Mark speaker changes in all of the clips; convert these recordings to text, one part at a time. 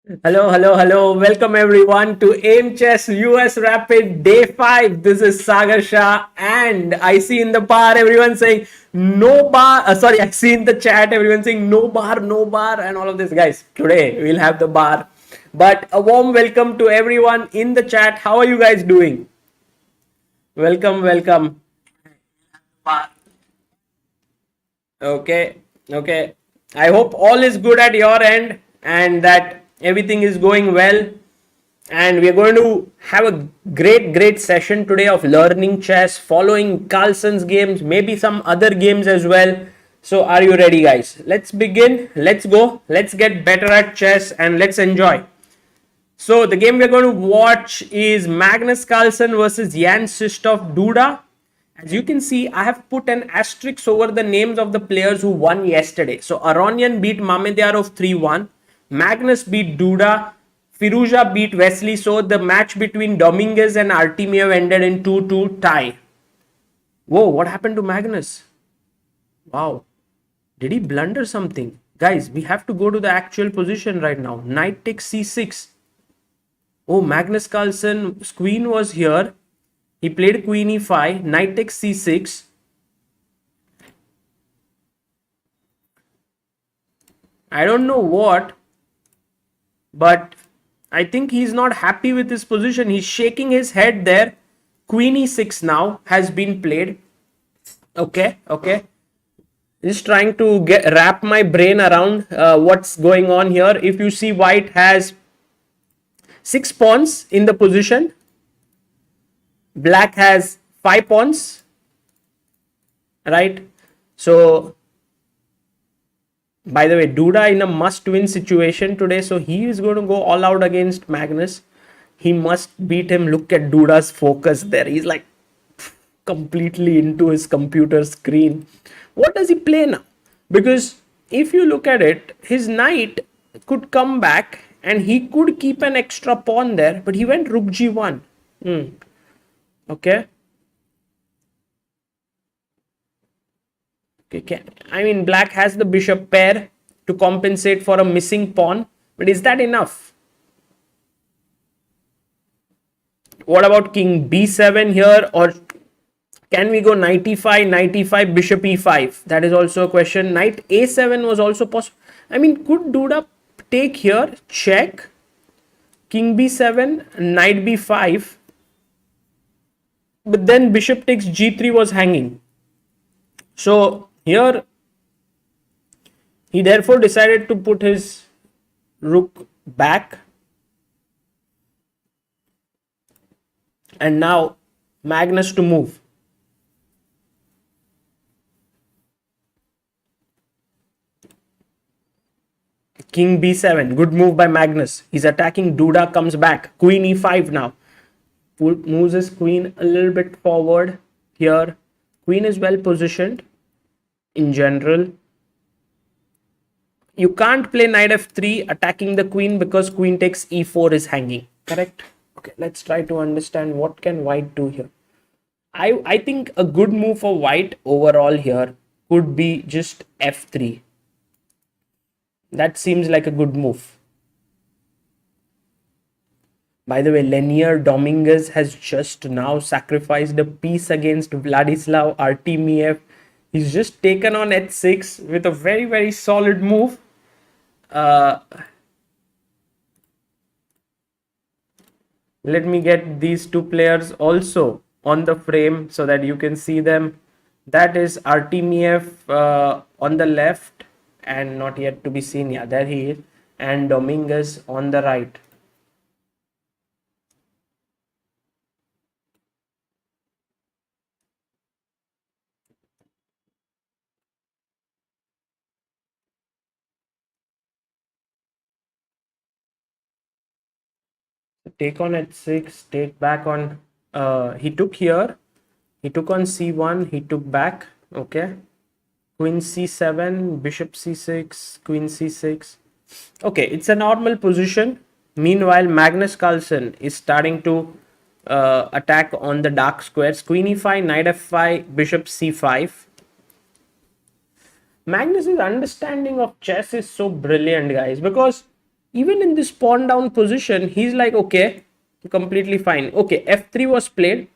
Speaker 1: Hello, hello, hello. Welcome everyone to Aimchess US Rapid Day 5. This is Sagar Shah, and I see in the bar everyone saying no bar. Sorry, I see in the chat everyone saying no bar, and all of this. Guys, today we'll have the bar. But a warm welcome to everyone in the chat. How are you guys doing? Welcome, welcome. Okay, okay. I hope all is good at your end and that everything is going well. And we are going to have a great session today of learning chess, following Carlsen's games, maybe some other games as well. So, are you ready, guys? Let's begin. Let's go. Let's get better at chess and let's enjoy. So, the game we're going to watch is Magnus Carlsen versus Krzysztof Duda. As you can see, I have put an asterisk over the names of the players who won yesterday. So Aronian beat Memdyarov 3-1. Magnus beat Duda. Firouzja beat Wesley So. The match between Dominguez and Artemiev ended in 2-2 tie. Whoa, what happened to Magnus? Wow. Did he blunder something? Guys, we have to go to the actual position right now. Knight takes c6. Oh, Magnus Carlsen's queen was here. He played queen e5, knight takes c6. I don't know what, but I think he's not happy with his position. He's shaking his head there. Queen e6 now has been played. Okay. Just trying to wrap my brain around what's going on here. If you see, white has 6 pawns in the position. Black has 5 pawns, right? So, by the way, Duda in a must-win situation today. So, he is going to go all out against Magnus. He must beat him. Look at Duda's focus there. He's like completely into his computer screen. What does he play now? Because if you look at it, his knight could come back and he could keep an extra pawn there. But he went rook g1. Okay. I mean, black has the bishop pair to compensate for a missing pawn. But is that enough? What about king b7 here? Or can we go knight e5, knight e5, bishop e5? That is also a question. Knight a7 was also possible. I mean, could Duda take here? Check. King b7, knight b5. But then bishop takes g3 was hanging. So here he therefore decided to put his rook back. And now Magnus to move. King b7. Good move by Magnus. He's attacking. Duda comes back. Queen e5 now. Moves his queen a little bit forward here. Queen is well positioned in general. You can't play knight f3 attacking the queen because queen takes e4 is hanging. Correct? Okay, let's try to understand what can white do here. I think a good move for white overall here could be just f3. That seems like a good move. By the way, Leinier Dominguez has just now sacrificed a piece against Vladislav Artemiev. He's just taken on h6 with a very solid move. Let me get these two players also on the frame so that you can see them. That is Artemiev on the left and not yet to be seen. Yeah, there he is. And Dominguez on the right. Take on h6, take back on, he took here, he took on c1, he took back, okay, queen c7, bishop c6, queen c6. Okay, it's a normal position. Meanwhile, Magnus Carlsen is starting to attack on the dark squares. Queen e5, knight f5, bishop c5. Magnus's understanding of chess is so brilliant, guys, because even in this pawn down position, he's like, okay, completely fine. Okay, f3 was played.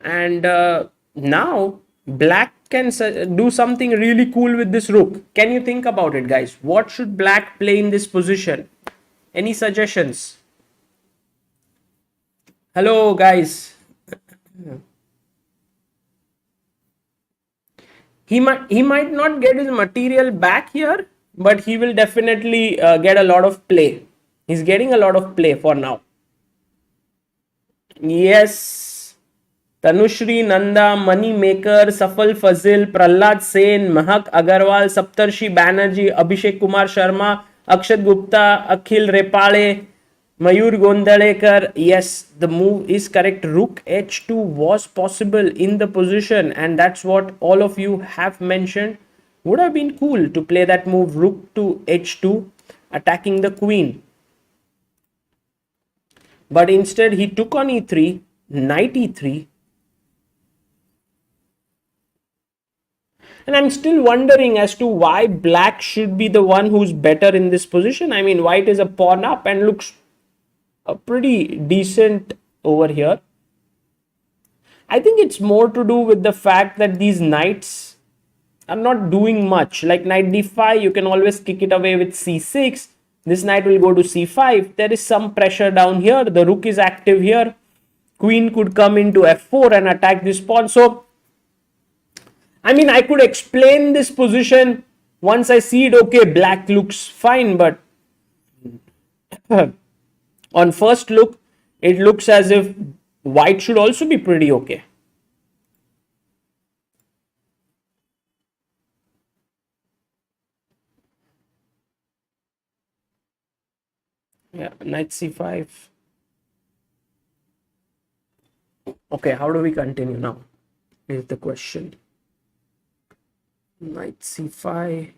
Speaker 1: And now black can do something really cool with this rook. Can you think about it, guys? What should black play in this position? Any suggestions? Hello, guys. He might not get his material back here, but he will definitely get a lot of play. He's getting a lot of play for now. Yes. Tanushri, Nanda, Money Maker, Safal Fazil, Prahlad Sen, Mahak Agarwal, Saptarshi Banerjee, Abhishek Kumar Sharma, Akshat Gupta, Akhil Repale, Mayur Gondalekar. Yes, the move is correct. Rook h2 was possible in the position, and that's what all of you have mentioned. Would have been cool to play that move, rook to h2, attacking the queen. But instead, he took on e3, knight e3. And I'm still wondering as to why black should be the one who's better in this position. I mean, white is a pawn up and looks pretty decent over here. I think it's more to do with the fact that these knights are not doing much. Like knight d5, you can always kick it away with c6. This knight will go to c5. There is some pressure down here. The rook is active here. Queen could come into f4 and attack this pawn. So, I mean, I could explain this position once I see it. Okay, black looks fine, but on first look, it looks as if white should also be pretty okay. Yeah, knight c5. Okay, how do we continue now? Is the question. Knight c5.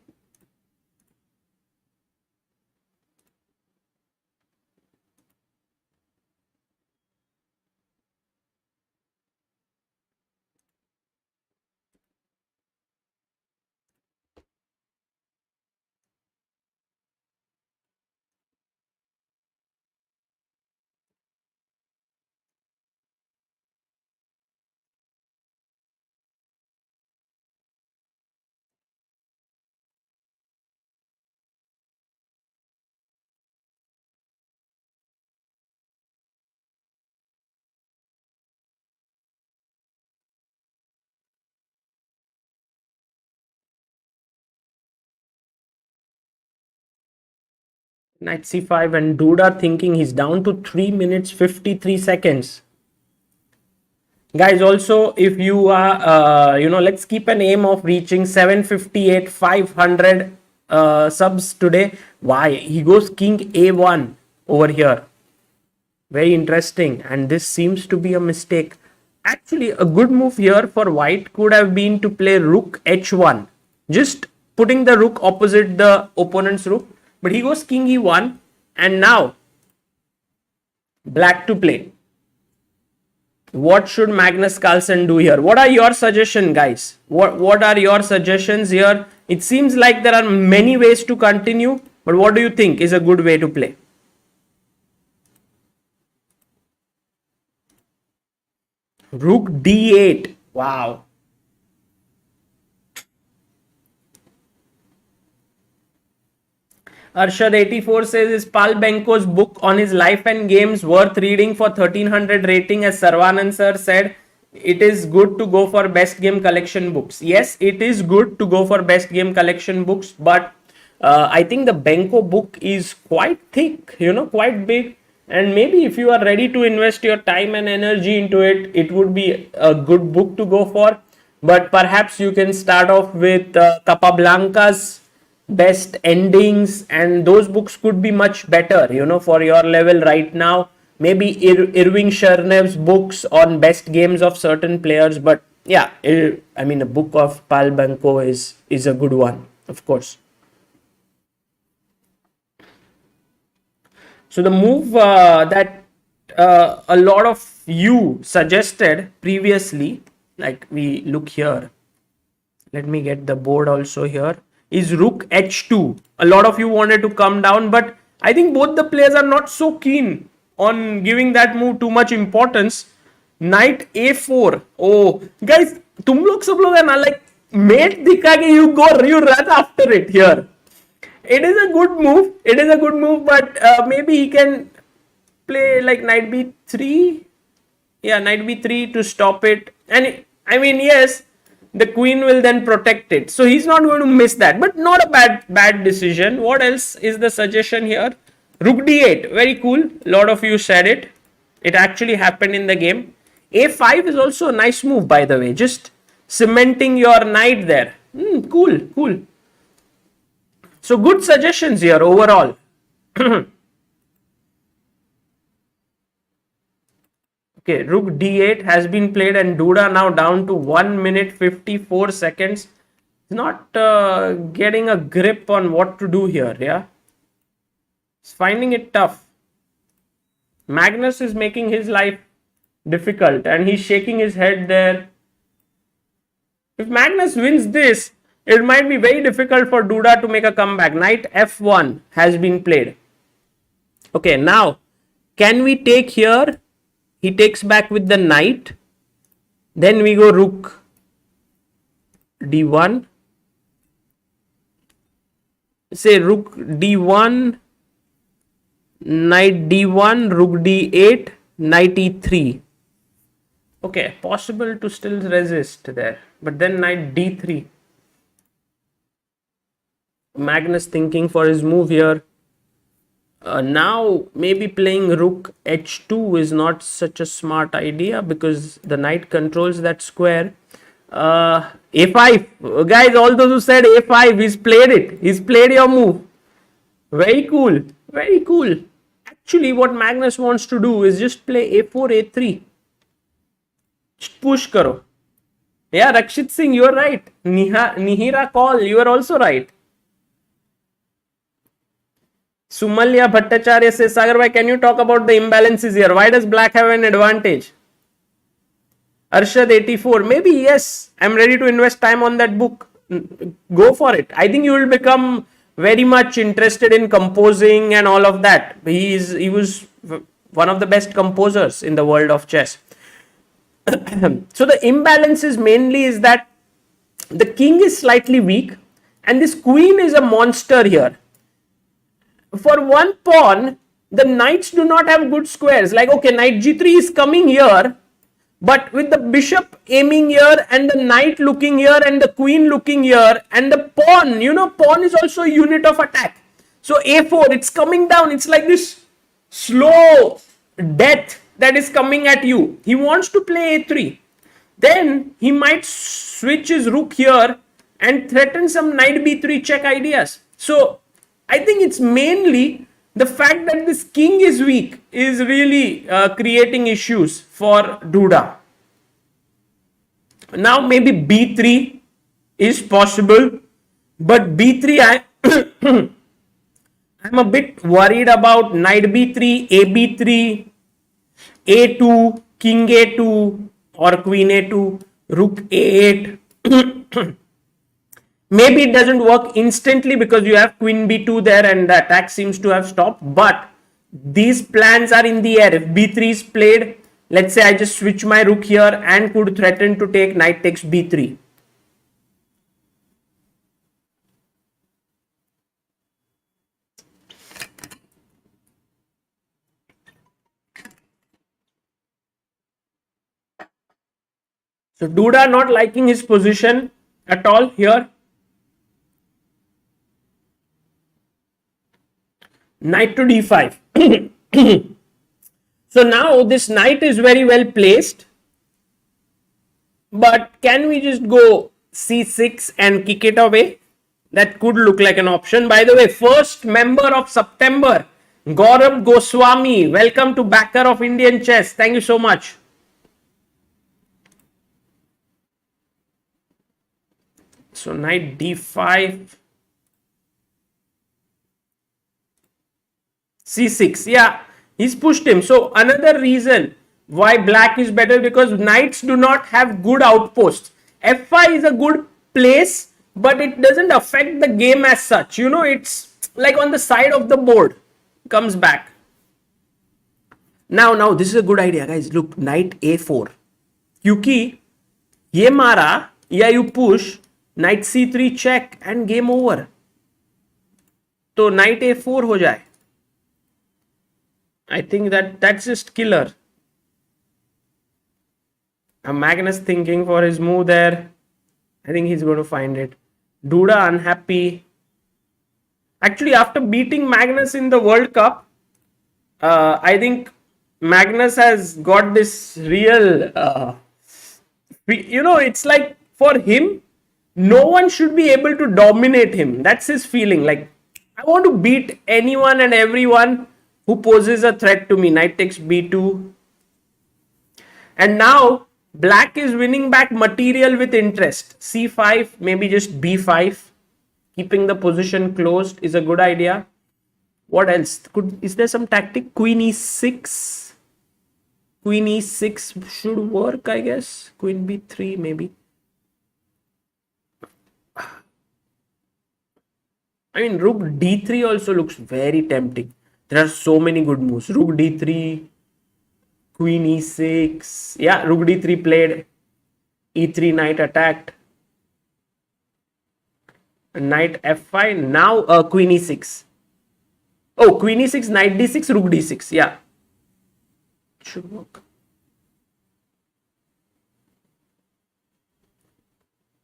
Speaker 1: Knight c5 and Duda thinking he's down to 3 minutes 53 seconds. Guys, also if you are, let's keep an aim of reaching 758, 500 subs today. Why? He goes king a1 over here. Very interesting. And this seems to be a mistake. Actually, a good move here for white could have been to play rook h1. Just putting the rook opposite the opponent's rook. But he goes king e1. And now, black to play. What should Magnus Carlsen do here? What are your suggestions, guys? What are your suggestions here? It seems like there are many ways to continue. But what do you think is a good way to play? Rook d8. Wow. Arshad84 says, is Pal Benko's book on his life and games worth reading for 1300 rating? As Sarvanand sir said, it is good to go for best game collection books. Yes, it is good to go for best game collection books, but I think the Benko book is quite thick, quite big. And maybe if you are ready to invest your time and energy into it, it would be a good book to go for. But perhaps you can start off with Capablanca's best endings, and those books could be much better, for your level right now. Maybe Irving Chernev's books on best games of certain players. But yeah, I mean, a book of Pal Benko is a good one, of course. So the move that a lot of you suggested previously, like we look here. Let me get the board also here. is rook h2. A lot of you wanted to come down, but I think both the players are not so keen on giving that move too much importance. Knight a4. Oh, guys, तुम लोग सब लोग है ना, like mate दिखा के you run after it here. It is a good move. It is a good move, but maybe he can play like knight b3. Yeah, knight b3 to stop it. And I mean, yes, the queen will then protect it. So he's not going to miss that, but not a bad decision. What else is the suggestion here? Rook d8. Very cool. A lot of you said it. It actually happened in the game. a5 is also a nice move, by the way. Just cementing your knight there. Cool, cool. So good suggestions here overall. Okay, rook d8 has been played and Duda now down to 1 minute 54 seconds. He's not getting a grip on what to do here, yeah. He's finding it tough. Magnus is making his life difficult and he's shaking his head there. If Magnus wins this, it might be very difficult for Duda to make a comeback. Knight f1 has been played. Okay, now, can we take here? He takes back with the knight. Then we go rook d1. Say rook d1, knight d1, rook d8, knight e3. Okay, possible to still resist there. But then knight d3. Magnus thinking for his move here. Now maybe playing rook h2 is not such a smart idea because the knight controls that square. a5. Guys, all those who said a5, he's played it. He's played your move. Very cool. Very cool. Actually, what Magnus wants to do is just play a4, a3. Just push karo. Yeah, Rakshit Singh, you're right. Nihira call, you are also right. Sumalya Bhattacharya says, Sagar bhai, can you talk about the imbalances here? Why does black have an advantage? Arshad 84, maybe yes. I'm ready to invest time on that book. Go for it. I think you will become very much interested in composing and all of that. He was one of the best composers in the world of chess. So the imbalances mainly is that the king is slightly weak and this queen is a monster here. For one pawn, the knights do not have good squares. Like, okay, knight g3 is coming here, but with the bishop aiming here and the knight looking here and the queen looking here and the pawn, pawn is also a unit of attack. So a4, it's coming down. It's like this slow death that is coming at you. He wants to play a3. Then he might switch his rook here and threaten some knight b3 check ideas. So I think it's mainly the fact that this king is weak is really creating issues for Duda. Now maybe b3 is possible, but b3 I'm a bit worried about knight b3, a b3, a2, king a2 or queen a2, rook a8. Maybe it doesn't work instantly because you have queen b2 there and the attack seems to have stopped. But these plans are in the air. If b3 is played, let's say I just switch my rook here and could threaten to take knight takes b3. So Duda not liking his position at all here. Knight to d5. So now this knight is very well placed. But can we just go c6 and kick it away? That could look like an option. By the way, first member of September, Gaurav Goswami. Welcome to Backer of Indian Chess. Thank you so much. So knight d5. c6, yeah, he's pushed him. So another reason why black is better because knights do not have good outposts. f5 is a good place, but it doesn't affect the game as such. You know, it's like on the side of the board, comes back. Now this is a good idea, guys. Look, knight a4. क्योंकि ये मारा या you push, knight c3 check and game over. तो knight a4 हो जाए. I think that's just killer. Magnus thinking for his move there. I think he's going to find it. Duda unhappy. Actually, after beating Magnus in the World Cup, I think Magnus has got this real, it's like for him, no one should be able to dominate him. That's his feeling. Like, I want to beat anyone and everyone who poses a threat to me. Knight takes b2. And now, black is winning back material with interest. c5, maybe just b5. Keeping the position closed is a good idea. What else? Is there some tactic? Queen e6. Queen e6 should work, I guess. Queen b3 maybe. I mean, rook d3 also looks very tempting. There are so many good moves. Rook d3, queen e6. Yeah, rook d3 played. e3, knight attacked. Knight f5. Now queen e6. Oh, queen e6, knight d6, rook d6. Yeah. Should work.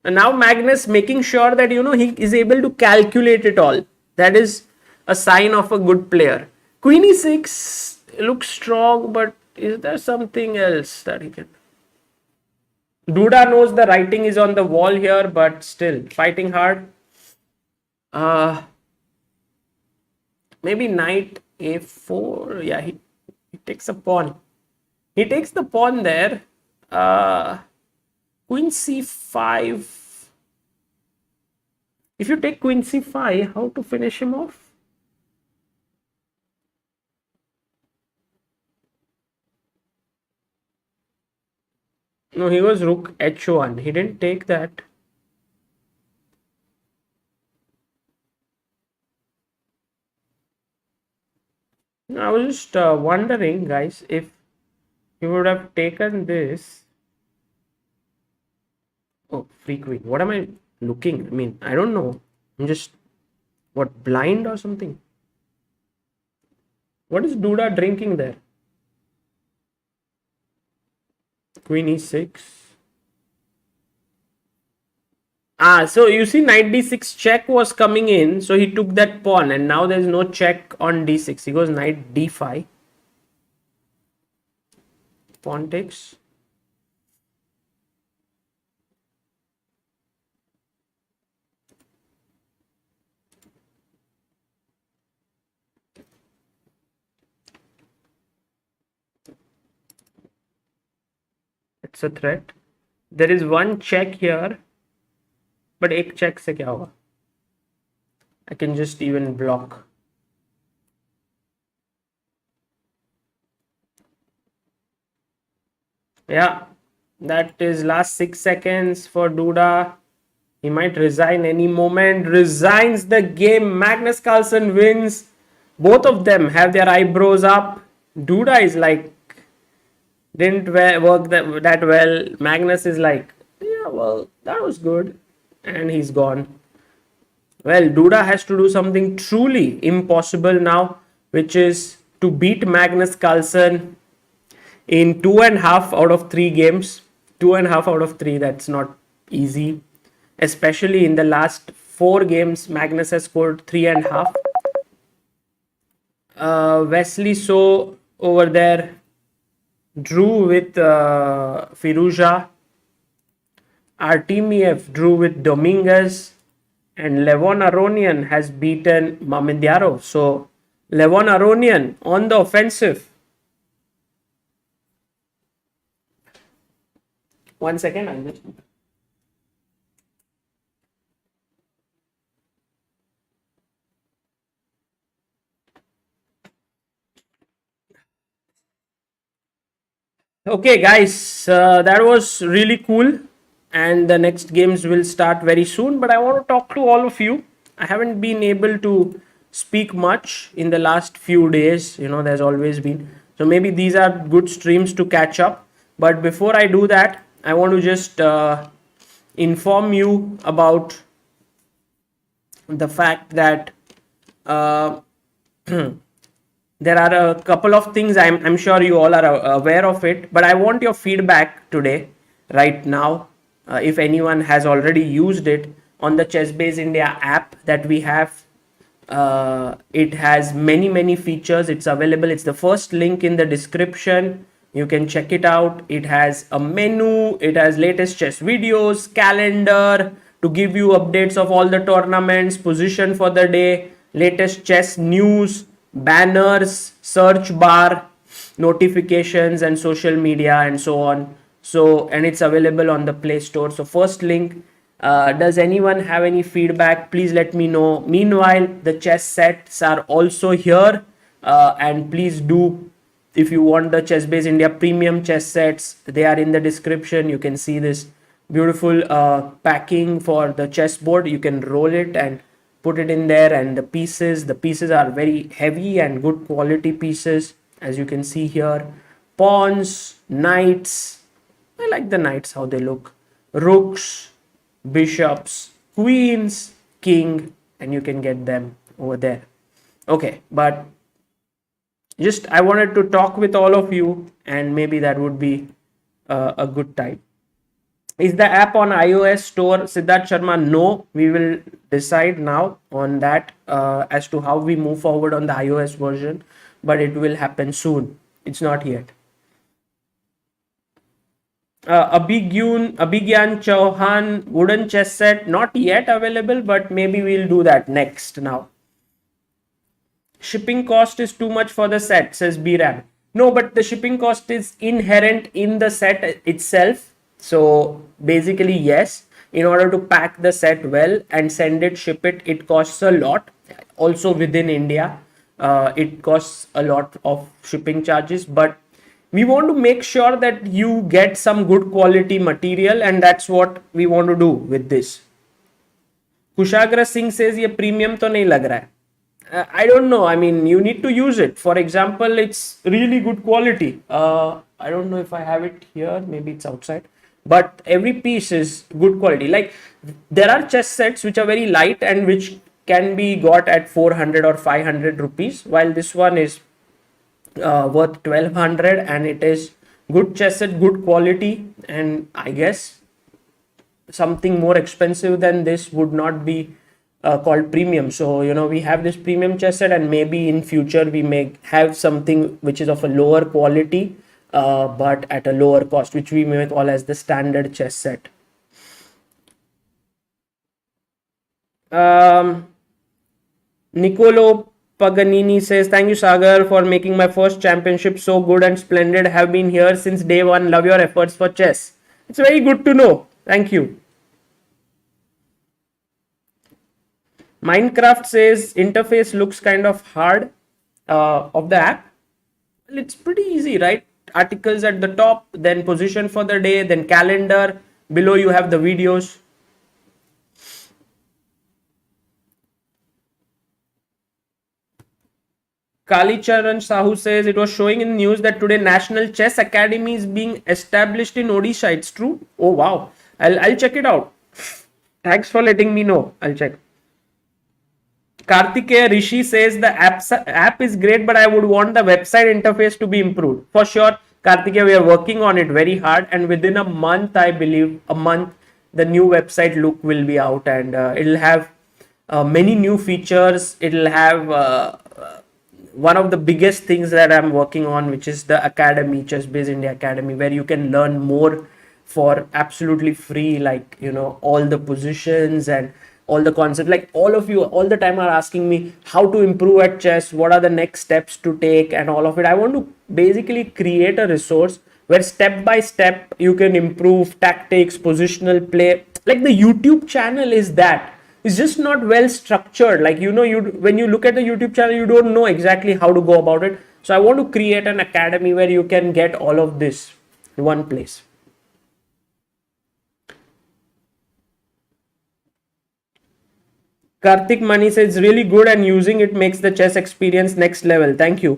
Speaker 1: And now Magnus making sure that, he is able to calculate it all. That is a sign of a good player. Queen e6 looks strong, but is there something else that he can? Duda knows the writing is on the wall here, but still fighting hard. Maybe knight a4. Yeah, he takes a pawn. He takes the pawn there. Queen c5. If you take queen c5, how to finish him off? No, he was rook h1. He didn't take that. I was just wondering, guys, if he would have taken this. Oh, free queen. What am I looking? I mean, I don't know. I'm just, blind or something? What is Duda drinking there? Queen e6. So you see knight d6 check was coming in. So he took that pawn and now there's no check on d6. He goes knight d5. Pawn takes. It's a threat. There is one check here. But एक check से क्या होगा? I can just even block. Yeah, that is last 6 seconds for Duda. He might resign any moment. Resigns the game. Magnus Carlsen wins. Both of them have their eyebrows up. Duda is like, didn't work that well. Magnus is like, yeah, well, that was good. And he's gone. Well, Duda has to do something truly impossible now, which is to beat Magnus Carlsen in 2.5 out of 3 games. 2.5 out of 3, that's not easy. Especially in the last 4 games, Magnus has scored 3.5. Wesley So over there drew with Firouzja. Artemiev drew with Dominguez. And Levon Aronian has beaten Memdyarov. So Levon Aronian on the offensive. 1 second, I'll just... Okay, guys, that was really cool. and the next games will start very soon. But I want to talk to all of you. I haven't been able to speak much in the last few days. There's always been. So maybe these are good streams to catch up. But before I do that, I want to just inform you about the fact that there are a couple of things. I'm sure you all are aware of it, but I want your feedback today, right now, if anyone has already used it on the ChessBase India app that we have. It has many features. It's available. It's the first link in the description. You can check it out. It has a menu. It has latest chess videos, calendar to give you updates of all the tournaments, position for the day, latest chess news, banners, search bar, notifications, and social media, and so on. And it's available on the Play Store. So first link. Does anyone have any feedback? Please let me know. Meanwhile, the chess sets are also here, and please do, if you want the ChessBase India premium chess sets, they are in the description. You can see this beautiful packing for the chessboard. You can roll it and put it in there, and the pieces are very heavy and good quality pieces, as you can see here. Pawns, knights, I like the knights, how they look, rooks, bishops, queens, king, and you can get them over there. Okay, but just I wanted to talk with all of you, and maybe that would be a good time. Is the app on iOS store, Siddharth Sharma? No, we will decide now on that as to how we move forward on the iOS version, but it will happen soon. It's not yet. Abhigyan Chauhan wooden chess set, not yet available, but maybe we'll do that next now. Shipping cost is too much for the set, says BRAM. No, but the shipping cost is inherent in the set itself. So basically, yes, in order to pack the set well and send it, ship it, it costs a lot. Also within India, it costs a lot of shipping charges, but we want to make sure that you get some good quality material, and that's what we want to do with this. Kushagra Singh says ye premium to nahi lag raha hai. I don't know. I mean, you need to use it. For example, it's really good quality. I don't know if I have it here. Maybe it's outside. But every piece is good quality. Like, there are chess sets which are very light and which can be got at 400 or 500 rupees, while this one is worth 1200, and it is good chess set, good quality, and I guess something more expensive than this would not be called premium. So we have this premium chess set, and maybe in future we may have something which is of a lower quality but at a lower cost, which we may call as the standard chess set. Nicolo Paganini says, thank you, Sagar, for making my first championship so good and splendid. Have been here since day one. Love your efforts for chess. It's very good to know. Thank you. Minecraft says, interface looks kind of hard of the app. Well, it's pretty easy, right? Articles at the top, then position for the day, then calendar. Below you have the videos. Kalicharan Sahu says, it was showing in the news that today National Chess Academy is being established in Odisha. It's true? Oh wow. I'll check it out. Thanks for letting me know. I'll check. Kartikeya Rishi says the app is great, but I would want the website interface to be improved. For sure, Kartikeya, we are working on it very hard, and within a month, I believe, the new website look will be out, and it'll have many new features. It'll have one of the biggest things that I'm working on, which is the Academy, ChessBase India Academy, where you can learn more for absolutely free, like, all the positions and all the concepts. Like, all of you all the time are asking me how to improve at chess, what are the next steps to take, and all of it. I want to basically create a resource where step by step you can improve tactics, positional play. Like, the YouTube channel is that. It's just not well structured. Like, when you look at the YouTube channel, you don't know exactly how to go about it. So I want to create an academy where you can get all of this in one place. Karthik Mani says it's really good and using it makes the chess experience next level. Thank you.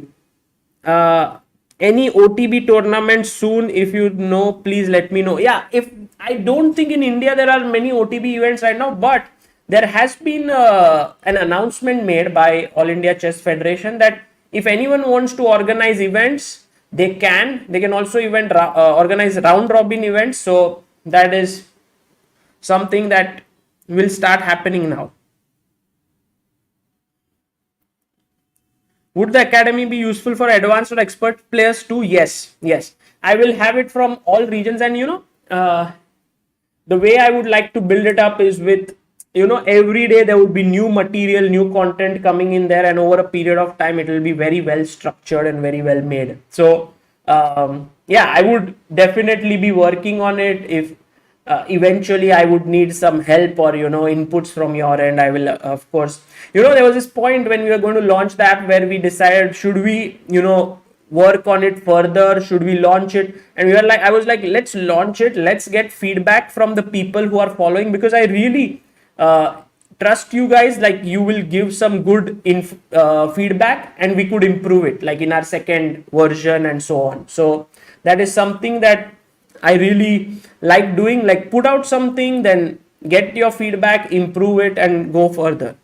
Speaker 1: Any OTB tournament soon? If you know, please let me know. Yeah, if I don't think in India there are many OTB events right now, but there has been an announcement made by All India Chess Federation that if anyone wants to organize events, they can. They can also organize round robin events. So that is something that will start happening now. Would the academy be useful for advanced or expert players too? Yes, yes. I will have it from all regions, and the way I would like to build it up is with, every day there would be new material, new content coming in there, and over a period of time, it will be very well structured and very well made. So, yeah, I would definitely be working on it. If eventually I would need some help or inputs from your end, I will of course. There was this point when we were going to launch the app where we decided, should we work on it further, should we launch it, and I was like, let's launch it, let's get feedback from the people who are following, because I really trust you guys. Like, you will give some good feedback and we could improve it, like in our second version and so on. So that is something that I really like doing, like put out something, then get your feedback, improve it and go further.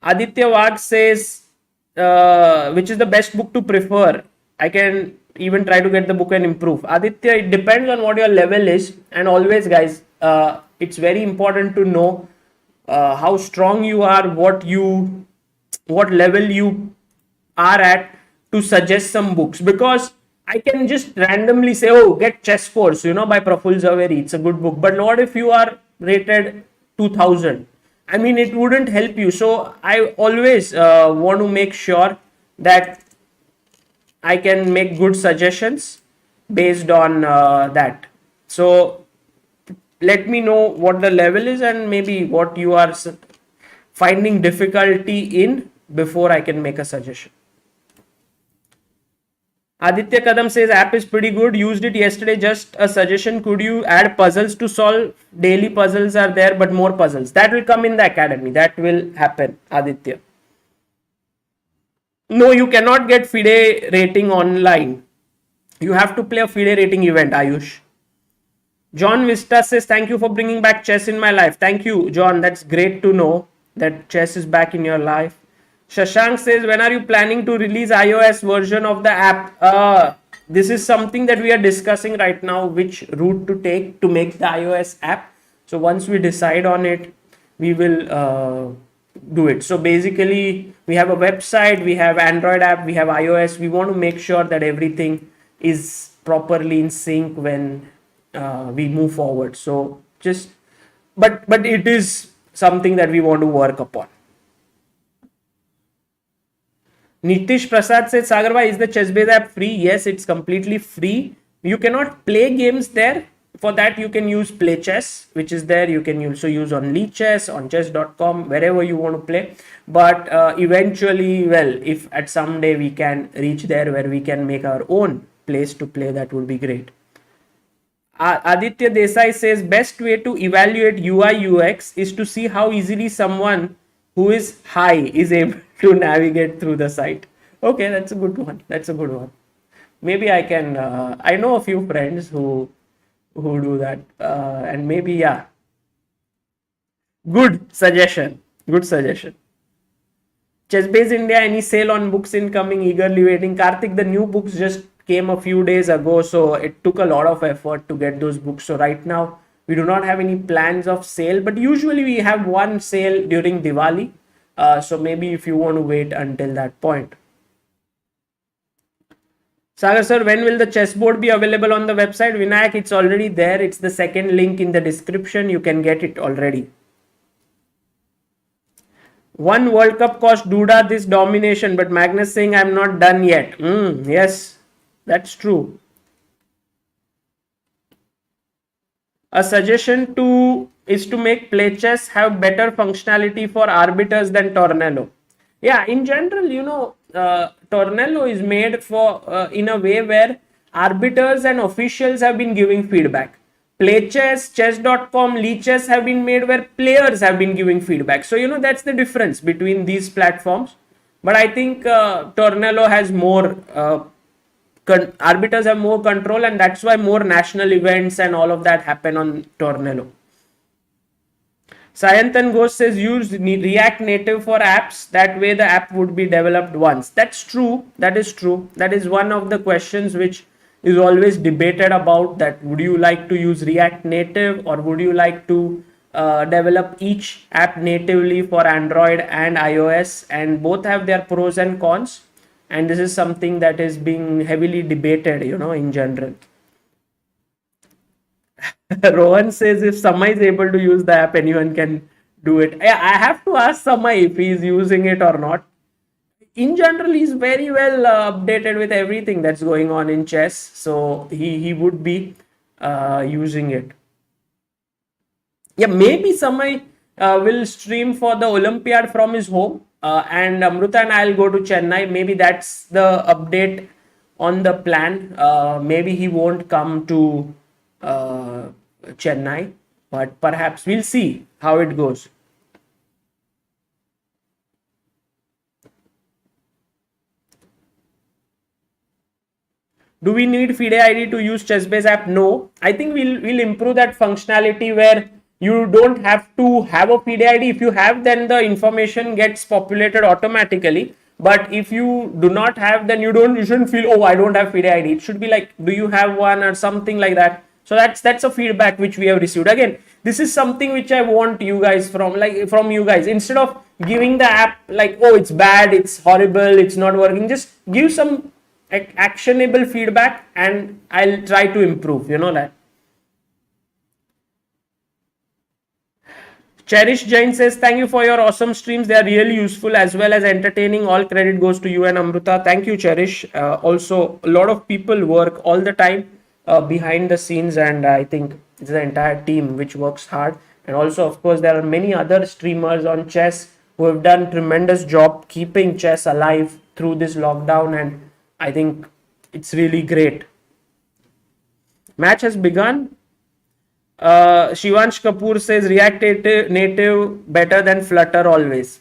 Speaker 1: Aditya Wag says, which is the best book to prefer? I can even try to get the book and improve. Aditya, it depends on what your level is. And always, guys, it's very important to know how strong you are, what level you are at, to suggest some books. Because I can just randomly say, oh, get Chess Course, by Praful Zaveri. It's a good book. But what if you are rated 2000? I mean, it wouldn't help you. So I always want to make sure that I can make good suggestions based on that. So let me know what the level is and maybe what you are finding difficulty in before I can make a suggestion. Aditya Kadam says app is pretty good. Used it yesterday. Just a suggestion. Could you add puzzles to solve? Daily puzzles are there, but more puzzles. That will come in the academy. That will happen, Aditya. No, you cannot get FIDE rating online. You have to play a FIDE rating event, Ayush. John Vista says, thank you for bringing back chess in my life. Thank you, John. That's great to know that chess is back in your life. Shashank says, when are you planning to release iOS version of the app? This is something that we are discussing right now, which route to take to make the iOS app. So once we decide on it, we will do it. So basically, we have a website, we have Android app, we have iOS. We want to make sure that everything is properly in sync when we move forward. So but it is something that we want to work upon. Nitish Prasad said, Sagar bhai, is the ChessBase app free? Yes, it's completely free. You cannot play games there. For that, you can use Play Chess, which is there. You can also use on Chess, on chess.com, wherever you want to play. But eventually, well, if at some day we can reach there where we can make our own place to play, that would be great. Aditya Desai says, best way to evaluate UI UX is to see how easily someone who is high is able to navigate through the site. Okay, that's a good one. That's a good one. Maybe I can, I know a few friends who do that. And maybe, yeah. Good suggestion. Good suggestion. ChessBase India, any sale on books incoming, eagerly waiting. Karthik, the new books just came a few days ago, so it took a lot of effort to get those books. So right now, we do not have any plans of sale, but usually we have one sale during Diwali. So maybe if you want to wait until that point. Sagar sir, when will the chessboard be available on the website? Vinayak, it's already there. It's the second link in the description. You can get it already. One World Cup cost Duda this domination, but Magnus saying I'm not done yet. Yes, that's true. A suggestion is to make play chess have better functionality for arbiters than Tornello. Yeah, in general, Tornello is made for in a way where arbiters and officials have been giving feedback. Play Chess, Chess.com, Chess have been made where players have been giving feedback. So, that's the difference between these platforms. But I think Tornello has more, arbiters have more control, and that's why more national events and all of that happen on Tornello. Sayantan Ghosh says use React Native for apps. That way the app would be developed once. That's true. That is true. That is one of the questions which is always debated about, that would you like to use React Native or would you like to develop each app natively for Android and iOS, and both have their pros and cons, and this is something that is being heavily debated in general. Rohan says if Samay is able to use the app, anyone can do it. I have to ask Samay if he is using it or not. In general, he's very well updated with everything that's going on in chess, so he would be using it. Yeah, maybe Samay will stream for the Olympiad from his home, and Amruta and I'll go to Chennai. Maybe that's the update on the plan. Maybe he won't come to Chennai, but perhaps we'll see how it goes. Do we need FIDE ID to use ChessBase app? No. I think we'll improve that functionality where you don't have to have a FIDE ID. If you have, then the information gets populated automatically. But if you do not have, then you shouldn't feel, oh, I don't have FIDE ID. It should be like, do you have one or something like that? So that's a feedback which we have received. Again, this is something which I want you guys from you guys. Instead of giving the app like, oh, it's bad, it's horrible, it's not working, just give some actionable feedback and I'll try to improve, that. Cherish Jain says, thank you for your awesome streams. They are really useful as well as entertaining. All credit goes to you and Amruta. Thank you, Cherish. Also, a lot of people work all the time behind the scenes, and I think it's the entire team which works hard. And also, of course, there are many other streamers on chess who have done tremendous job keeping chess alive through this lockdown, and I think it's really great. Match has begun. Shivansh Kapoor says React Native better than Flutter always.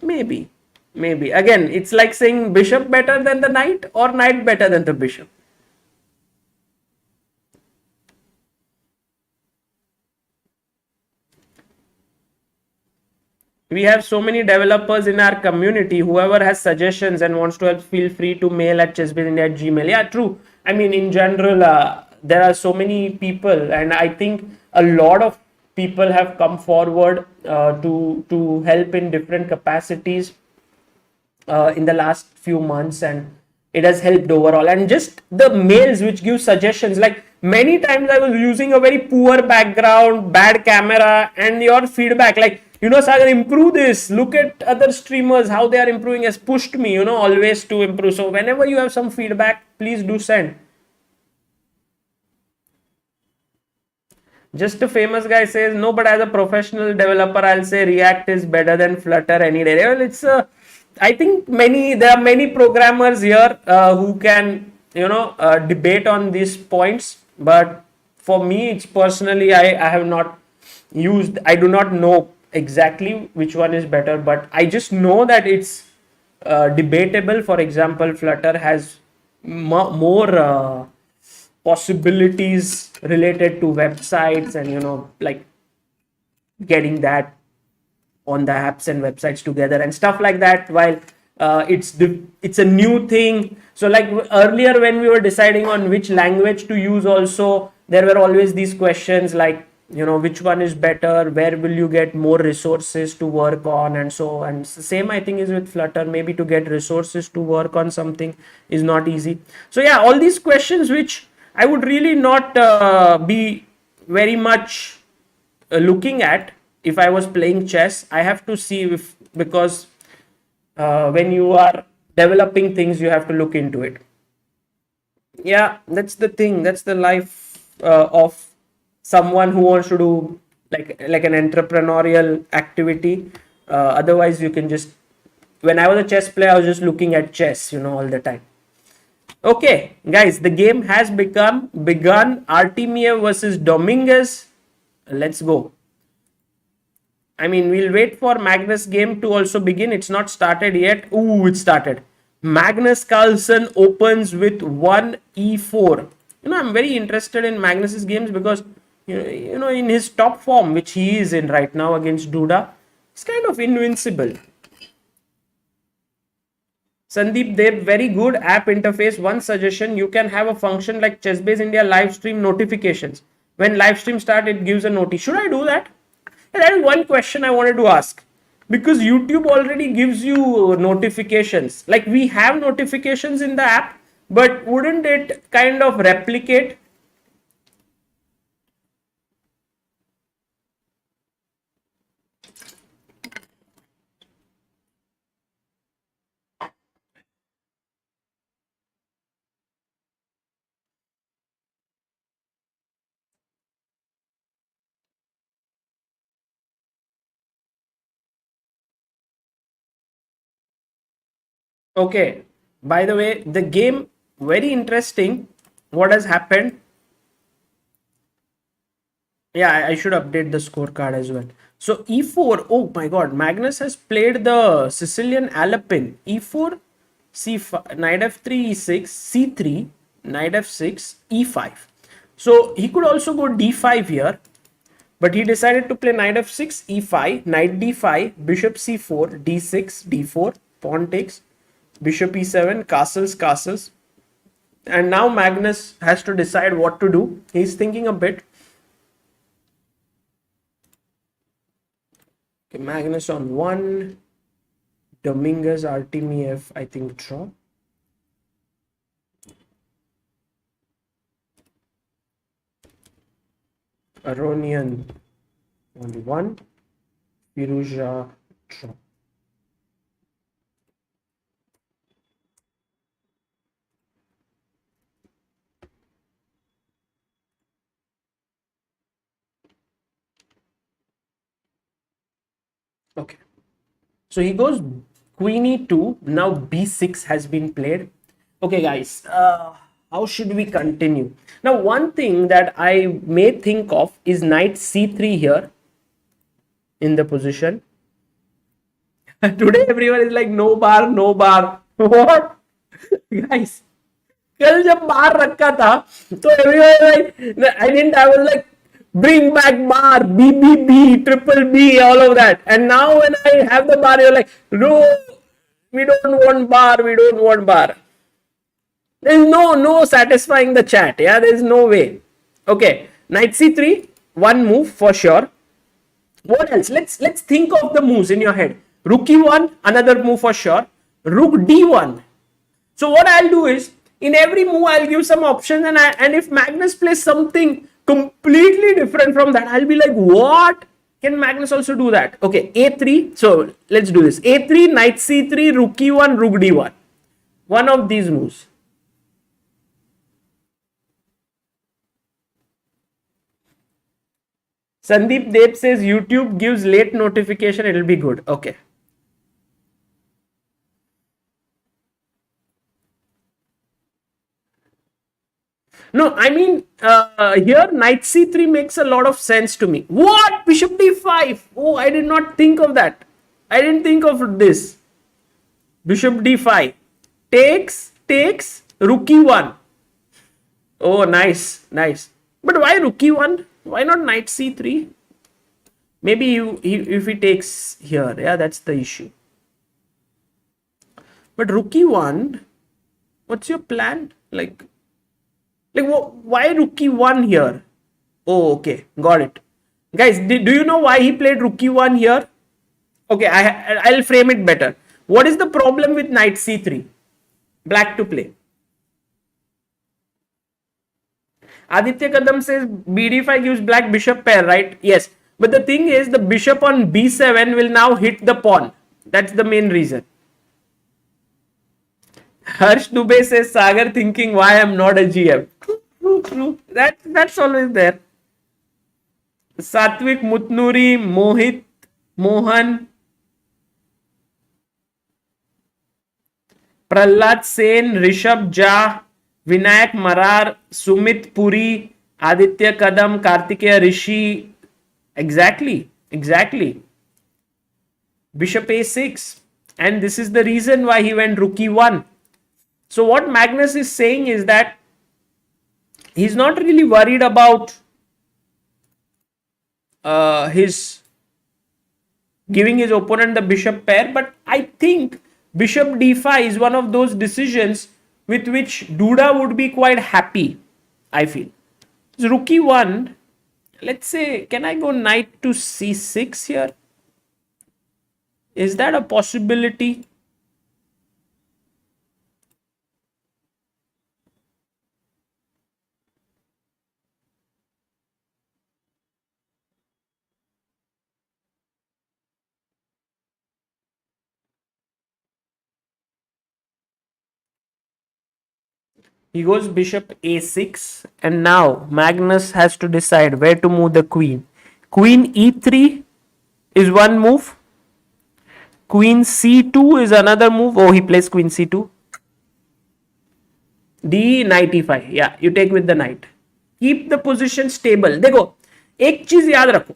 Speaker 1: Maybe. Again, it's like saying bishop better than the knight or knight better than the bishop. We have so many developers in our community. Whoever has suggestions and wants to help, feel free to mail at chessbase@gmail. Yeah, true. I mean, in general, there are so many people, and I think a lot of people have come forward to help in different capacities in the last few months, and it has helped overall. And just the mails which give suggestions, like many times I was using a very poor background, bad camera, and your feedback like, Sagar, improve this, look at other streamers, how they are improving, has pushed me, always to improve. So whenever you have some feedback, please do send. Just a famous guy says, no, but as a professional developer, I'll say React is better than Flutter any day. Well, it's I think there are many programmers here who can, debate on these points. But for me, it's personally, I have not used, I do not know exactly which one is better, but I just know that it's debatable. For example, Flutter has more possibilities related to websites and like getting that on the apps and websites together and stuff like that, while it's a new thing. So like earlier when we were deciding on which language to use, also there were always these questions like, which one is better, where will you get more resources to work on, and so. And same I think is with Flutter. Maybe to get resources to work on something is not easy. So yeah, all these questions which I would really not be very much looking at if I was playing chess. I have to see because when you are developing things, you have to look into it. Yeah, that's the thing. That's the life of someone who wants to do like an entrepreneurial activity. Otherwise, you can just. When I was a chess player, I was just looking at chess, all the time. Okay, guys, the game has begun. Artemiev versus Dominguez. Let's go. I mean, we'll wait for Magnus game to also begin. It's not started yet. Ooh, it started. Magnus Carlsen opens with 1 e4. I'm very interested in Magnus's games because, in his top form, which he is in right now against Duda, he's kind of invincible. Sandeep Deb, very good app interface. One suggestion, you can have a function like ChessBase India live stream notifications. When live stream start, it gives a notice. Should I do that? And that is one question I wanted to ask. Because YouTube already gives you notifications. Like we have notifications in the app, but wouldn't it kind of replicate? Okay, by the way, the game, very interesting. What has happened? Yeah, I should update the scorecard as well. So e4, oh my god, Magnus has played the Sicilian Alpin. e4, c5, knight f3, e6, c3, knight f6, e5. So he could also go d5 here, but he decided to play knight f6, e5, knight d5, bishop c4, d6, d4, pawn takes, bishop e7, castles. And now Magnus has to decide what to do. He's thinking a bit. Okay, Magnus on 1. Dominguez, Artemiev, I think draw. Aronian on 1. Firouzja, draw. Okay, so he goes queen e2. Now b6 has been played. Okay, guys, how should we continue? Now, one thing that I may think of is knight c3 here in the position. Today, everyone is like, no bar, no bar. What? Guys, कल जब बार रखा था तो everyone like, I was like, bring back bar, B, triple B, all of that. And now when I have the bar, you're like, no, we don't want bar, we don't want bar. There is no satisfying the chat. Yeah, there is no way. Okay, knight c3, one move for sure. What else? Let's think of the moves in your head. Rook e1, another move for sure. Rook d1. So what I'll do is, in every move, I'll give some options, and if Magnus plays something completely different from that, I'll be like, what? Can Magnus also do that? Okay, a3. So let's do this. a3, knight c3, rook e1, rook d1. One of these moves. Sandeep Deb says YouTube gives late notification. It'll be good. Okay. No, I mean, here knight c3 makes a lot of sense to me. What? Bishop d5. Oh, I did not think of that. I didn't think of this. Bishop d5. Takes, rook e1. Oh, nice. But why rook e1? Why not knight c3? Maybe if he takes here. Yeah, that's the issue. But rook e1, what's your plan? Like why rook e1 here? Oh, okay, got it. Guys, do you know why he played rook e1 here? Okay, I'll frame it better. What is the problem with knight c3? Black to play. Aditya Kadam says bd5 gives black bishop pair, right? Yes. But the thing is, the bishop on b7 will now hit the pawn. That's the main reason. Harsh Dubey says Sagar thinking why I'm not a GM. True. That's always there. Satvik, Mutnuri, Mohit, Mohan, Prahlad Sen, Rishabh Jha, Vinayak Marar, Sumit Puri, Aditya Kadam, Kartikeya Rishi. Exactly. Bishop a6. And this is the reason why he went rook e1. So what Magnus is saying is that he's not really worried about his giving his opponent the bishop pair, but I think bishop d5 is one of those decisions with which Duda would be quite happy, I feel. So rook e1, let's say, can I go knight to c6 here? Is that a possibility? He goes bishop a6, and now Magnus has to decide where to move the queen. Queen e3 is one move. Queen c2 is another move. Oh, he plays queen c2. D knight e5. Yeah, you take with the knight. Keep the position stable. देखो, एक चीज याद रखो.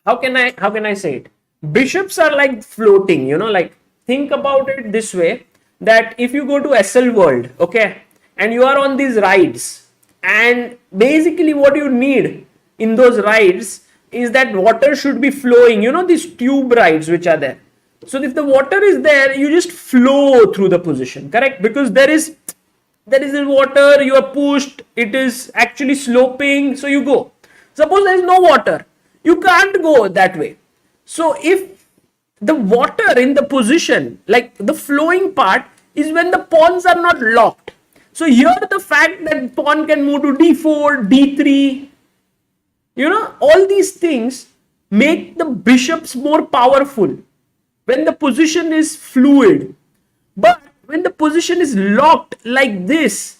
Speaker 1: How can I say it? Bishops are like floating, like think about it this way, that if you go to SL World, okay, and you are on these rides, and basically what you need in those rides is that water should be flowing, these tube rides which are there. So if the water is there, you just flow through the position, correct? Because there is water, you are pushed, it is actually sloping, so you go. Suppose there is no water, you can't go that way. So if the water in the position, like the flowing part, is when the pawns are not locked. So here the fact that pawn can move to d4, d3, all these things make the bishops more powerful when the position is fluid. But when the position is locked like this,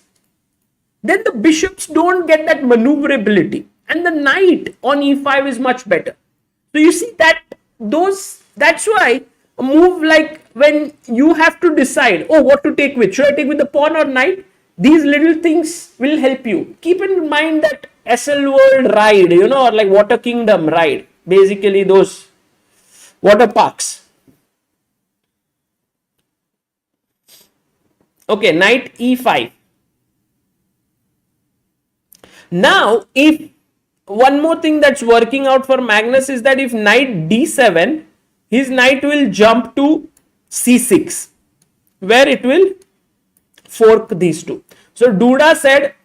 Speaker 1: then the bishops don't get that maneuverability, and the knight on e5 is much better. So you see that's why a move like when you have to decide, what to take with, should I take with the pawn or knight? These little things will help you. Keep in mind that SL World ride, or like Water Kingdom ride, basically those water parks. Okay, knight e5. Now, if one more thing that's working out for Magnus is that if knight d7, his knight will jump to c6, where it will fork these two. So Duda said,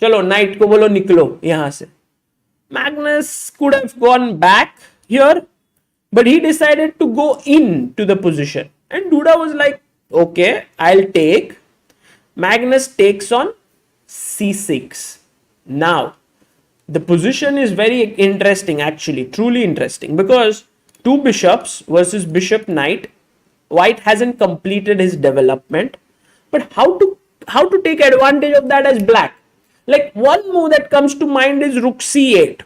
Speaker 1: chalo knight ko bolo niklo yahan se. Magnus could have gone back here, but he decided to go into the position. And Duda was like, okay, I'll take. Magnus takes on c6. Now, the position is very interesting, actually, truly interesting, because two bishops versus bishop knight. White hasn't completed his development, but how to take advantage of that as black? Like one move that comes to mind is rook c8,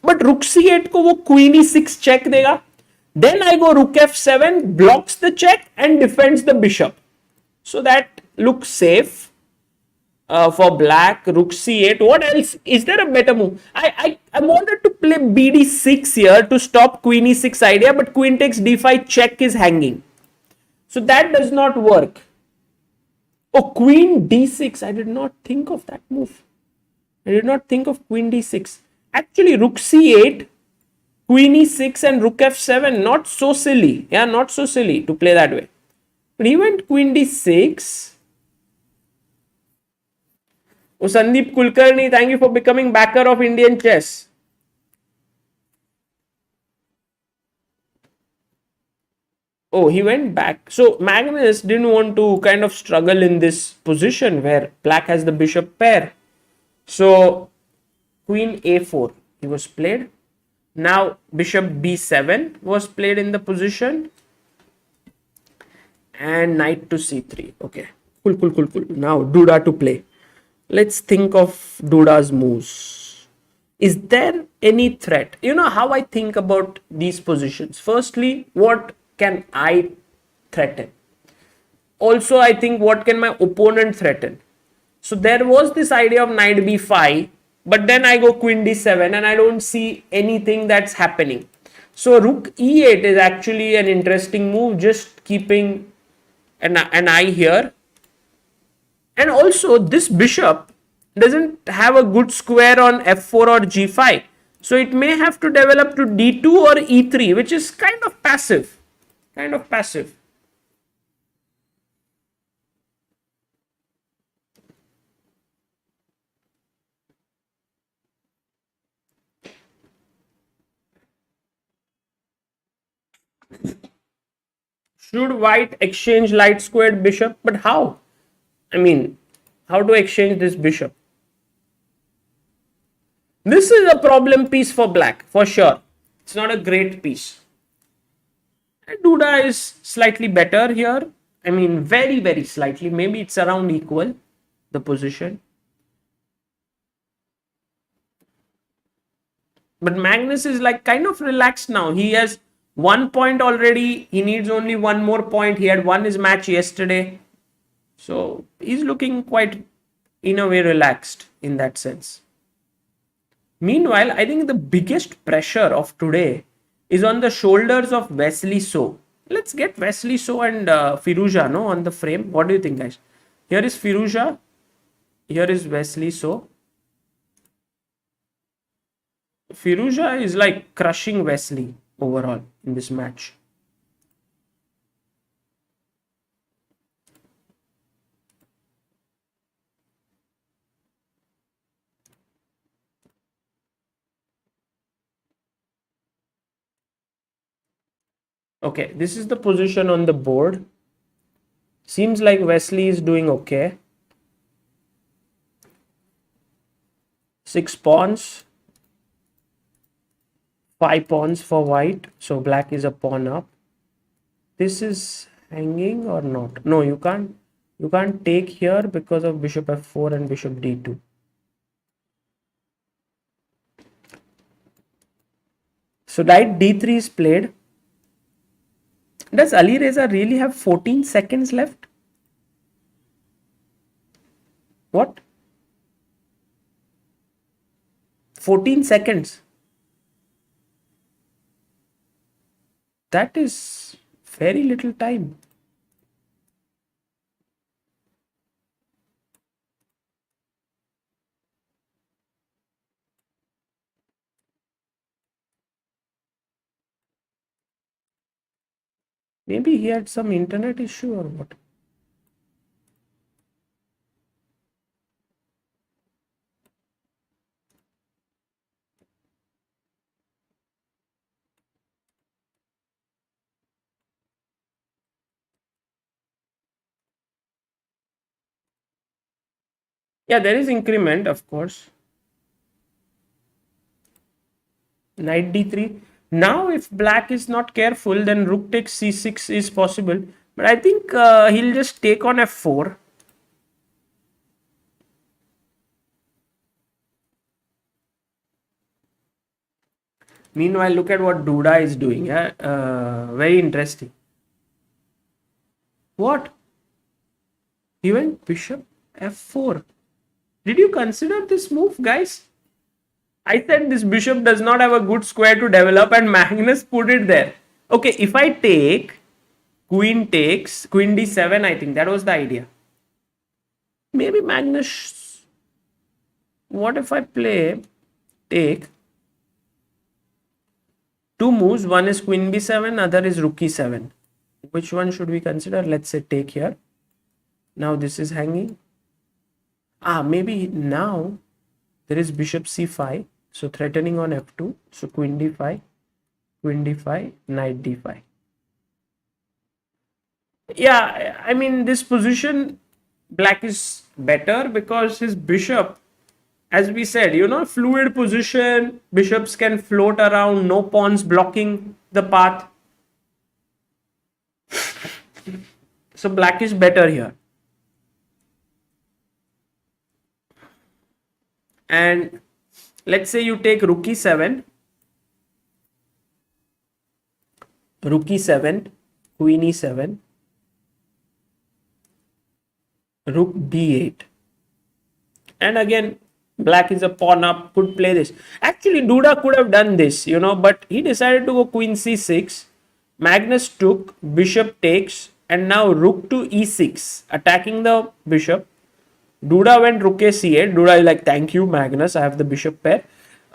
Speaker 1: but rook c8 ko wo queen e6 check dega. Then I go rook f7, blocks the check and defends the bishop. So that looks safe for black. Rook c8. What else? Is there a better move? I wanted to play bd6 here to stop queen e6 idea, but queen takes d5 check is hanging. So that does not work. Oh, queen d6. I did not think of that move. I did not think of queen d6. Actually, rook c8, queen e6 and rook f7. Not so silly. Yeah, not so silly to play that way. But he went queen d6. Oh, Sandeep Kulkarni, thank you for becoming backer of Indian chess. Oh, he went back. So Magnus didn't want to kind of struggle in this position where black has the bishop pair. So queen a4 he was played. Now bishop b7 was played in the position. And knight to c3. Okay. Cool. Now Duda to play. Let's think of Duda's moves. Is there any threat? You know how I think about these positions. Firstly, what can I threaten? Also, I think what can my opponent threaten? So there was this idea of knight b5, but then I go queen d7 and I don't see anything that's happening. So rook e8 is actually an interesting move, just keeping an eye here. And also this bishop doesn't have a good square on f4 or g5. So it may have to develop to d2 or e3, which is kind of passive. Kind of passive. Should white exchange light squared bishop? But how? I mean, how to exchange this bishop? This is a problem piece for black, for sure. It's not a great piece. And Duda is slightly better here. I mean, very, very slightly. Maybe it's around equal, the position. But Magnus is like kind of relaxed now. He has 1 point already. He needs only one more point. He had won his match yesterday. So he's looking quite, in a way, relaxed in that sense. Meanwhile, I think the biggest pressure of today is on the shoulders of Wesley So. Let's get Wesley So and Firouzja on the frame. What do you think, guys? Here is Firouzja. Here is Wesley So. Firouzja is like crushing Wesley overall in this match. Okay, this is the position on the board. Seems like Wesley is doing okay. 6 pawns. 5 pawns for white. So black is a pawn up. This is hanging or not? No, you can't. You can't take here because of bishop f4 and bishop d2. So knight d3 is played. Does Alireza really have 14 seconds left? What? 14 seconds. That is very little time. Maybe he had some internet issue or what? Yeah, there is increment, of course. Knight d3. Now, if black is not careful, then rook takes c6 is possible. But I think he'll just take on f4. Meanwhile, look at what Duda is doing. Very interesting. What? He went bishop f4. Did you consider this move, guys? I said this bishop does not have a good square to develop and Magnus put it there. Okay, if I take, queen takes, queen d7, I think that was the idea. Maybe Magnus, what if I play, take, two moves, one is queen b7, other is rook e7. Which one should we consider? Let's say take here. Now this is hanging. Maybe now there is bishop c5. So threatening on f2. So queen d5, knight d5. Yeah, I mean this position, black is better because his bishop, as we said, fluid position, bishops can float around, no pawns blocking the path. So black is better here. And let's say you take rook e7, queen e7, rook d8. And again, black is a pawn up, could play this. Actually, Duda could have done this, but he decided to go queen c6. Magnus took, bishop takes, and now rook to e6, attacking the bishop. Duda went rook a c8. Duda is like, thank you, Magnus, I have the bishop pair.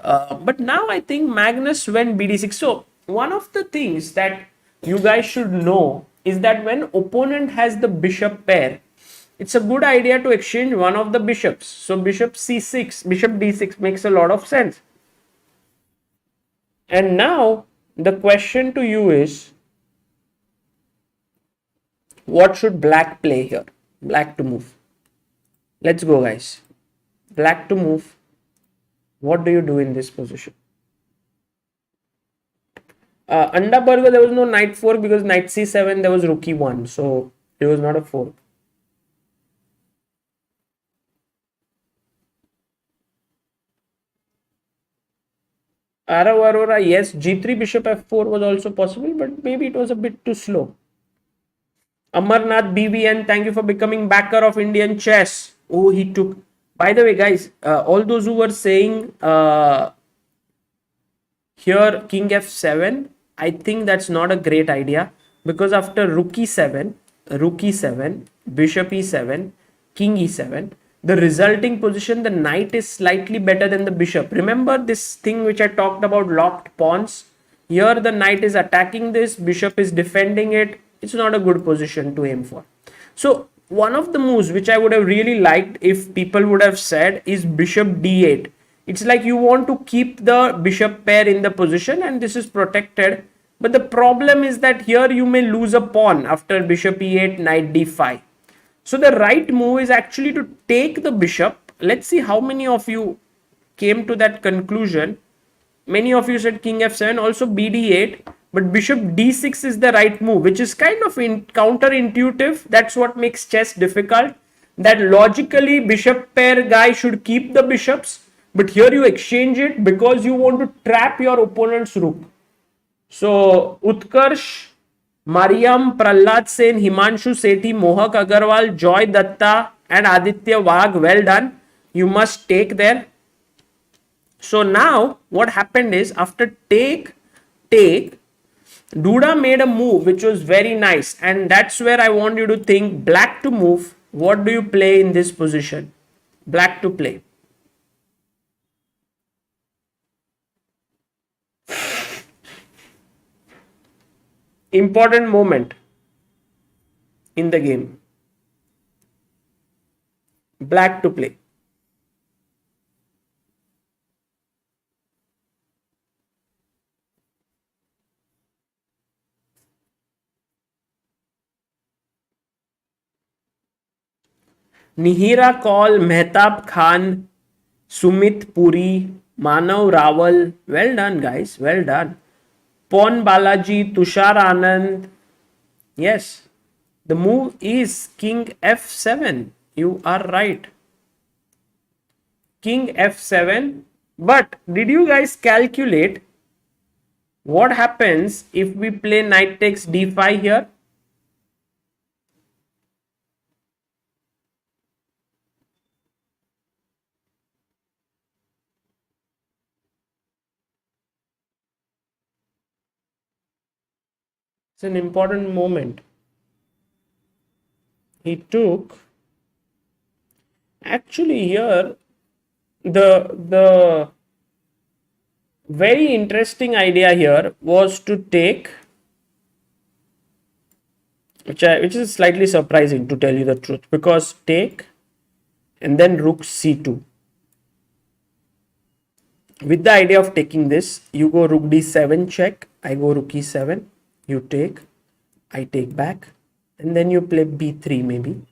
Speaker 1: But now I think Magnus went bd6. So one of the things that you guys should know is that when opponent has the bishop pair, it's a good idea to exchange one of the bishops. So bishop c6, bishop d6 makes a lot of sense. And now the question to you is, what should black play here? Black to move. Let's go, guys. Black to move. What do you do in this position? Anda burger, there was no knight 4 because knight c7, there was rook e1. So it was not a 4. Arav Aurora, yes, g3 bishop f4 was also possible, but maybe it was a bit too slow. Amarnath BVN, thank you for becoming backer of Indian chess. Oh, he took. By the way, guys, all those who were saying here king f7, I think that's not a great idea, because after rook e7, bishop e7, king e7, the resulting position, the knight is slightly better than the bishop. Remember this thing which I talked about, locked pawns? Here the knight is attacking this, bishop is defending it. It's not a good position to aim for. So one of the moves which I would have really liked if people would have said is bishop d8. It's like you want to keep the bishop pair in the position and this is protected. But the problem is that here you may lose a pawn after bishop e8, knight d5. So the right move is actually to take the bishop. Let's see how many of you came to that conclusion. Many of you said king f7, also bd8, but bishop d6 is the right move, which is kind of counterintuitive. That's what makes chess difficult. That logically bishop pair guy should keep the bishops, but here you exchange it because you want to trap your opponent's rook. So Utkarsh, Mariam, Prahlad Sen, Himanshu Sethi, Mohak Agarwal, Joy Datta and Aditya Wagh, well done. You must take there. So now what happened is, after take, Duda made a move which was very nice, and that's where I want you to think. Black to move. What do you play in this position? Black to play. Important moment in the game. Black to play. Nihira Kaul, Mehtab Khan, Sumit Puri, Manav Rawal. Well done, guys. Well done. Pon Balaji, Tushar Anand. Yes, the move is king f7. You are right. King f7. But did you guys calculate what happens if we play knight takes d5 here? It's an important moment. He took, actually here the very interesting idea here was to take, which is slightly surprising to tell you the truth, because take and then rook c2. With the idea of taking this, you go rook d7 check, I go rook e7, you take, I take back, and then you play b3 maybe.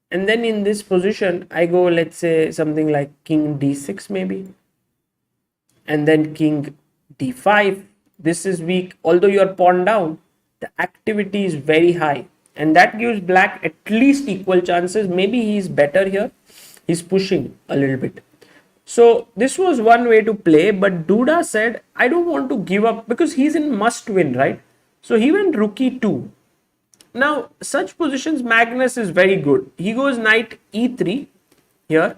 Speaker 1: And then in this position, I go, let's say something like king d6 maybe. And then king d5. This is weak. Although you are pawn down, the activity is very high. And that gives black at least equal chances. Maybe he is better here. He's pushing a little bit. So this was one way to play. But Duda said, I don't want to give up, because he's in must win, right? So he went rook e2. Now, such positions, Magnus is very good. He goes knight e3 here.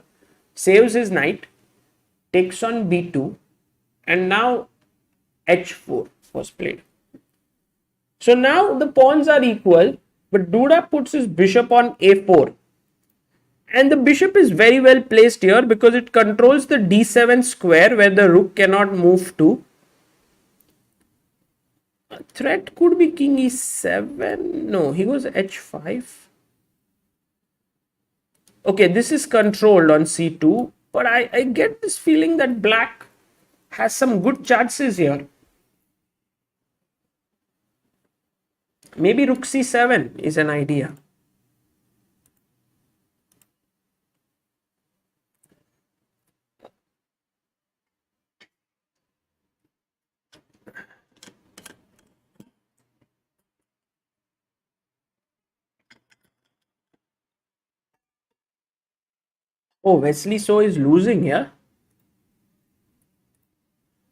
Speaker 1: saves his knight, takes on b2, and now h4 was played. So now the pawns are equal, but Duda puts his bishop on a4. And the bishop is very well placed here because it controls the d7 square where the rook cannot move to. A threat could be king e7. No, he goes h5. Okay, this is controlled on c2, but I get this feeling that black has some good chances here. Maybe rook c7 is an idea. Oh, Wesley So is losing here.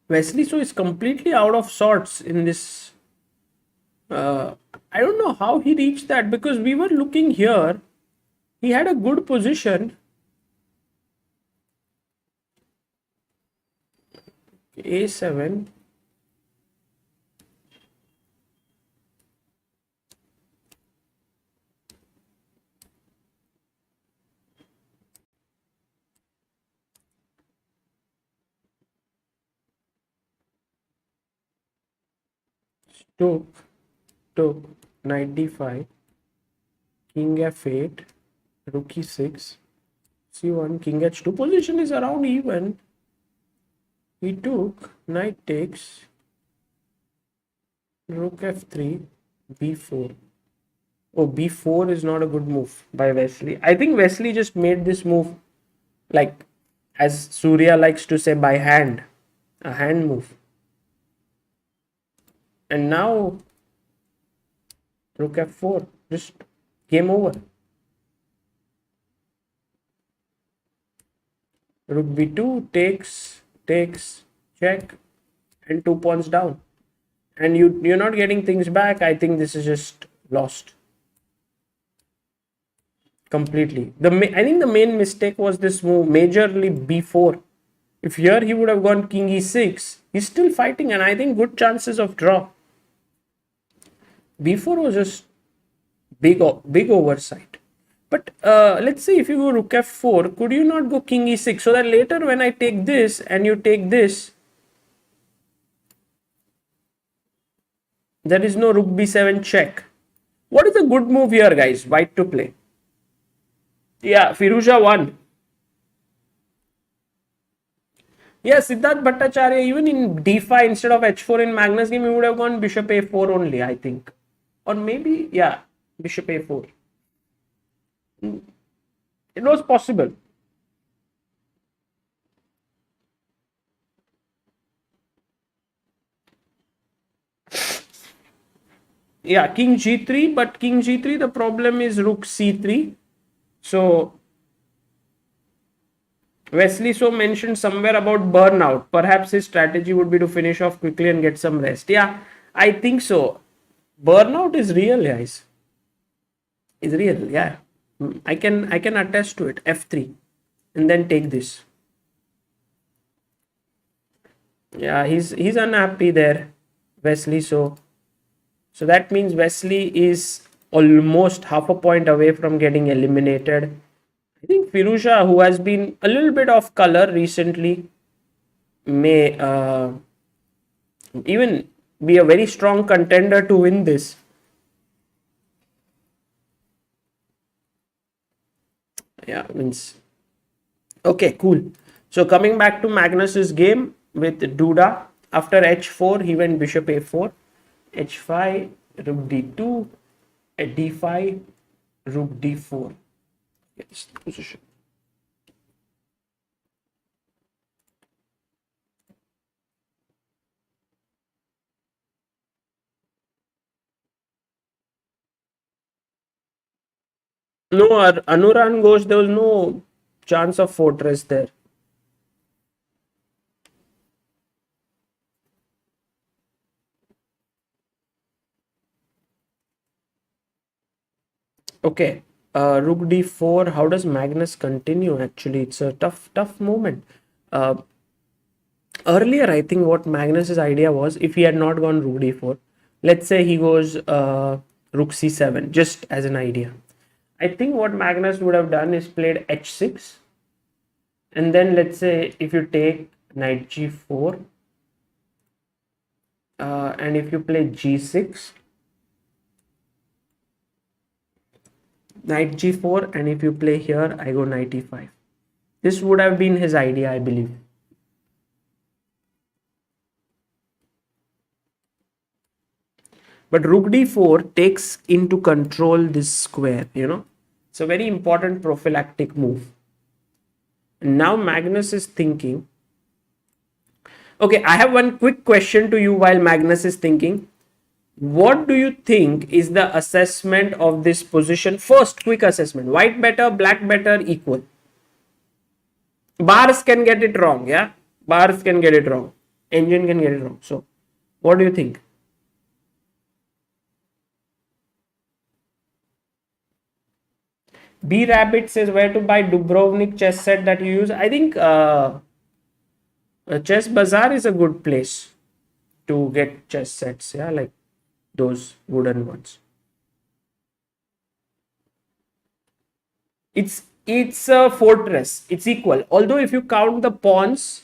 Speaker 1: Wesley So is completely out of sorts in this. I don't know how he reached that because we were looking here. He had a good position. A7. Took knight d5, king f8, rook e6, c1, king h2. Position is around even. He took knight takes, rook f3, b4. Oh, b4 is not a good move by Wesley. I think Wesley just made this move, like as Surya likes to say, by hand, a hand move. And now rook f4, just game over. Rook b2 takes, check, and 2 pawns down. And you're not getting things back. I think this is just lost completely. I think the main mistake was this move, majorly b4. If here he would have gone king e6, he's still fighting, and I think good chances of draw. b4 was just big oversight. But let's say if you go rook f4, could you not go king e6 so that later when I take this and you take this, there is no rook b7 check. What is a good move here, guys? White to play. Yeah, Firouzja won. Yeah, Siddharth Bhattacharya, even in d5 instead of h4 in Magnus game, he would have gone bishop a4 only, I think. Or maybe, yeah, bishop a4. It was possible. Yeah, king g3, but king g3, the problem is rook c3. So, Wesley So mentioned somewhere about burnout. Perhaps his strategy would be to finish off quickly and get some rest. Yeah, I think so. Burnout is real, guys. Is real, yeah. I can attest to it. F3, and then take this. Yeah, he's unhappy there, Wesley So. So that means Wesley is almost half a point away from getting eliminated. I think Firouzja, who has been a little bit off color recently, may even be a very strong contender to win this. Yeah, means okay, cool. So coming back to Magnus's game with Duda, after h4 he went bishop a4, h5, rook d2, d5, rook d4. Yes, position. No, Anuran goes, there was no chance of fortress there. Okay, Rook d4. How does Magnus continue? Actually, it's a tough moment. Earlier, I think what Magnus's idea was, if he had not gone rook d4, let's say he goes rook c7, just as an idea. I think what Magnus would have done is played h6, and then let's say if you take knight g4, and if you play g6, knight g4, and if you play here, I go knight e5. This would have been his idea, I believe. But rook d4 takes into control this square, you know. It's a very important prophylactic move. And now Magnus is thinking. Okay, I have one quick question to you while Magnus is thinking. What do you think is the assessment of this position? First, quick assessment. White better, black better, equal. Bars can get it wrong, yeah? Bars can get it wrong. Engine can get it wrong. So, what do you think? B Rabbit says where to buy Dubrovnik chess set that you use. I think Chess Bazaar is a good place to get chess sets, yeah, like those wooden ones. It's a fortress. It's equal. Although if you count the pawns,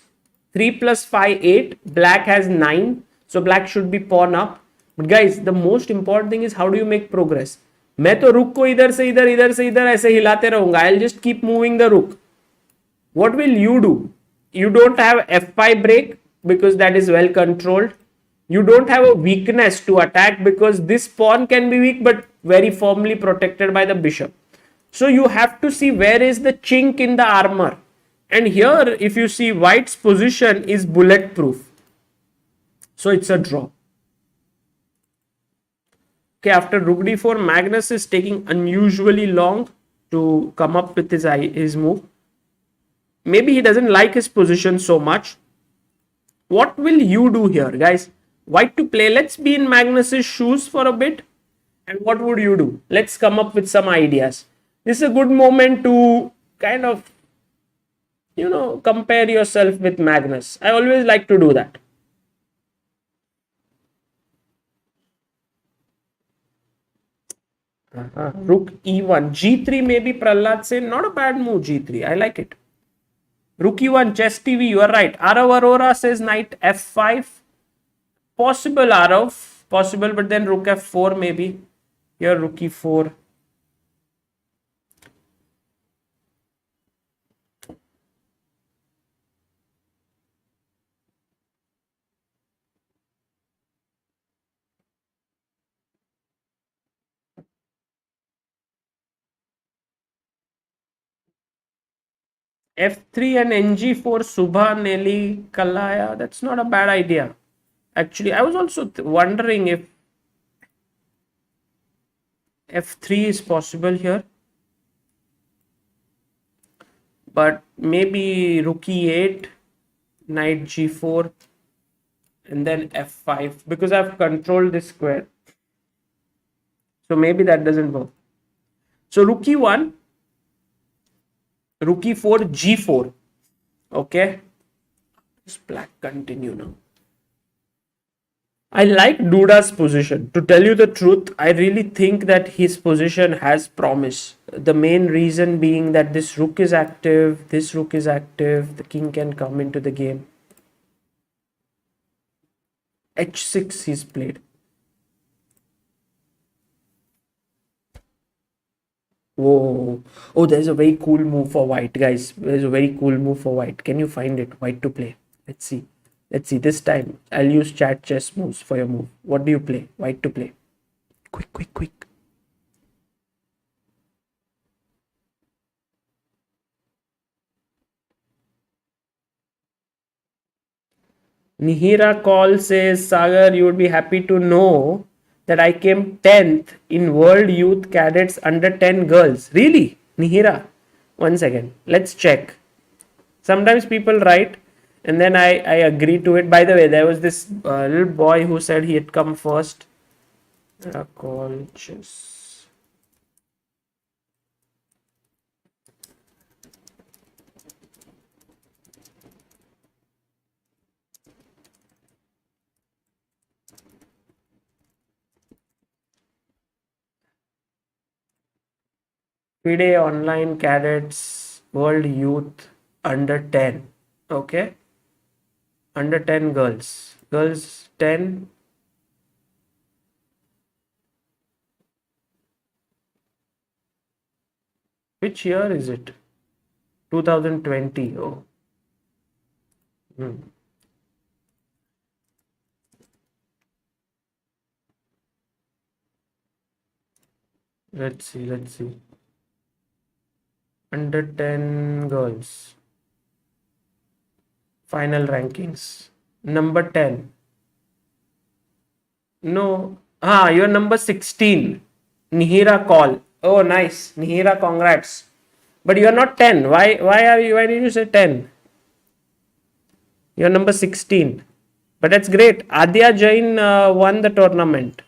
Speaker 1: 3 plus 5, 8. Black has 9. So black should be pawn up. But guys, the most important thing is how do you make progress? मैं तो रुक को इधर से इधर ऐसे हिलाते रहूंगा. I'll just keep moving the rook. What will you do? You don't have f5 break because that is well controlled. You don't have a weakness to attack because this pawn can be weak but very firmly protected by the bishop. So you have to see where is the chink in the armor. And here, if you see, white's position is bulletproof. So it's a draw. Okay, after rook d4, Magnus is taking unusually long to come up with his move. Maybe he doesn't like his position so much. What will you do here, guys? White to play. Let's be in Magnus's shoes for a bit. And what would you do? Let's come up with some ideas. This is a good moment to kind of, you know, compare yourself with Magnus. I always like to do that. Rook e1. G3 maybe Prahlad say not a bad move. G3. I like it. Rook e1. Chess TV. You are right. Arav Arora says knight f5. Possible Arav. Possible, but then rook f4 maybe. Here rook e4. F3 and NG4 Subha Nelly Kalaya. That's not a bad idea. Actually, I was also wondering if F3 is possible here. But maybe rook e8, knight g4, and then f5 because I've controlled this square. So maybe that doesn't work. So rook e1. Rook e4, g4. Okay. This black continue now. I like Duda's position. To tell you the truth, I really think that his position has promise. The main reason being that this rook is active, this rook is active, the king can come into the game. h6 he's played. Whoa. Oh, there's a very cool move for white, guys. There's a very cool move for white. Can you find it? White to play. Let's see. Let's see. This time, I'll use chat chess moves for your move. What do you play? White to play. Quick. Nihira Call says, Sagar, you would be happy to know that I came 10th in World Youth Cadets under 10 girls. Really? Nihira? 1 second. Let's check. Sometimes people write and then I agree to it. By the way, there was this little boy who said he had come first. Call chess. FIDE online cadets world youth under 10. Okay. Under 10 girls. Girls 10. Which year is it? 2020. Oh. Hmm. Let's see. Let's see. Under 10 girls. Final rankings. Number 10. No. Ah, you're number 16. Nihira Call. Oh, nice. Nihira, congrats. But you're not 10. Why did you say 10? You're number 16. But that's great. Adya Jain won the tournament.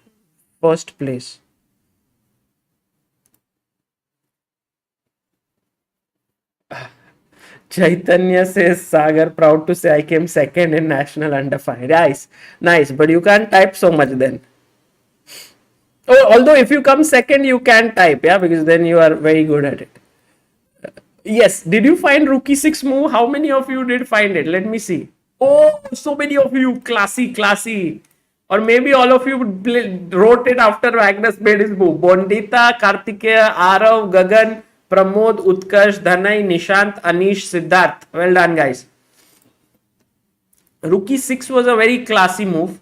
Speaker 1: First place. Chaitanya says, Sagar, proud to say I came second in national under 5. Nice, nice. But you can't type so much then. Oh, although if you come second, you can type, yeah, because then you are very good at it. Yes. Did you find Rook E6 move? How many of you did find it? Let me see. Oh, so many of you. Classy, classy. Or maybe all of you wrote it after Magnus made his move. Bondita, Kartikeya, Arav, Gagan, Pramod, Utkarsh, Dhanai, Nishant, Anish, Siddharth. Well done, guys. Rook E6 was a very classy move.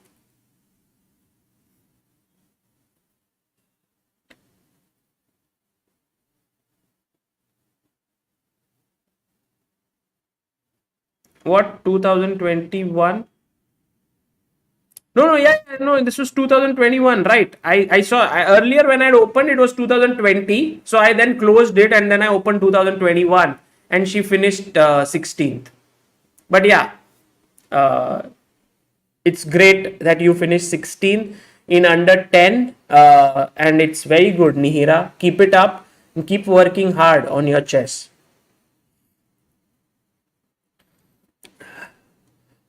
Speaker 1: What? 2021? No, yeah, no, this was 2021, right? I saw earlier when I opened it was 2020. So I then closed it and then I opened 2021 and she finished 16th. But yeah, it's great that you finished 16 in under 10 and it's very good, Nihira. Keep it up and keep working hard on your chess.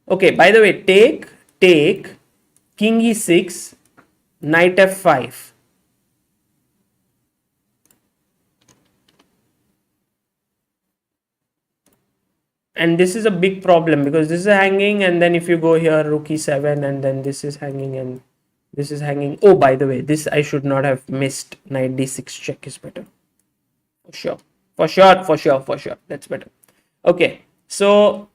Speaker 1: Okay, by the way, take king e6, knight f5. And this is a big problem because this is hanging and then if you go here, rook e7 and then this is hanging and this is hanging. Oh, by the way, this I should not have missed. Knight d6 check is better. For sure. For sure, for sure, for sure. That's better. Okay, so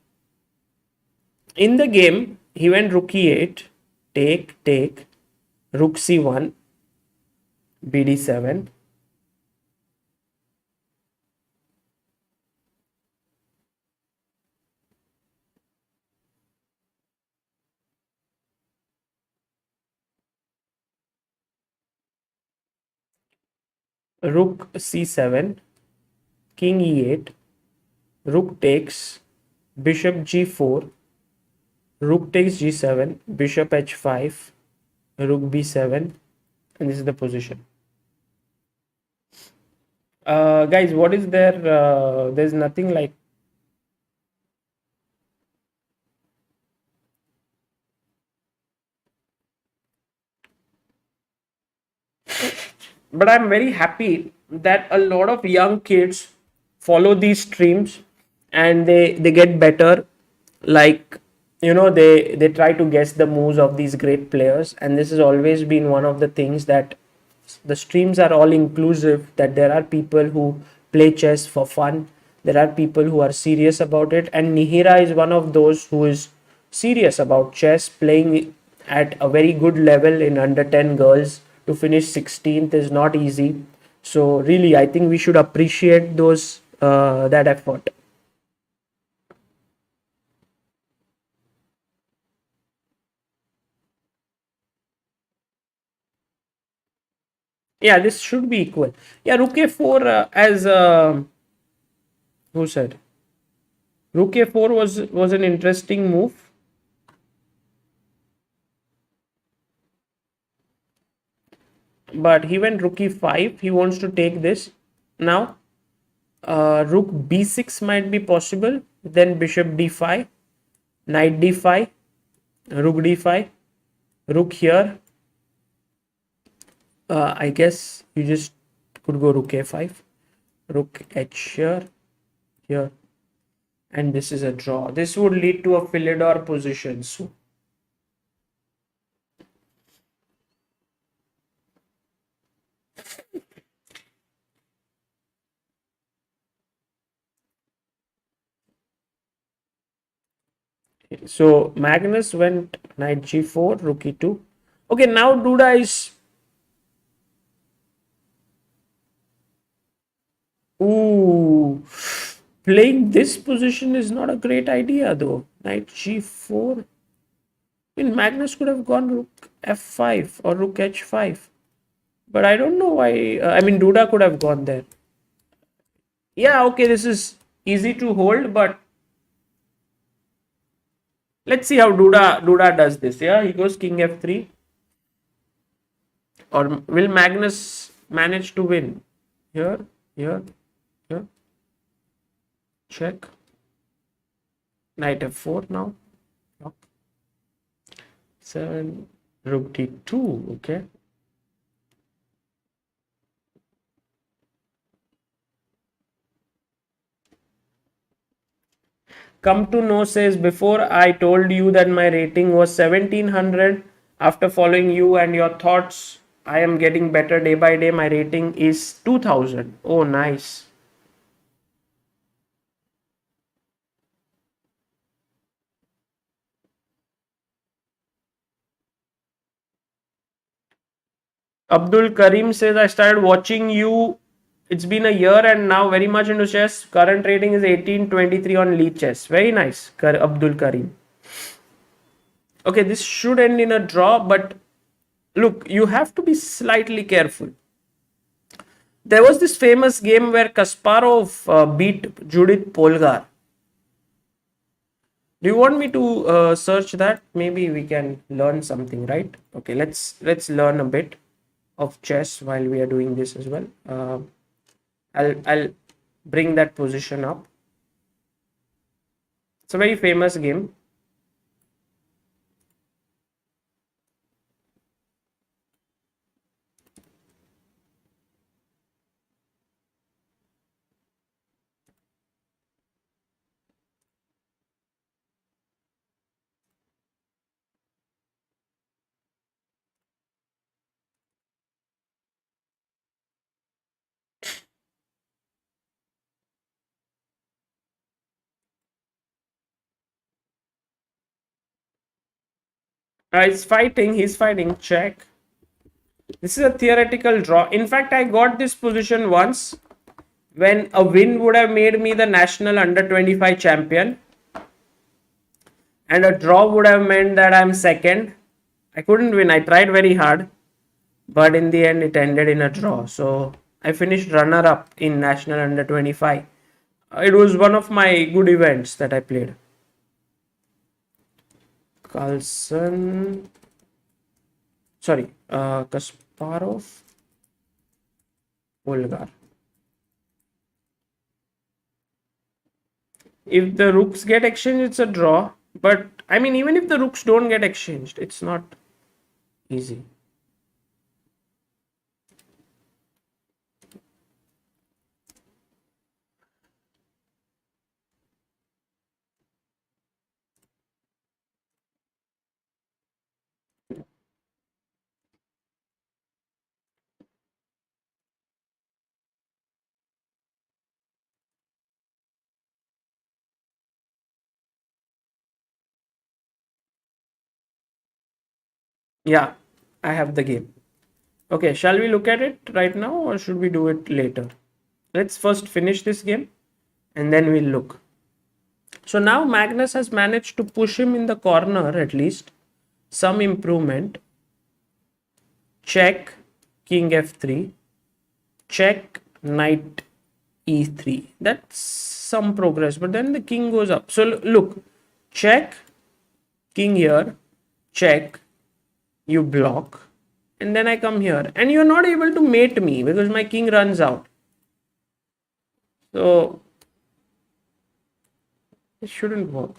Speaker 1: in the game, he went rook e8, take, rook c1, bd7. Rook c7, king e8, rook takes, bishop g4, rook takes g7, bishop h5, rook b7, and this is the position. Guys, what is there? There's nothing like. But I'm very happy that a lot of young kids follow these streams and they get better. Like, you know, they try to guess the moves of these great players, and this has always been one of the things that the streams are all inclusive, that there are people who play chess for fun, there are people who are serious about it, and Nihira is one of those who is serious about chess, playing at a very good level in under 10 girls. To finish 16th is not easy, so really I think we should appreciate those that effort. Yeah, this should be equal. Yeah, rook a4 as who said rook a4 was an interesting move. But he went rook e5. He wants to take this now. Rook b6 might be possible. Then bishop d5, knight d5, rook d5, rook here. I guess you just could go rook a5. rook h here, and this is a draw. This would lead to a Philidor position. So Magnus went knight g4, rook e2. Okay, now Duda is... Ooh, playing this position is not a great idea though. Knight g4. I mean, Magnus could have gone rook f5 or rook h5. But I don't know why. I mean, Duda could have gone there. Yeah, okay, this is easy to hold, but let's see how Duda does this. Yeah, he goes king f3. Or will Magnus manage to win? Here, here, here. Check. Knight f4 now. 7, rook d2. Okay. Come to know says, before I told you that my rating was 1700. After following you and your thoughts, I am getting better day by day. My rating is 2000. Oh, nice. Abdul Karim says, I started watching you. It's been a year and now very much into chess. Current rating is 1823 on Lee Chess. Very nice, Abdul Karim. Okay, this should end in a draw, but look, you have to be slightly careful. There was this famous game where Kasparov beat Judith Polgar. Do you want me to search that? Maybe we can learn something, right? Okay, let's learn a bit of chess while we are doing this as well. I'll bring that position up. It's a very famous game. He's fighting, check. This is a theoretical draw. In fact, I got this position once when a win would have made me the national under 25 champion. And a draw would have meant that I'm second. I couldn't win. I tried very hard. But in the end, it ended in a draw. So I finished runner-up in national under 25. It was one of my good events that I played. Carlsen, sorry, Kasparov, Polgar. If the rooks get exchanged, it's a draw. But I mean, even if the rooks don't get exchanged, it's not easy. Yeah, I have the game. Okay, shall we look at it right now or should we do it later? Let's first finish this game and then we'll look. So now Magnus has managed to push him in the corner at least. Some improvement. Check, king f3. Check, knight e3. That's some progress, but then the king goes up. So look, check, king here, check, you block, and then I come here. And you're not able to mate me because my king runs out. So it shouldn't work.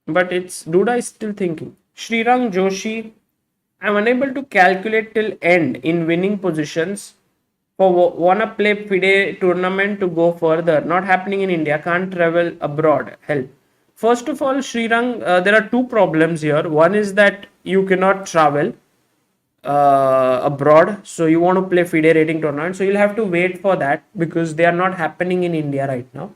Speaker 1: But Duda is still thinking. Srirang Joshi, I'm unable to calculate till end in winning positions. Wanna play FIDE tournament to go further. Not happening in India. Can't travel abroad. Help. First of all, Srirang, there are two problems here. One is that you cannot travel abroad. So you want to play FIDE rating tournament. So you'll have to wait for that because they are not happening in India right now.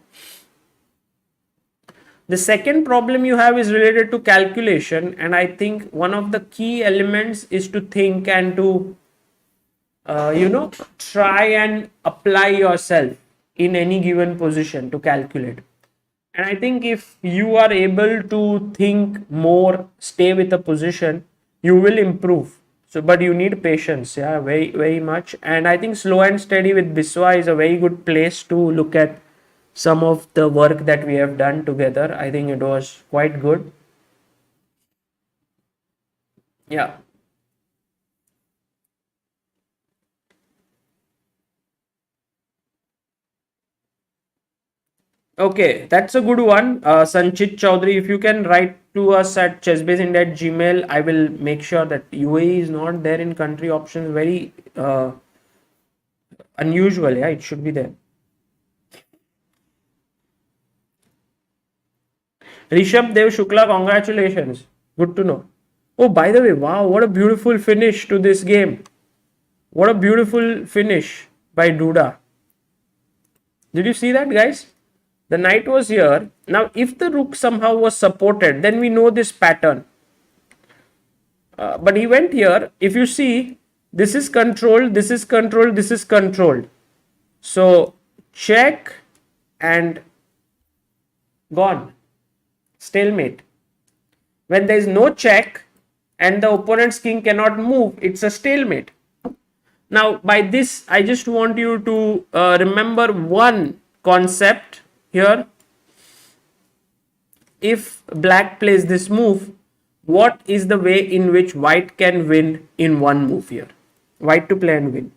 Speaker 1: The second problem you have is related to calculation. And I think one of the key elements is to think and to try and apply yourself in any given position to calculate. And I think if you are able to think more, stay with a position, you will improve. So, but you need patience, yeah, very, very much. And I think slow and steady with Biswa is a very good place to look at some of the work that we have done together. I think it was quite good. Yeah. Okay, that's a good one. Sanchit Chaudhary, if you can write to us at chessbaseindia at gmail, I will make sure that UAE is not there in country options. Very unusual, yeah, it should be there. Rishabh Dev Shukla, congratulations. Good to know. Oh, by the way, wow, what a beautiful finish to this game. What a beautiful finish by Duda. Did you see that, guys? The knight was here. Now, if the rook somehow was supported, then we know this pattern. But he went here. If you see, this is controlled, this is controlled, this is controlled. So, check and gone. Stalemate. When there is no check and the opponent's king cannot move, it's a stalemate. Now, by this, I just want you to remember one concept here. If black plays this move, what is the way in which white can win in one move here? White to play and win.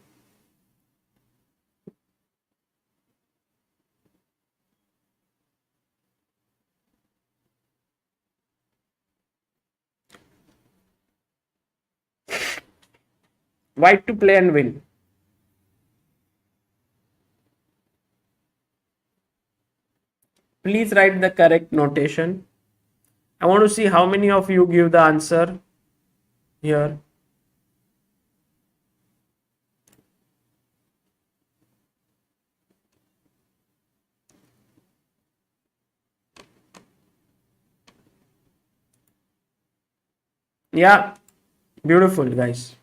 Speaker 1: White to play and win. Please write the correct notation. I want to see how many of you give the answer here. Yeah, beautiful, guys.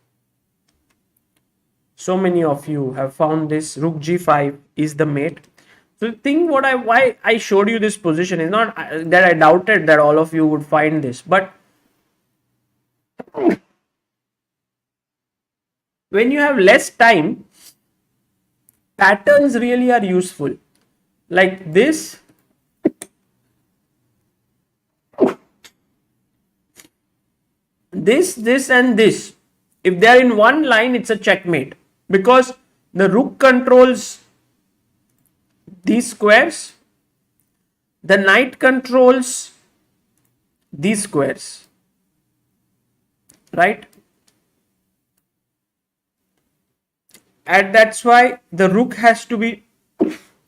Speaker 1: So many of you have found this. Rook g5 is the mate. So the thing why I showed you this position is not that I doubted that all of you would find this, but when you have less time, patterns really are useful. Like this. This and this. If they are in one line, it's a checkmate because the rook controls these squares, the knight controls these squares, right? And that's why the rook has to be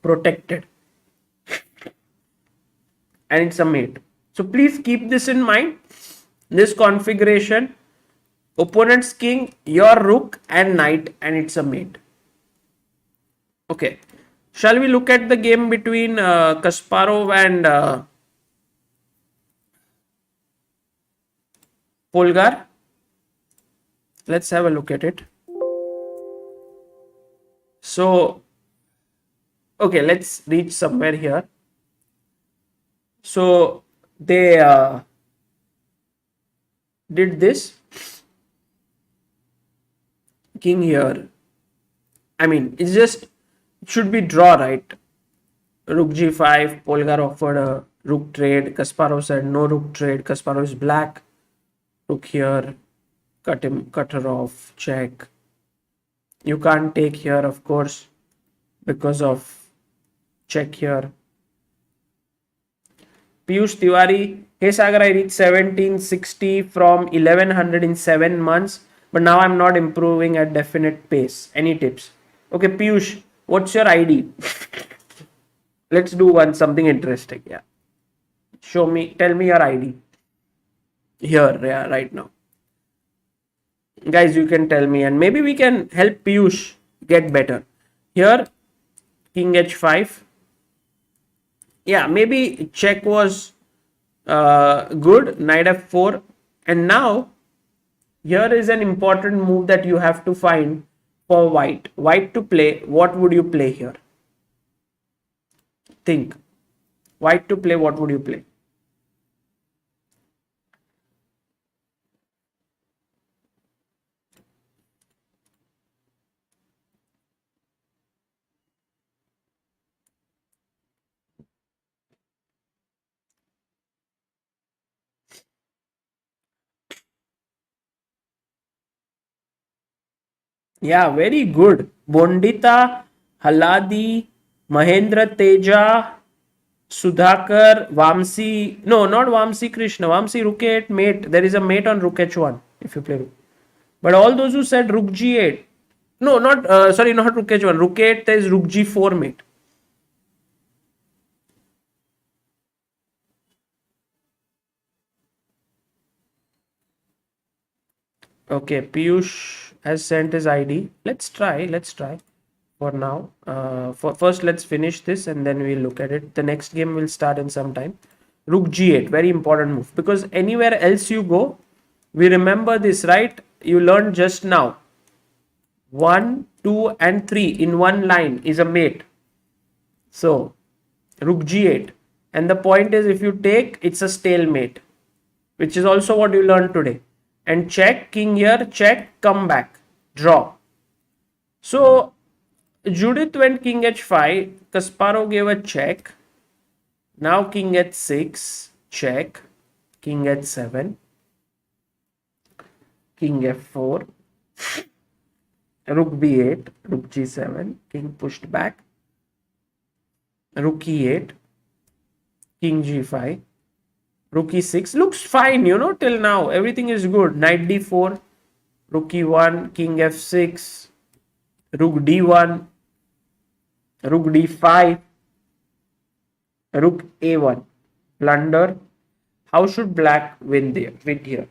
Speaker 1: protected, and it's a mate. So please keep this in mind. This configuration, opponent's king, your rook and knight, and it's a mate. Okay. Shall we look at the game between Kasparov and Polgar? Let's have a look at it. So, okay, let's reach somewhere here. So, they did this. King here. I mean, it's just, it should be draw, right? Rook g5, Polgar offered a rook trade. Kasparov said no rook trade. Kasparov is black. Rook here, cut her off, check. You can't take here, of course, because of check here. Piyush Tiwari, hey Sagar, I reached 1760 from 1100 in 7 months, but now I'm not improving at definite pace. Any tips? Okay, Piyush, what's your ID? Let's do something interesting. Yeah. Show me, tell me your ID. Here, yeah, right now. Guys, you can tell me and maybe we can help Piyush get better. Here, King H5. Yeah, maybe check was good. Knight F4. And now, here is an important move that you have to find for white. White to play, what would you play here? Think. White to play, what would you play? Yeah, very good. Bondita, Haladi, Mahendra Teja, Sudhakar, Vamsi. No, not Vamsi Krishna. Vamsi Rook 8 mate. There is a mate on Rook H1 if you play Rook. But all those who said Rook G8. No, not, sorry, not Rook H1. Rook 8, there is Rook G4 mate. Okay, Piyush has sent his ID. Let's try. For now. For first, let's finish this and then we'll look at it. The next game will start in some time. Rook G8, very important move because anywhere else you go, we remember this, right? You learned just now. 1, 2, and 3 in one line is a mate. So, Rook G8. And the point is, if you take, it's a stalemate, which is also what you learned today. And check, king here, check, come back, draw. So, Judith went king h5, Kasparov gave a check. Now king h6, check, king h7, king f4, rook b8, rook g7, king pushed back, rook e8, king g5, rook e6. Looks fine, till now. Everything is good. Knight d4, rook e1, king f6, rook d1, rook d5, rook a1. Blunder. How should black win here?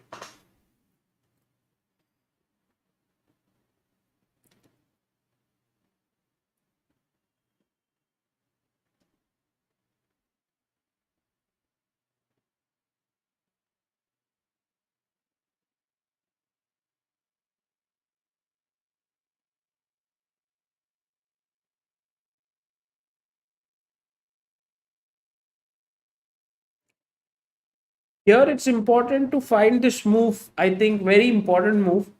Speaker 1: Here it's important to find this move, I think very important move,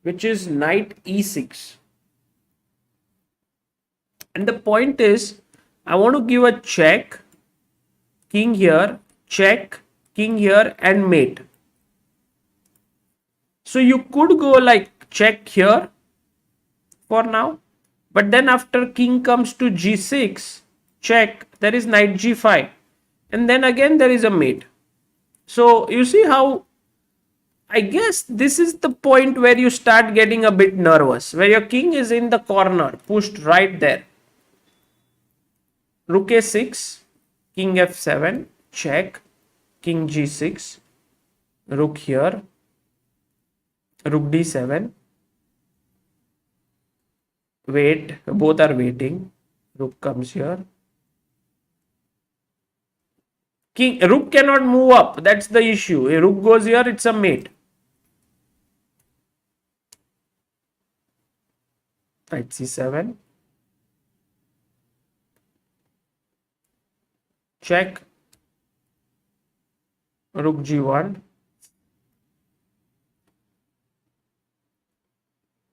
Speaker 1: which is knight e6. And the point is, I want to give a check, king here, check, king here, and mate. So you could go like check here for now, but then after king comes to g6, check, there is knight g5, and then again there is a mate. So you see how, I guess this is the point where you start getting a bit nervous, where your king is in the corner, pushed right there. Rook a6, king f7, check, king g6, rook here, rook d7, wait, both are waiting, rook comes here. Rook cannot move up, that's the issue. A rook goes here, it's a mate. Knight c7, check, rook g1.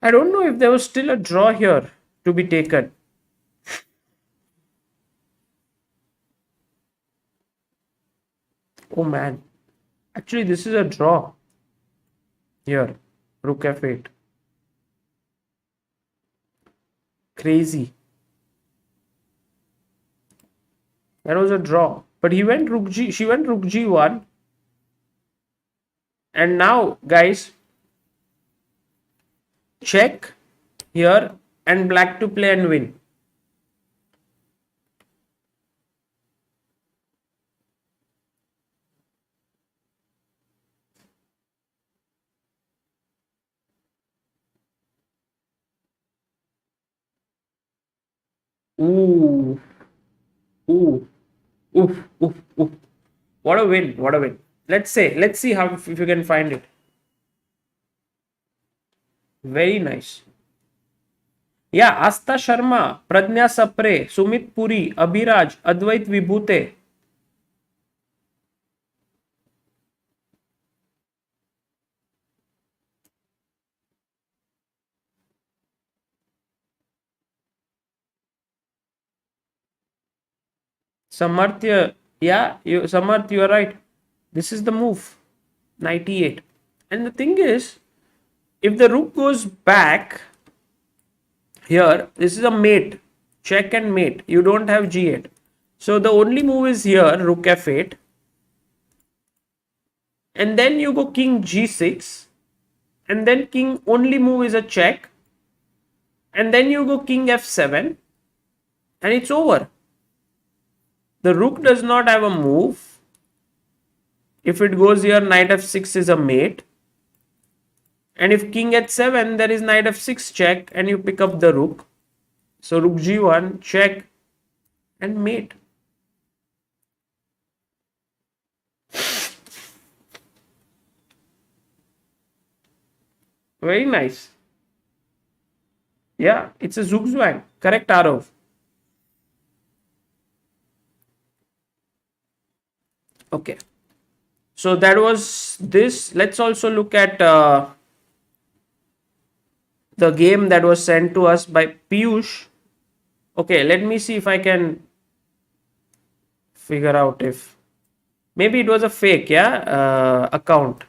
Speaker 1: I don't know if there was still a draw here to be taken. Oh man, actually this is a draw here, rook f8. Crazy. That was a draw, but she went rook g1, and now guys, check here and black to play and win. Ooh, ooh, oof, oof, oof. What a win! What a win! Let's see how if you can find it. Very nice. Yeah, Asta Sharma, Pradnya Sapre, Sumit Puri, Abhiraj, Advait Vibhute. Samarthya, yeah, Samarth, you are right. This is the move. 98. And the thing is, if the rook goes back here, this is a mate. Check and mate. You don't have g8. So the only move is here, rook f8. And then you go king g6. And then king only move is a check. And then you go king f7. And it's over. The rook does not have a move. If it goes here, knight f6 is a mate. And if king h7, there is knight f6 check and you pick up the rook. So rook g1, check and mate. Very nice. Yeah, it's a zugzwang. Correct, Arav. Okay. So that was this. Let's also look at the game that was sent to us by Piyush. Okay, let me see if I can figure out if maybe it was a fake, yeah, account.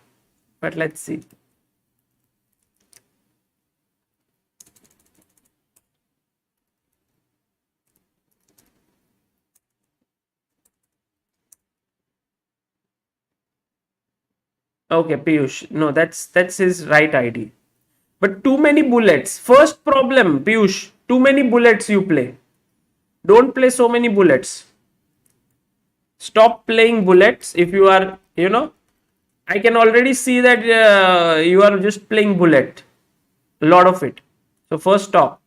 Speaker 1: But let's see. Okay, Piyush. No, that's his right ID. But too many bullets. First problem, Piyush. Too many bullets you play. Don't play so many bullets. Stop playing bullets if you are, I can already see that you are just playing bullet. A lot of it. So first stop.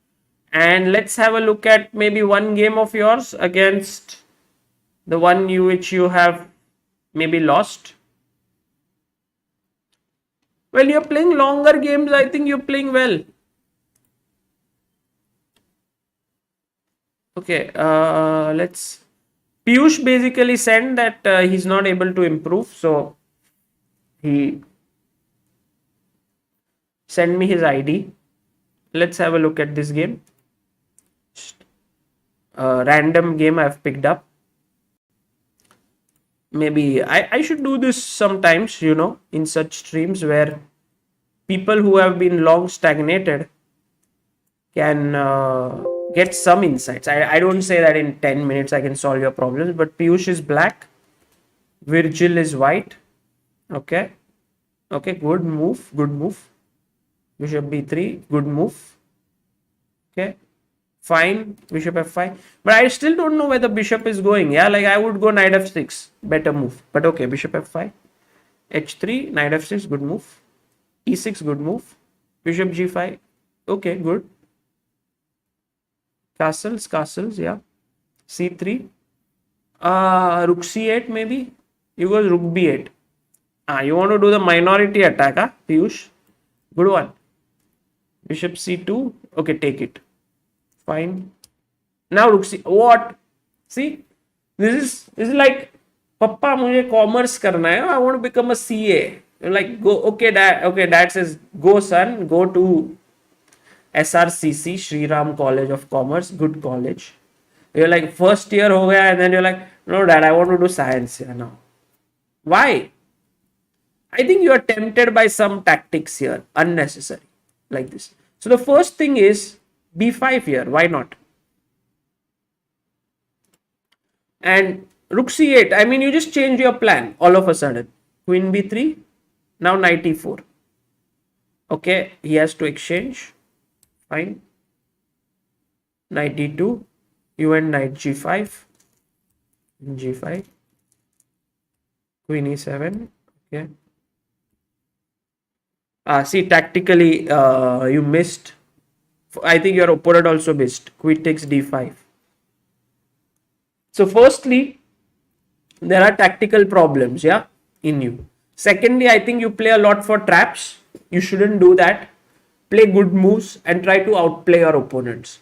Speaker 1: And let's have a look at maybe one game of yours against the one which you have maybe lost. Well, you're playing longer games. I think you're playing well. Okay, let's. Piyush basically said that he's not able to improve, so he sent me his ID. Let's have a look at this game. Random game I've picked up. Maybe I should do this sometimes, in such streams where people who have been long stagnated can get some insights. I don't say that in 10 minutes I can solve your problems, but Piyush is black, Virgil is white. Okay, good move. Bishop b3, good move. Okay, fine, bishop f5. But I still don't know where the bishop is going. Yeah, like I would go knight f6, better move. But okay, bishop f5, h3, knight f6, good move. e6, good move. Bishop g5, okay, good. Castles, yeah. c3, rook c8 maybe. You go rook b8. You want to do the minority attack, Piyush? Good one. Bishop c2, okay, take it. Fine. Now rook c. What? See, this is like, Papa, mujhe commerce karna hai. I want to become a CA. You're like, go. Okay, dad says, go son, go to SRCC, Shri Ram College of Commerce, good college. You're like, first year ho gaya, and then you're like, no dad, I want to do science here now. Why? I think you are tempted by some tactics here, unnecessary, like this. So the first thing is b5 here. Why not? And rook c8. I mean, you just change your plan all of a sudden. Queen b3. Now knight e4. Okay, he has to exchange. Fine. knight d2, you went knight g5, g5, queen e7. Okay. See, tactically, you missed. I think your opponent also missed. Queen takes d5. So, firstly, there are tactical problems, yeah, in you. Secondly, I think you play a lot for traps. You shouldn't do that. Play good moves and try to outplay your opponents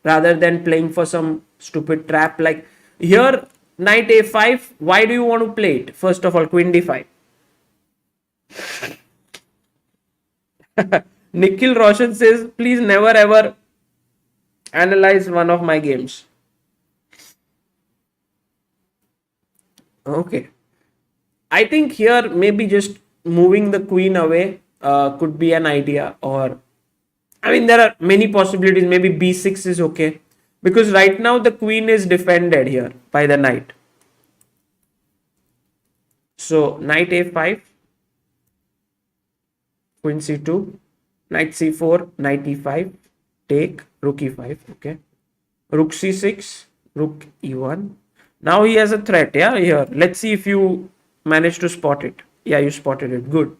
Speaker 1: rather than playing for some stupid trap. Like here, knight a5. Why do you want to play it? First of all, queen d5. Nikhil Roshan says, please never ever analyze one of my games. Okay. I think here maybe just moving the queen away could be an idea, or I mean there are many possibilities. Maybe b6 is okay because right now the queen is defended here by the knight. So knight a5, queen c2, knight c4, knight e5, take, rook e5, okay, rook c6, rook e1. Now he has a threat, yeah, here. Let's see if you manage to spot it. Yeah, you spotted it. Good.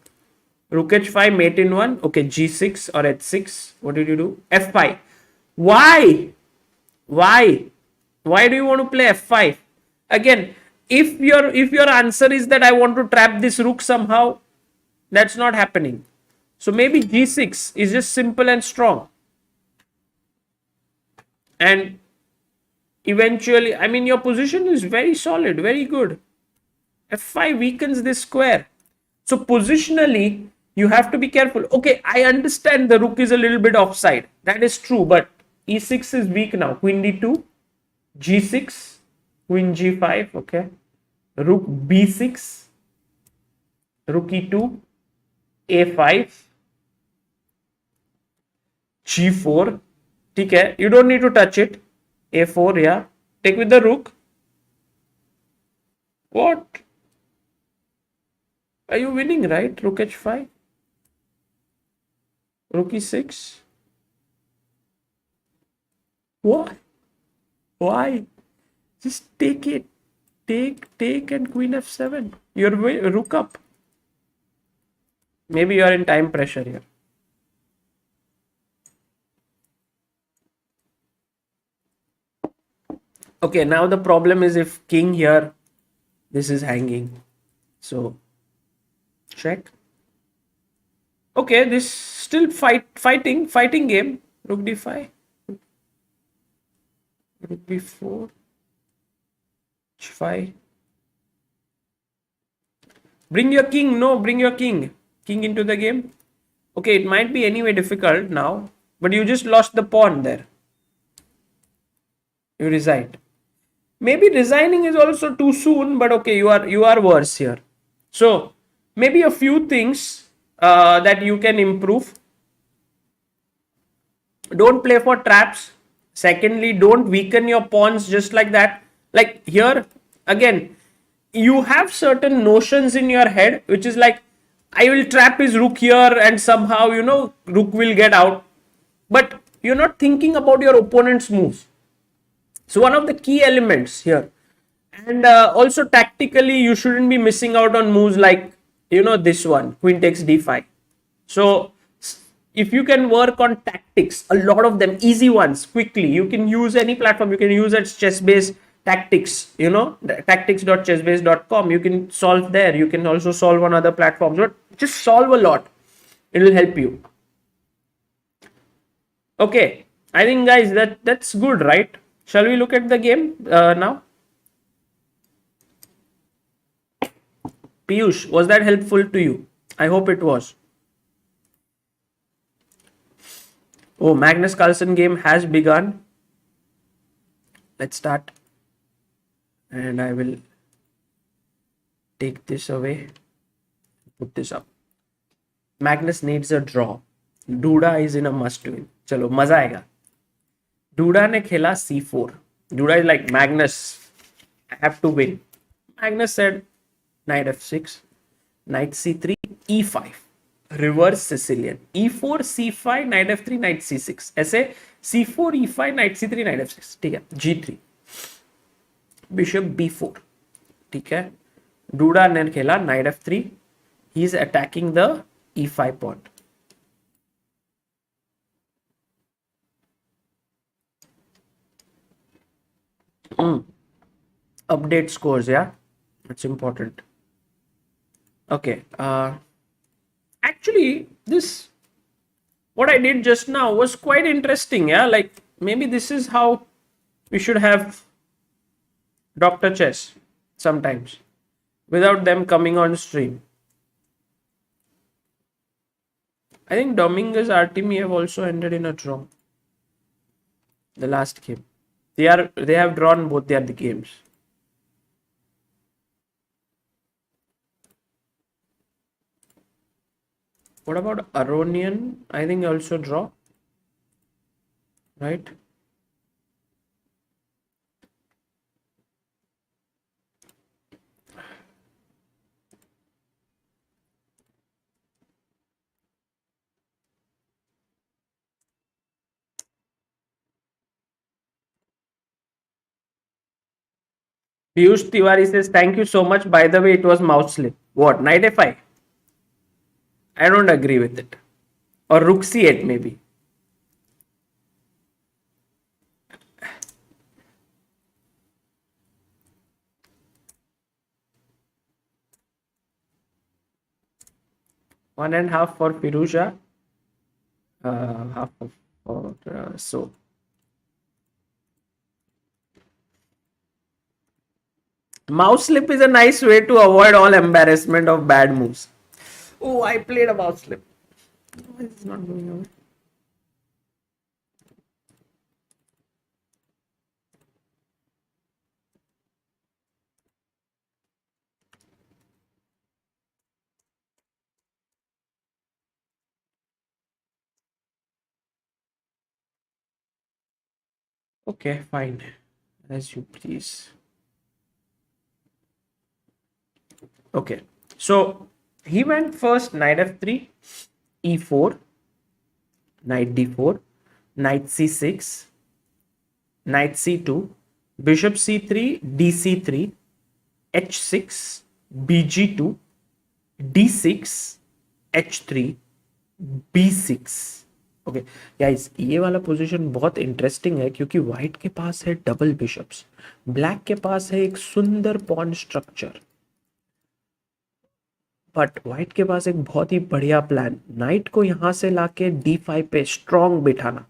Speaker 1: Rook h5, mate in 1. Okay, g6 or h6. What did you do? f5. Why? Why? Why do you want to play f5? Again, if your answer is that I want to trap this rook somehow, that's not happening. So maybe g6 is just simple and strong. And eventually, I mean, your position is very solid, very good. f5 weakens this square. So positionally, you have to be careful. Okay, I understand the rook is a little bit offside. That is true, but e6 is weak now. Queen d2, g6, queen g5, okay. Rook b6, rook e2, a5, g4. Okay, you don't need to touch it. a4, yeah. Take with the rook. What? Are you winning, right? Rook h5. Rook e6. Why? Why? Just take it. Take and queen f7. You're rook up. Maybe you are in time pressure here. Okay, now the problem is if king here, this is hanging. So, check. Okay, this still fighting game. Rook d5. Rook b4. h5. Bring your king. No, bring your king. King into the game. Okay, it might be anyway difficult now, but you just lost the pawn there. You resigned. Maybe resigning is also too soon, but okay, you are worse here. So maybe a few things that you can improve. Don't play for traps. Secondly, don't weaken your pawns just like that. Like here, again, you have certain notions in your head, which is like, I will trap his rook here and somehow, rook will get out. But you're not thinking about your opponent's moves. So one of the key elements here, and also tactically, you shouldn't be missing out on moves like, this one, queen takes d5. So if you can work on tactics, a lot of them, easy ones, quickly, you can use any platform. You can use at ChessBase tactics, tactics.chessbase.com. You can solve there. You can also solve on other platforms, but just solve a lot. It will help you. Okay, I think guys, that's good, right? Shall we look at the game now? Piyush, was that helpful to you? I hope it was. Oh, Magnus Carlsen game has begun. Let's start. And I will take this away. Put this up. Magnus needs a draw. Duda is in a must win. Chalo, maza aega. Duda ne khela c4. Duda is like, Magnus, I have to win. Magnus said, knight f6, knight c3, e5. Reverse Sicilian. e4, c5, knight f3, knight c6. ऐसे c4 e5 knight c3 knight f6 ठीक है g3 bishop b4 ठीक है DUDA ने खेला knight f3 he is attacking the e5 pawn update scores yeah it's important okay actually this what I did just now was quite interesting yeah like maybe this is how we should have Dr. Chess sometimes without them coming on stream. I think Dominguez Artemiev also ended in a draw. The last game. They have drawn both the games. What about Aronian? I think also draw. Right? Piyush Tiwari says, thank you so much. By the way, it was mouse slip. What? Knight f5? I don't agree with it. Or rook c8 maybe. One and half for Firouzja. Half for So. Mouse slip is a nice way to avoid all embarrassment of bad moves. Oh, I played a mouse slip. Why is it not going away? Okay, fine. As you please. Okay, so he went first knight f3, e4, knight d4, knight c6, knight c2, bishop c3, dc3, h6, bg2, d6, h3, b6. Okay guys ये वाला position बहुत interesting है क्योंकि white के पास है double bishops black के पास है एक सुंदर पॉन स्ट्रक्चर बट व्हाइट के पास एक बहुत ही बढ़िया प्लान नाइट को यहां से लाके d5 पे स्ट्रॉन्ग बिठाना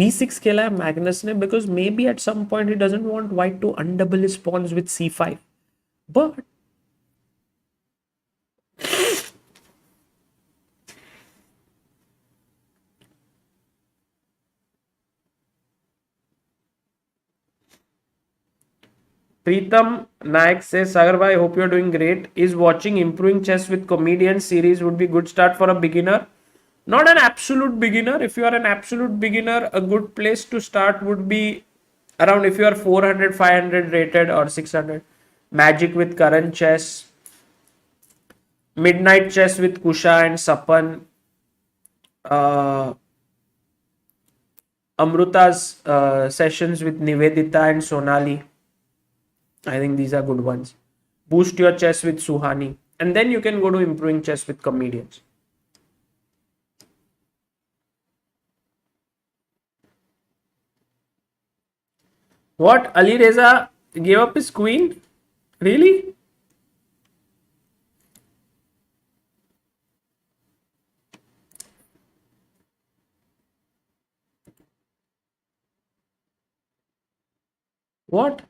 Speaker 1: b6 खेला है मैग्नस ने because maybe at some point he doesn't want white to undouble his pawns with c5 but Pritam Naik says, Sagar bhai, hope you are doing great. Is watching Improving Chess with Comedians series would be good start for a beginner? Not an absolute beginner. If you are an absolute beginner, a good place to start would be around if you are 400, 500 rated or 600. Magic with Current Chess. Midnight Chess with Kusha and Sapan. Amruta's sessions with Nivedita and Sonali. I think these are good ones. Boost your chess with Suhani. And then you can go to Improving Chess with Comedians. What? Alireza gave up his queen? Really? What?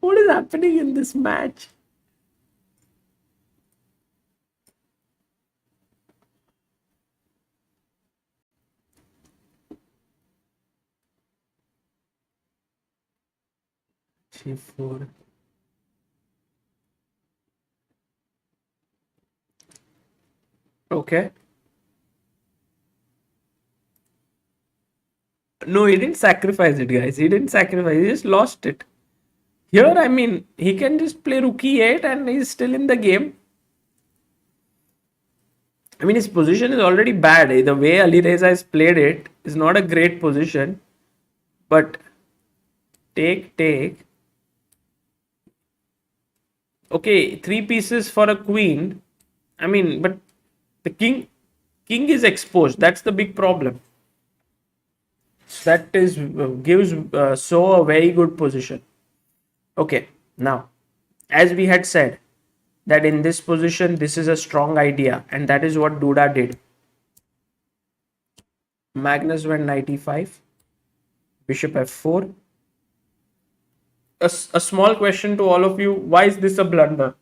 Speaker 1: What is happening in this match? G4. Okay. No, he didn't sacrifice it, guys. He didn't sacrifice. He just lost it. Here, I mean, he can just play rook e8 and he's still in the game. I mean, his position is already bad. The way Alireza has played it is not a great position. But take. Okay, 3 pieces for a queen. I mean, but the king is exposed. That's the big problem. That is gives So a very good position. Okay, now, as we had said, that in this position, this is a strong idea, and that is what Duda did. Magnus went knight e5, bishop f4. A small question to all of you: why is this a blunder?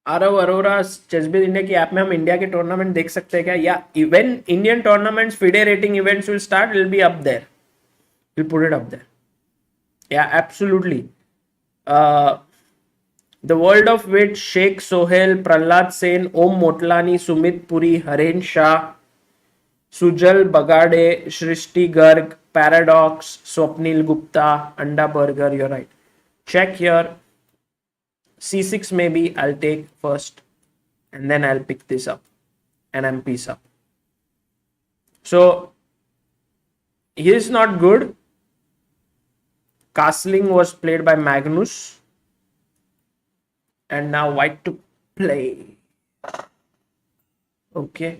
Speaker 1: Aarav Arora ChessBase India की app में हम India के tournament देख सकते हैं क्या? या even Indian tournaments FIDE rating events will start, will be up there, will put it up there. Yeah, absolutely. The world of wit: Sheikh Sohail, Prahlad Sen, Om Motlani, Sumit Puri, Haren Shah, Sujal Bagade, Shrishti Garg, Paradox, Swapnil Gupta, Anda Burger. You're right. Check here. C6 maybe I'll take first, and then I'll pick this up and I'm piece up. So he is not good. Castling was played by Magnus, and now white to play. Okay,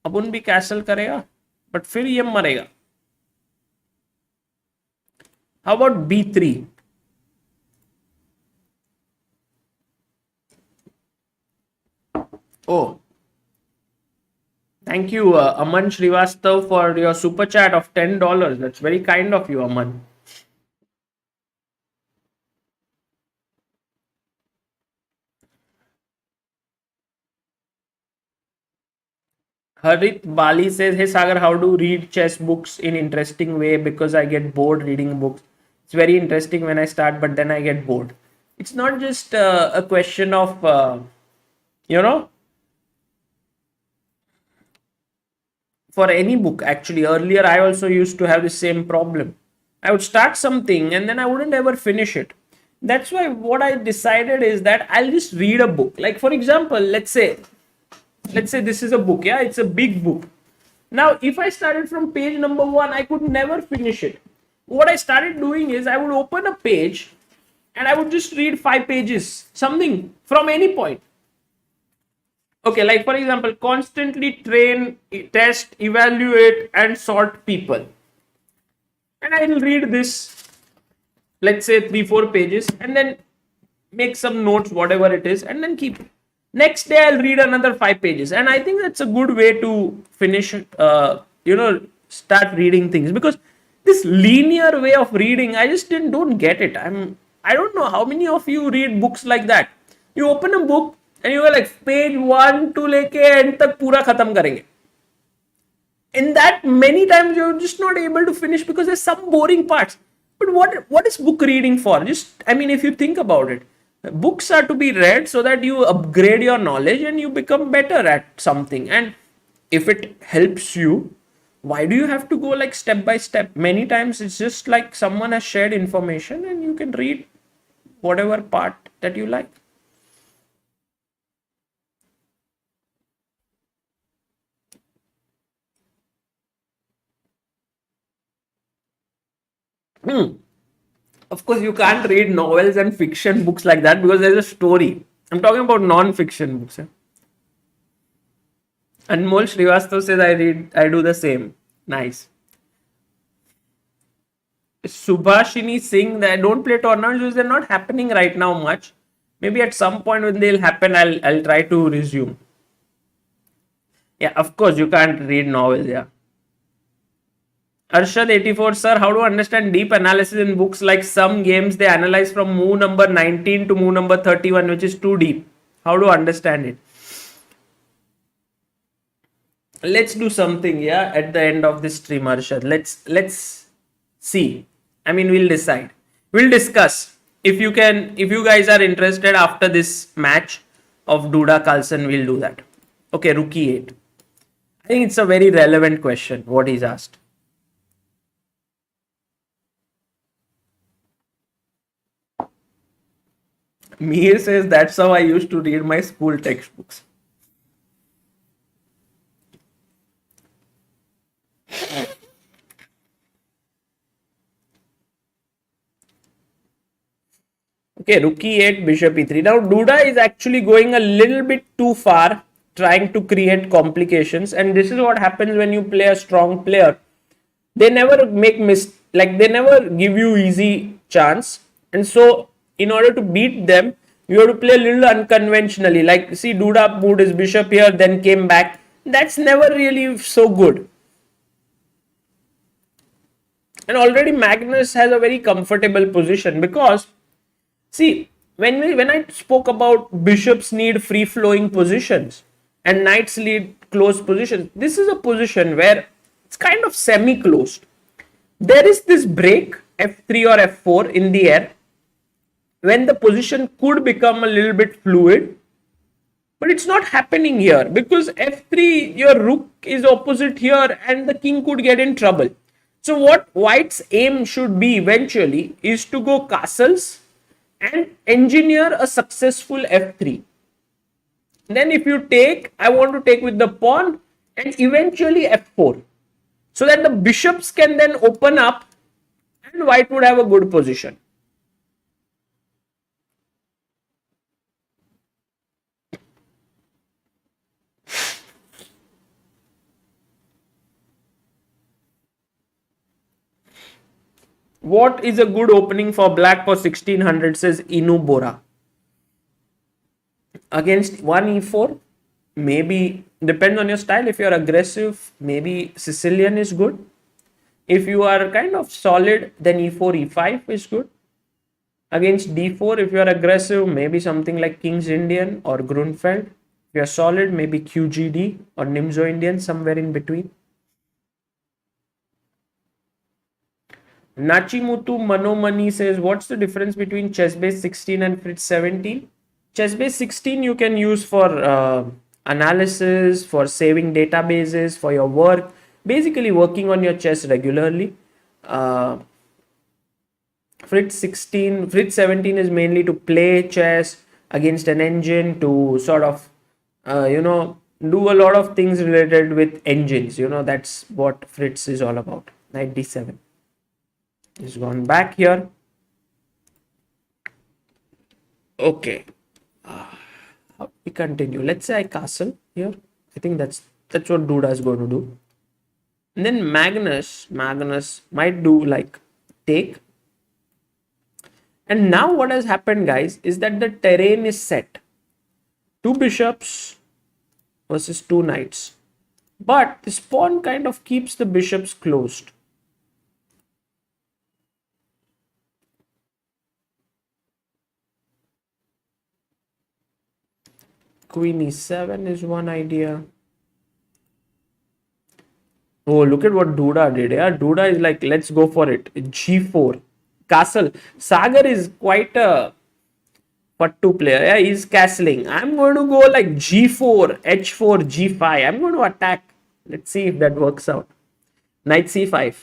Speaker 1: अपन भी castle करेगा, but फिर ये मरेगा. How about B3? Oh, thank you, Aman Srivastav, for your super chat of $10. That's very kind of you, Aman. Harit Bali says, hey Sagar, how to read chess books in interesting way, because I get bored reading books. It's very interesting when I start, but then I get bored. It's not just a question of, for any book. Actually, earlier I also used to have the same problem. I would start something and then I wouldn't ever finish it. That's why what I decided is that I'll just read a book. Like, for example, let's say this is a book. Yeah, it's a big book. Now, if I started from page number 1, I could never finish it. What I started doing is I would open a page and I would just read 5 pages, something from any point. Okay, like for example, constantly train, test, evaluate, and sort people. And I'll read this, let's say 3-4 pages, and then make some notes, whatever it is, and then keep it. Next day, I'll read another 5 pages. And I think that's a good way to finish, start reading things. Because this linear way of reading, I just don't get it. I don't know how many of you read books like that. You open a book, and you are like page 1 to leke end tak pura khatam karenge. In that, many times you're just not able to finish because there's some boring parts. But what is book reading for? If you think about it, books are to be read so that you upgrade your knowledge and you become better at something. And if it helps you, why do you have to go like step by step? Many times it's just like someone has shared information and you can read whatever part that you like. Of course, you can't read novels and fiction books like that because there's a story. I'm talking about non-fiction books. Anmol Srivastav says I do the same. Nice. Subhashini Singh, that don't play tournaments because they're not happening right now much. Maybe at some point when they'll happen, I'll try to resume. Yeah, of course, you can't read novels. Yeah. Arshad84, sir, how to understand deep analysis in books? Like some games they analyze from move number 19 to move number 31, which is too deep. How to understand it? Let's do something, yeah, at the end of this stream, Arshad. Let's see. We'll decide. We'll discuss. If you guys are interested after this match of Duda Carlsen, we'll do that. Okay, Rook E8. I think it's a very relevant question, what he's asked. Mir says that's how I used to read my school textbooks. Okay, Rook E8, Bishop E3. Now Duda is actually going a little bit too far, trying to create complications, and this is what happens when you play a strong player. They never make like they never give you easy chance, and so in order to beat them, you have to play a little unconventionally. Like see, Duda moved his bishop here, then came back. That's never really so good. And already Magnus has a very comfortable position because see, when I spoke about bishops need free flowing positions and knights need closed positions, this is a position where it's kind of semi closed. There is this break f3 or f4 in the air when the position could become a little bit fluid, but it's not happening here because f3, your rook is opposite here and the king could get in trouble. So what white's aim should be eventually is to go castles and engineer a successful f3. Then if you take, I want to take with the pawn and eventually f4, so that the bishops can then open up and white would have a good position. What is a good opening for black for 1600, says Inu Bora. Against 1 e4, maybe depends on your style. If you're aggressive, maybe Sicilian is good. If you are kind of solid, then e4, e5 is good. Against d4, if you're aggressive, maybe something like King's Indian or Grunfeld. If you're solid, maybe QGD or Nimzo Indian, somewhere in between. Nachimutu Manomani says, what's the difference between ChessBase 16 and Fritz 17? ChessBase 16 you can use for analysis, for saving databases, for your work, basically working on your chess regularly. Fritz 17 is mainly to play chess against an engine, to sort of, do a lot of things related with engines. That's what Fritz is all about. Knight d7. He's gone back here. Okay. We continue. Let's say I castle here. I think that's what Duda is going to do. And then Magnus might do like take. And now what has happened, guys, is that the terrain is set. 2 bishops versus 2 knights. But this pawn kind of keeps the bishops closed. Queen e7 is one idea. Oh, look at what Duda did. Yeah, Duda is like, let's go for it. G4. Castle. Sagar is quite a Pattu player. Yeah, he's castling. I'm going to go like G4, H4, G5. I'm going to attack. Let's see if that works out. Knight C5.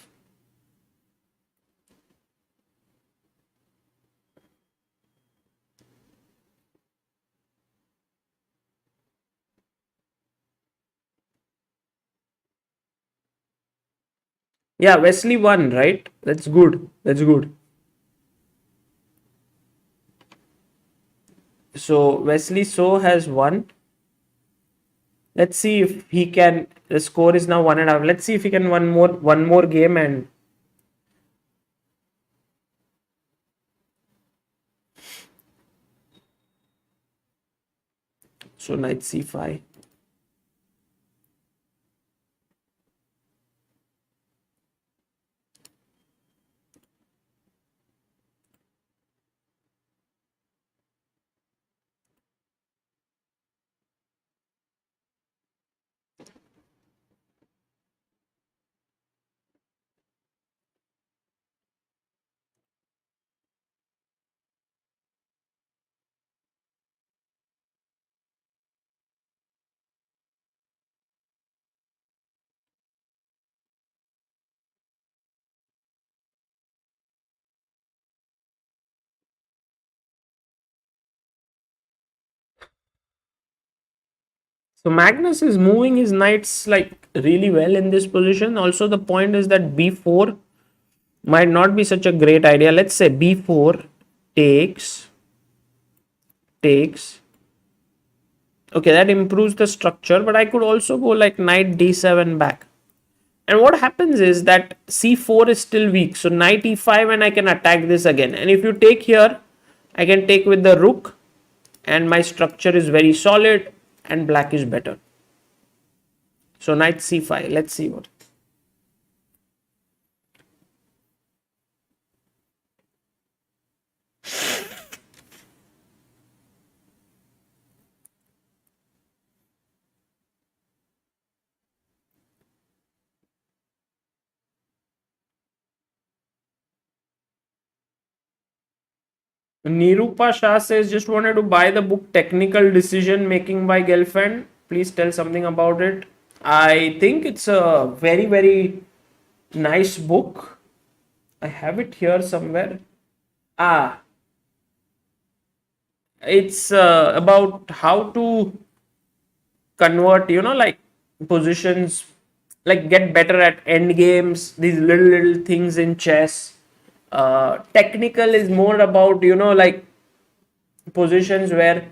Speaker 1: Yeah, Wesley won, right? That's good. That's good. So Wesley So has won. Let's see if he can. The score is now 1.5. Let's see if he can one more game and. So knight c5. So Magnus is moving his knights like really well in this position. Also, the point is that b4 might not be such a great idea. Let's say b4 takes. Okay, that improves the structure, but I could also go like knight d7 back. And what happens is that c4 is still weak. So knight e5 and I can attack this again. And if you take here, I can take with the rook and my structure is very solid and black is better. So knight c5. Let's see what. Nirupa Shah says, just wanted to buy the book Technical Decision Making by Gelfand. Please tell something about it. I think it's a very, very nice book. I have it here somewhere. Ah, it's about how to convert, like positions, like get better at end games, these little things in chess. Technical is more about, like positions where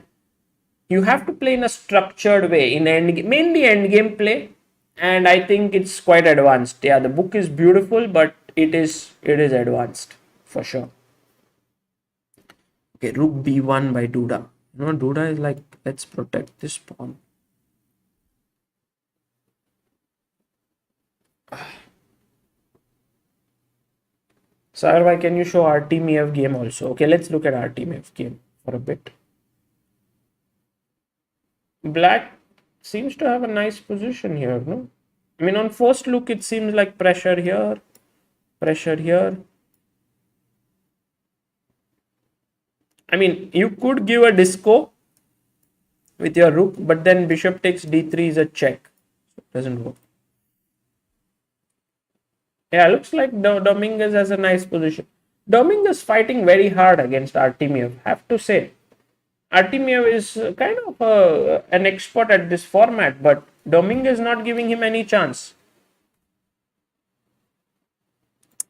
Speaker 1: you have to play in a structured way in mainly end game play, and I think it's quite advanced. Yeah, the book is beautiful, but it is advanced for sure. Okay, rook b1 by Duda. Duda is like, let's protect this pawn. Sagar, can you show Artemiev game also? Okay, let's look at Artemiev game for a bit. Black seems to have a nice position here, no? I mean, on first look, it seems like pressure here, pressure here. I mean, you could give a disco with your rook, but then bishop takes d3 is a check. So it doesn't work. Yeah, looks like Dominguez has a nice position. Dominguez fighting very hard against Artemiev, have to say. Artemiev is kind of an expert at this format, but Dominguez is not giving him any chance.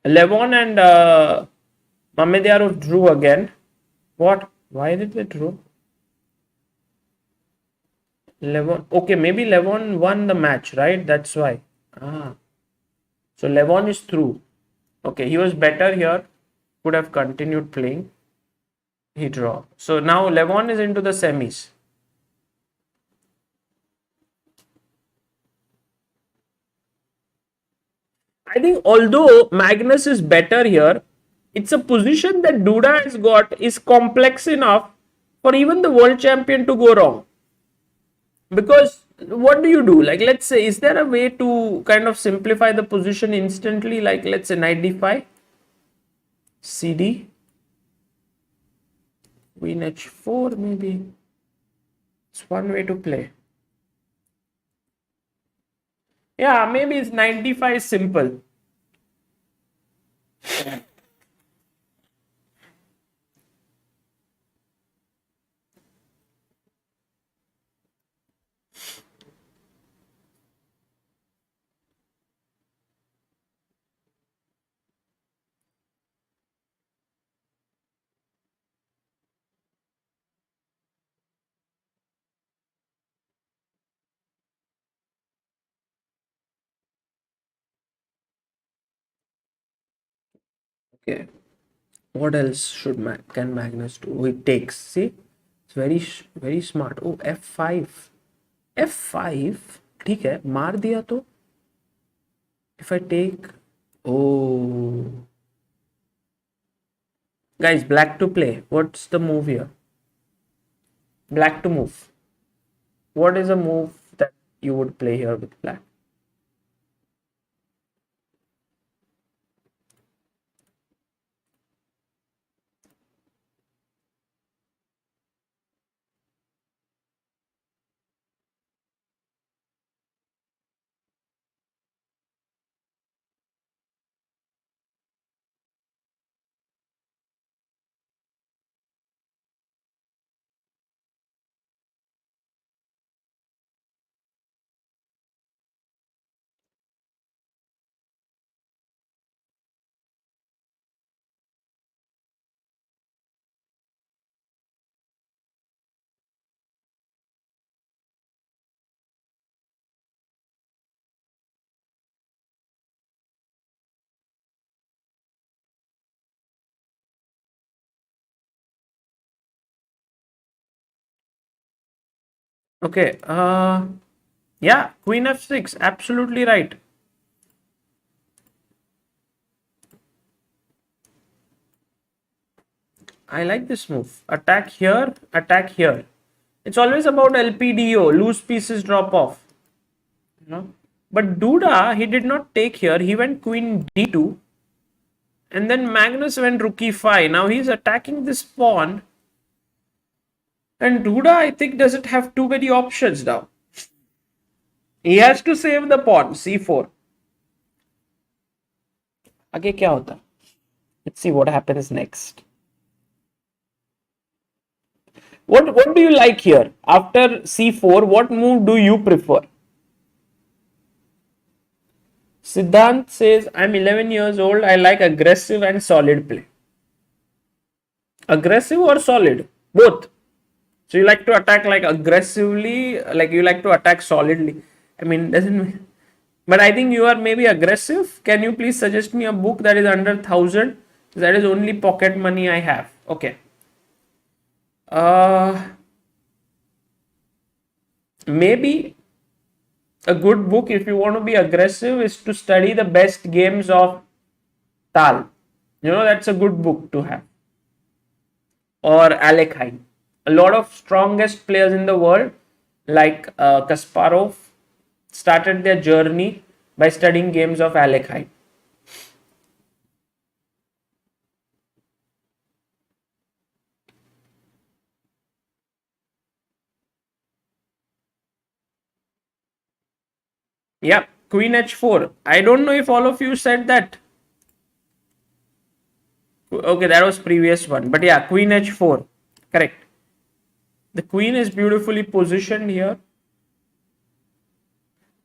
Speaker 1: Levon and Memdyarov drew again. What? Why did they draw? Levon. Okay, maybe Levon won the match, right? That's why. Ah. So Levon is through. Okay, he was better here. Could have continued playing. He draw. So now Levon is into the semis. I think although Magnus is better here, it's a position that Duda has got is complex enough for even the world champion to go wrong. Because what do you do? Like, let's say, is there a way to kind of simplify the position instantly? Like, let's say knight d5, cd, queen h4, maybe. It's one way to play. Yeah, maybe it's knight d5 is simple. Okay. What else can Magnus do? Oh, it takes. See, it's very smart. Oh, f5. f5. ठीक है, मार दिया तो. If I take. Oh. Guys, black to play. What's the move here? Black to move. What is a move that you would play here with black? Okay. Yeah, Queen f6. Absolutely right. I like this move. Attack here, attack here. It's always about LPDO, loose pieces drop off. You know? But Duda, he did not take here. He went Queen D2. And then Magnus went Rook E5. Now he's attacking this pawn. And Duda, I think, doesn't have too many options now. He has to save the pawn, C4. आगे क्या होता? Let's see what happens next. What do you like here? After C4, what move do you prefer? Siddhant says, I'm 11 years old. I like aggressive and solid play. Aggressive or solid? Both. So you like to attack like aggressively, like you like to attack solidly. I mean, doesn't. But I think you are maybe aggressive. Can you please suggest me a book that is under 1,000? That is only pocket money I have. Okay. Maybe a good book if you want to be aggressive is to study the best games of Tal. You know, that's a good book to have. Or Alekhine. A lot of strongest players in the world, like Kasparov, started their journey by studying games of Alekhine. Yeah, Queen H4. I don't know if all of you said that. Okay, that was previous one. But yeah, Queen H4. Correct. The queen is beautifully positioned here.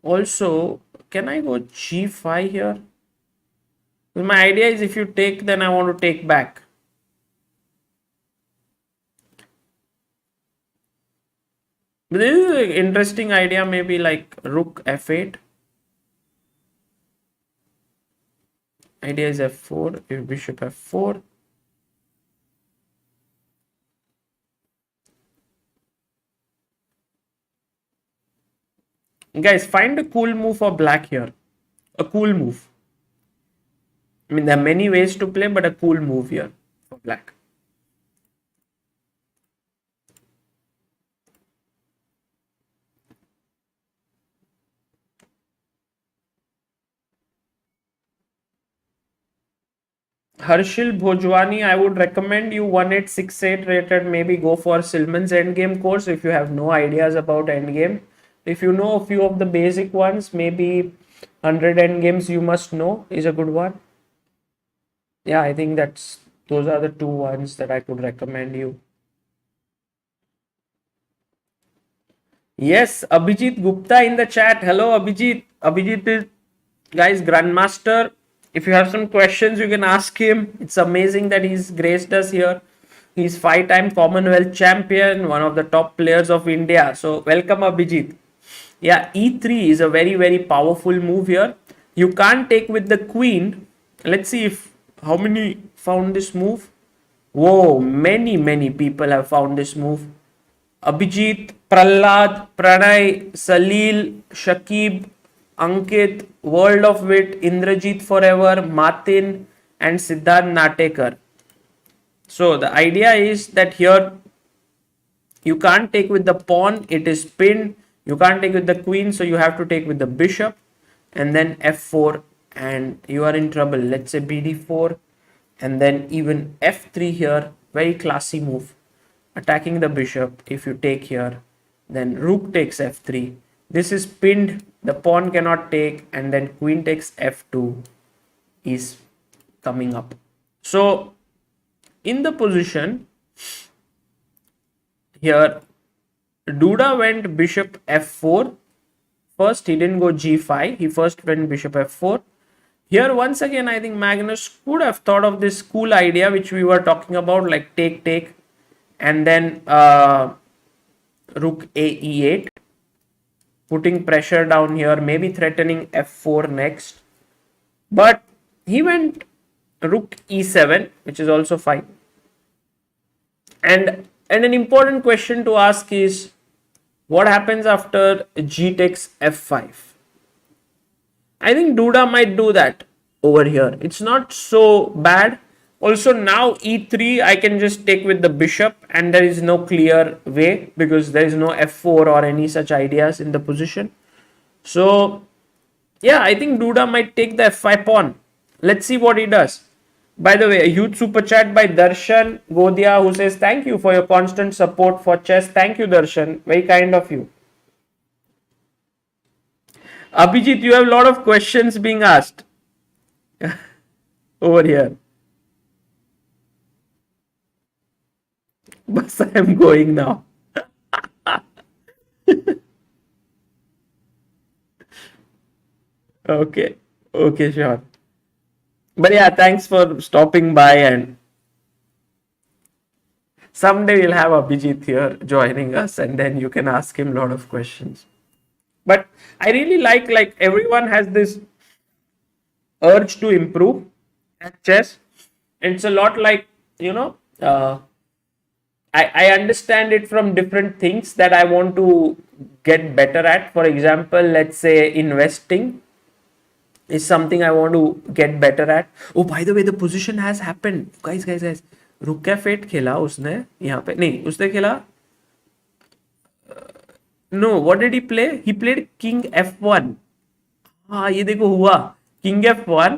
Speaker 1: Also, can I go G5 here? My idea is if you take, then I want to take back. But this is an interesting idea, maybe like Rook F8. Idea is F4, if Bishop F4. Guys, find a cool move for black here. A cool move. I mean, there are many ways to play, but a cool move here for black. Harshil Bhojwani, I would recommend you 1868 rated, maybe go for Silman's Endgame course if you have no ideas about Endgame. If you know a few of the basic ones, maybe 100 Endgames you must know is a good one. Yeah, I think those are the two ones that I could recommend you. Yes, Abhijit Gupta in the chat. Hello, Abhijit. Abhijit is, guys, Grandmaster. If you have some questions, you can ask him. It's amazing that he's graced us here. He's 5-time Commonwealth champion, one of the top players of India. So, welcome, Abhijit. Yeah, E3 is a very, very powerful move here. You can't take with the queen. Let's see if how many found this move. Whoa, many people have found this move. Abhijit, Prahlad, Pranay, Salil, Shakib, Ankit, World of Wit, Indrajit Forever, Matin, and Siddharth Natekar. So the idea is that here you can't take with the pawn, it is pinned. You can't take with the queen, so you have to take with the bishop, and then f4, and you are in trouble. Let's say bd4, and then even f3 here. Very classy move. Attacking the bishop. If you take here, then rook takes f3. This is pinned. The pawn cannot take, and then queen takes f2 is coming up. So in the position here, Duda went bishop f4. First, he didn't go g5. He first went bishop f4. Here, once again, I think Magnus could have thought of this cool idea which we were talking about, like take, and then rook a e8, putting pressure down here, maybe threatening f4 next. But he went rook e7, which is also fine. And an important question to ask is, What happens after g takes f5? I think Duda might do that over here. It's not so bad. Also now e3, I can just take with the bishop and there is no clear way because there is no f4 or any such ideas in the position. So yeah, I think Duda might take the f5 pawn. Let's see what he does. By the way, a huge super chat by Darshan Godia who says, thank you for your constant support for chess. Thank you, Darshan. Very kind of you. Abhijit, you have a lot of questions being asked over here. But I am going now. Okay. Okay, sure. But yeah, thanks for stopping by, and someday we'll have Abhijit here joining us and then you can ask him a lot of questions. But I really like everyone has this urge to improve at chess. It's a lot like, I understand it from different things that I want to get better at. For example, let's say investing is something I want to get better at. Oh, by the way, the position has happened. Guys. रुक fate खेला उसने यहाँ पे नहीं उसने खेला know what did he play he played king f1 हाँ ये देखो हुआ king f1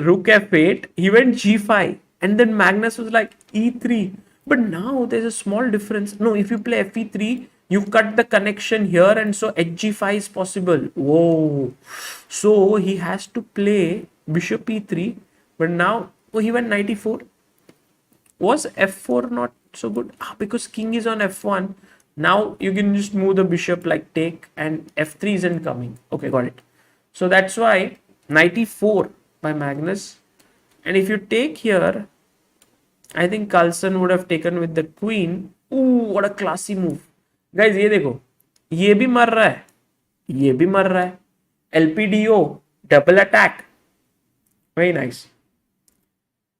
Speaker 1: rook f8 he went g5 and then Magnus was like e3 but now there's a small difference. No, if you play fe3 you cut the connection here and so hg5 is possible. Whoa, so he has to play bishop e3 but now he went knight e4. Was f4 not so good? Because king is on f1. Now you can just move the bishop like take and f3 isn't coming. Okay, got it. So that's why knight e4 by Magnus. And if you take here, I think Carlsen would have taken with the queen. Ooh, what a classy move. Guys, ये देखो. ये भी मर रहा है. ये भी मर रहा है. LPDO, double attack. Very nice.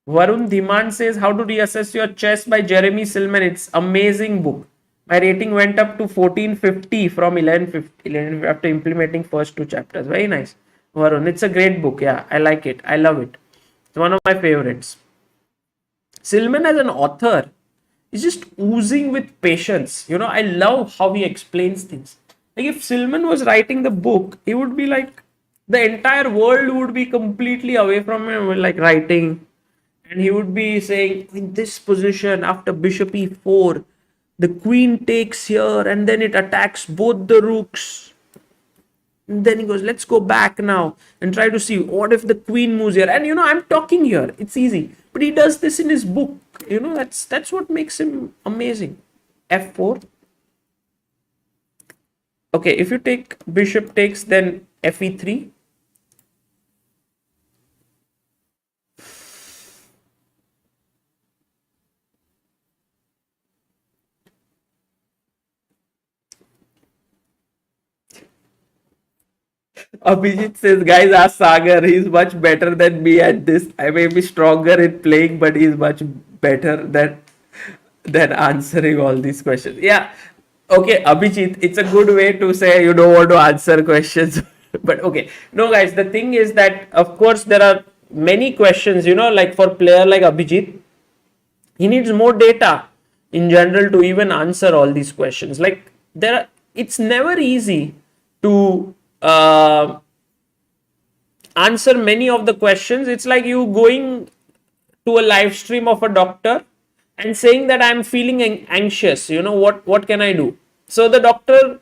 Speaker 1: Varun Dhiman says, how to reassess your chess by Jeremy Silman. It's amazing book. My rating went up to 1450 from 1150 after implementing first two chapters. Very nice. Varun, it's a great book. Yeah, I like it. I love it. It's one of my favorites. Silman as an author is just oozing with patience. I love how he explains things. Like if Silman was writing the book, he would be like, the entire world would be completely away from him, like writing. And he would be saying, in this position, after bishop e4, the queen takes here and then it attacks both the rooks. And then he goes, let's go back now and try to see what if the queen moves here. And I'm talking here. It's easy. But he does this in his book. That's what makes him amazing. f4. Okay, if you take bishop takes, then fe3. Abhijit says, guys, ask Sagar. He's much better than me at this. I may be stronger in playing, but he's much better than answering all these questions. Yeah. Okay, Abhijit, it's a good way to say you don't want to answer questions. But okay. No, guys, the thing is that, of course, there are many questions, like for player like Abhijit, he needs more data in general to even answer all these questions. Like it's never easy to answer many of the questions. It's like you going to a live stream of a doctor and saying that I'm feeling anxious. What can I do? So the doctor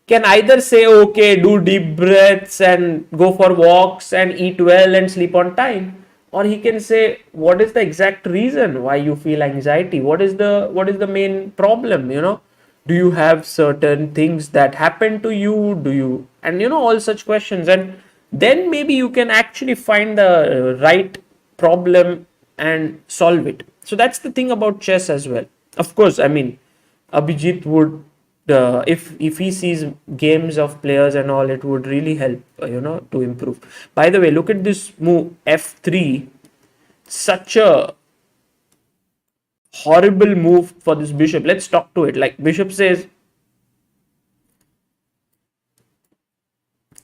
Speaker 1: can either say, okay, do deep breaths and go for walks and eat well and sleep on time, or he can say, what is the exact reason why you feel anxiety? What is the main problem? Do you have certain things that happen to you? And all such questions. And then maybe you can actually find the right problem and solve it. So that's the thing about chess as well. Of course, I mean, Abhijit would, if he sees games of players and all, it would really help, to improve. By the way, look at this move, f3. Such a horrible move for this bishop. Let's talk to it. Like bishop says,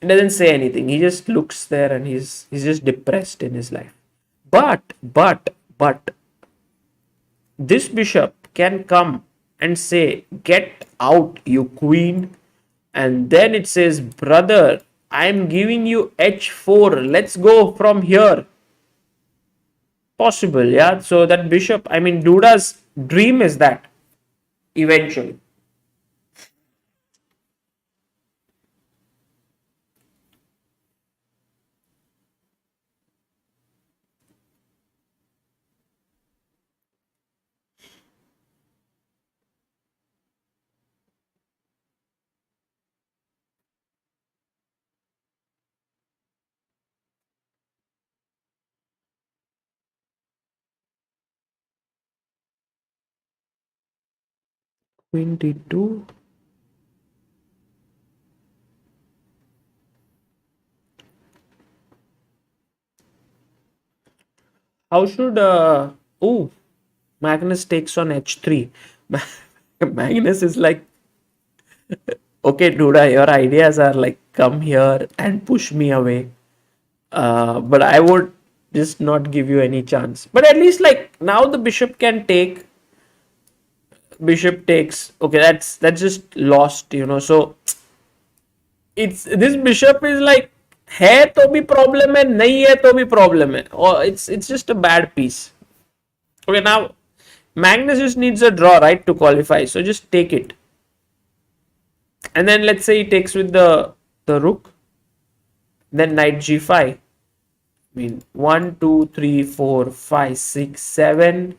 Speaker 1: He doesn't say anything. He just looks there and he's just depressed in his life. But this bishop can come and say, "Get out, you queen." And then it says, "Brother, I'm giving you h4. Let's go from here." Possible, yeah. So that bishop, I mean, Duda's dream is that eventually. Queen d2. How should oh, Magnus takes on h3. Magnus is like, okay, Duda, your ideas are like, come here and push me away. But I would just not give you any chance. But at least like now the bishop can take. Bishop takes. Okay, that's just lost, So it's this bishop is like, है तो भी problem है, नहीं है तो भी problem है. Or it's just a bad piece. Okay, now Magnus just needs a draw, right, to qualify. So just take it. And then let's say he takes with the rook. Then knight g5. I mean 1, 2, 3, 4, 5, 6, 7.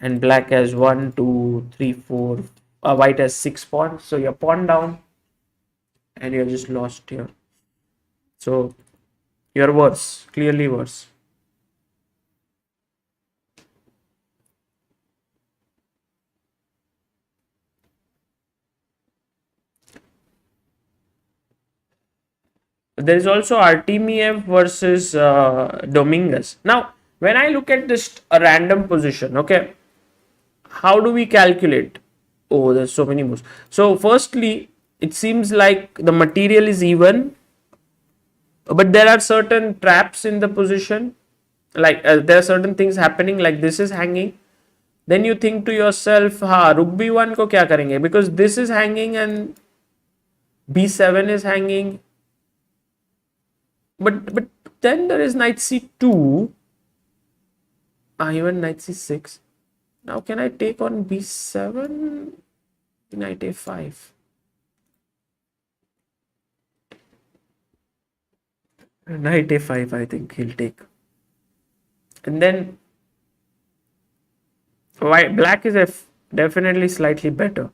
Speaker 1: And black has 1, 2, 3, 4. White has 6 pawns. So you're pawn down. And you're just lost here. So you're worse. Clearly worse. There is also Artemiev versus Dominguez. Now, when I look at this a random position, okay, how do we calculate? Oh, there's so many moves. So, firstly, it seems like the material is even, but there are certain traps in the position. Like there are certain things happening, like this is hanging. Then you think to yourself, ha, rook b1 ko kya karenge? Because this is hanging and b7 is hanging. But then there is knight c2. Even knight c6. Now can I take on b7? Knight a5. Knight a5, I think he'll take. And then white, black is definitely slightly better.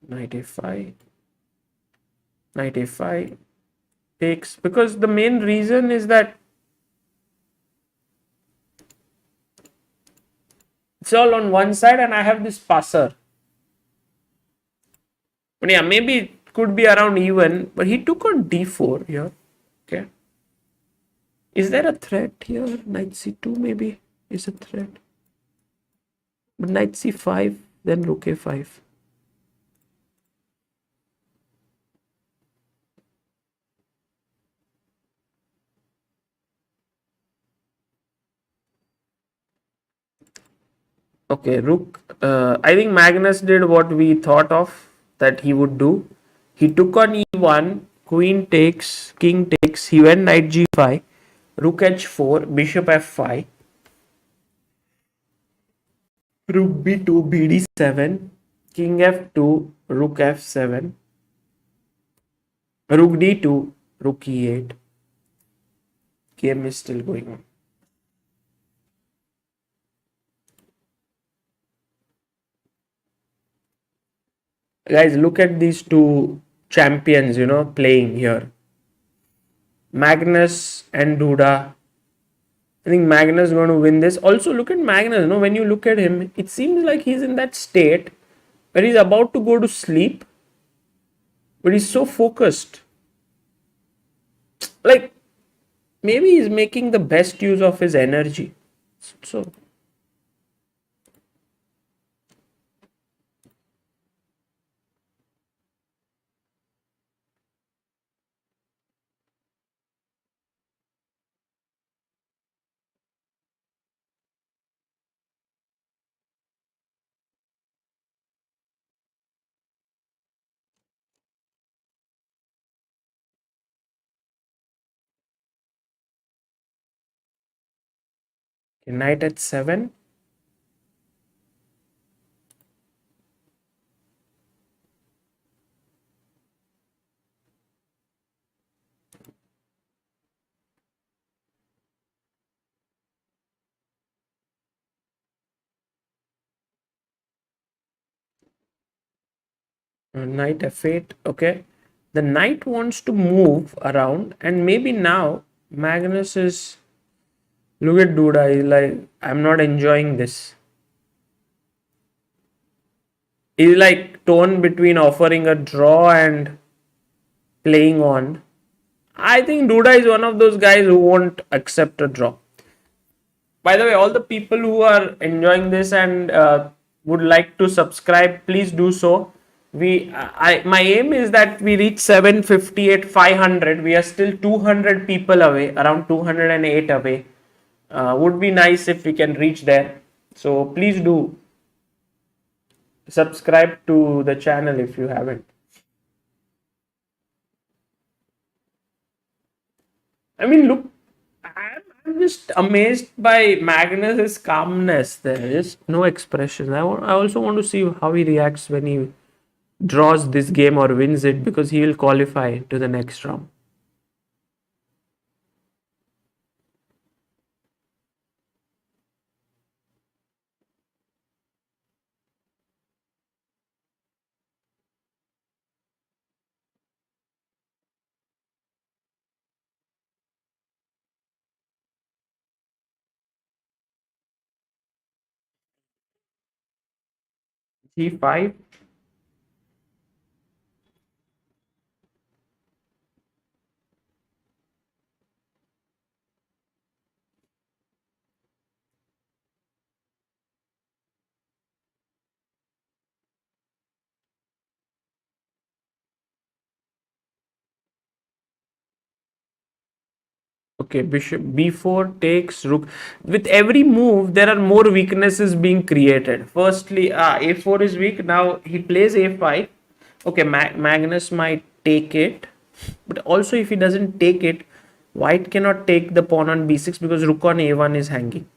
Speaker 1: Knight a5. Knight a5 takes, because the main reason is that it's all on one side and I have this passer. But yeah, maybe it could be around even, but he took on d4 here. Okay. Is there a threat here? Knight c2 maybe is a threat. But knight c5, then rook a5. Okay, rook. I think Magnus did what we thought of that he would do. He took on e1, queen takes, king takes. He went knight g5, rook h4, bishop f5, rook b2, bd7, king f2, rook f7, rook d2, rook e8. Game is still going on. Guys, look at these two champions, playing here. Magnus and Duda. I think Magnus is going to win this. Also, look at Magnus. When you look at him, it seems like he's in that state where he's about to go to sleep, but he's so focused. Like, maybe he's making the best use of his energy. So, Okay, knight at 7. Knight f8. Okay. The knight wants to move around, and maybe now Magnus is. Look at Duda. He's like, I'm not enjoying this. He's like torn between offering a draw and playing on. I think Duda is one of those guys who won't accept a draw. By the way, all the people who are enjoying this and would like to subscribe, please do so. My aim is that we reach 758, 500. We are still 200 people away, around 208 away. Would be nice if we can reach there. So please do subscribe to the channel if you haven't. I mean, look, I'm just amazed by Magnus's calmness. There is no expression. I also want to see how he reacts when he draws this game or wins it, because he will qualify to the next round. G5. Okay, bishop b4 takes rook. With every move, there are more weaknesses being created. Firstly, a4 is weak. Now he plays a5. Okay, Magnus might take it. But also, if he doesn't take it, white cannot take the pawn on b6 because rook on a1 is hanging.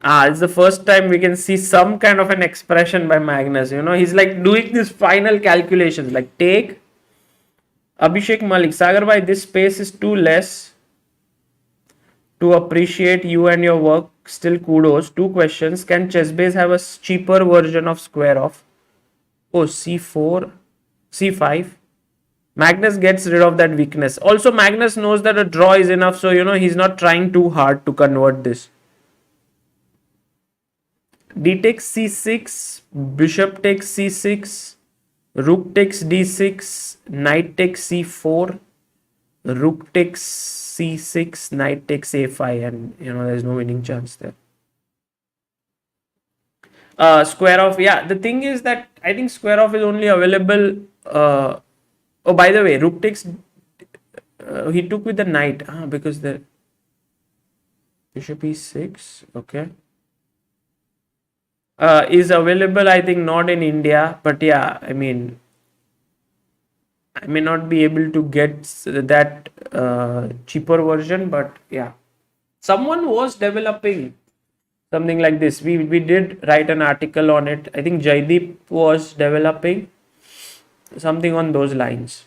Speaker 1: It's the first time we can see some kind of an expression by Magnus. You know, he's like doing this final calculations, like take Abhishek Malik. Sagar bhai, this space is too less to appreciate you and your work. Still kudos. 2 questions. Can ChessBase have a cheaper version of square off? Oh, c4, c5. Magnus gets rid of that weakness. Also, Magnus knows that a draw is enough, so you know he's not trying too hard to convert this. D takes c6, bishop takes c6, rook takes d6, knight takes c4, rook takes c6, knight takes a5, and you know there's no winning chance there. Square off, yeah. The thing is that I think square off is only available. Oh, by the way, rook takes. He took with the knight, because the bishop e6. Okay. Is available, I think not in India, but yeah, I mean, I may not be able to get that cheaper version, but yeah, someone was developing something like this. We did write an article on it. I think Jaideep was developing something on those lines.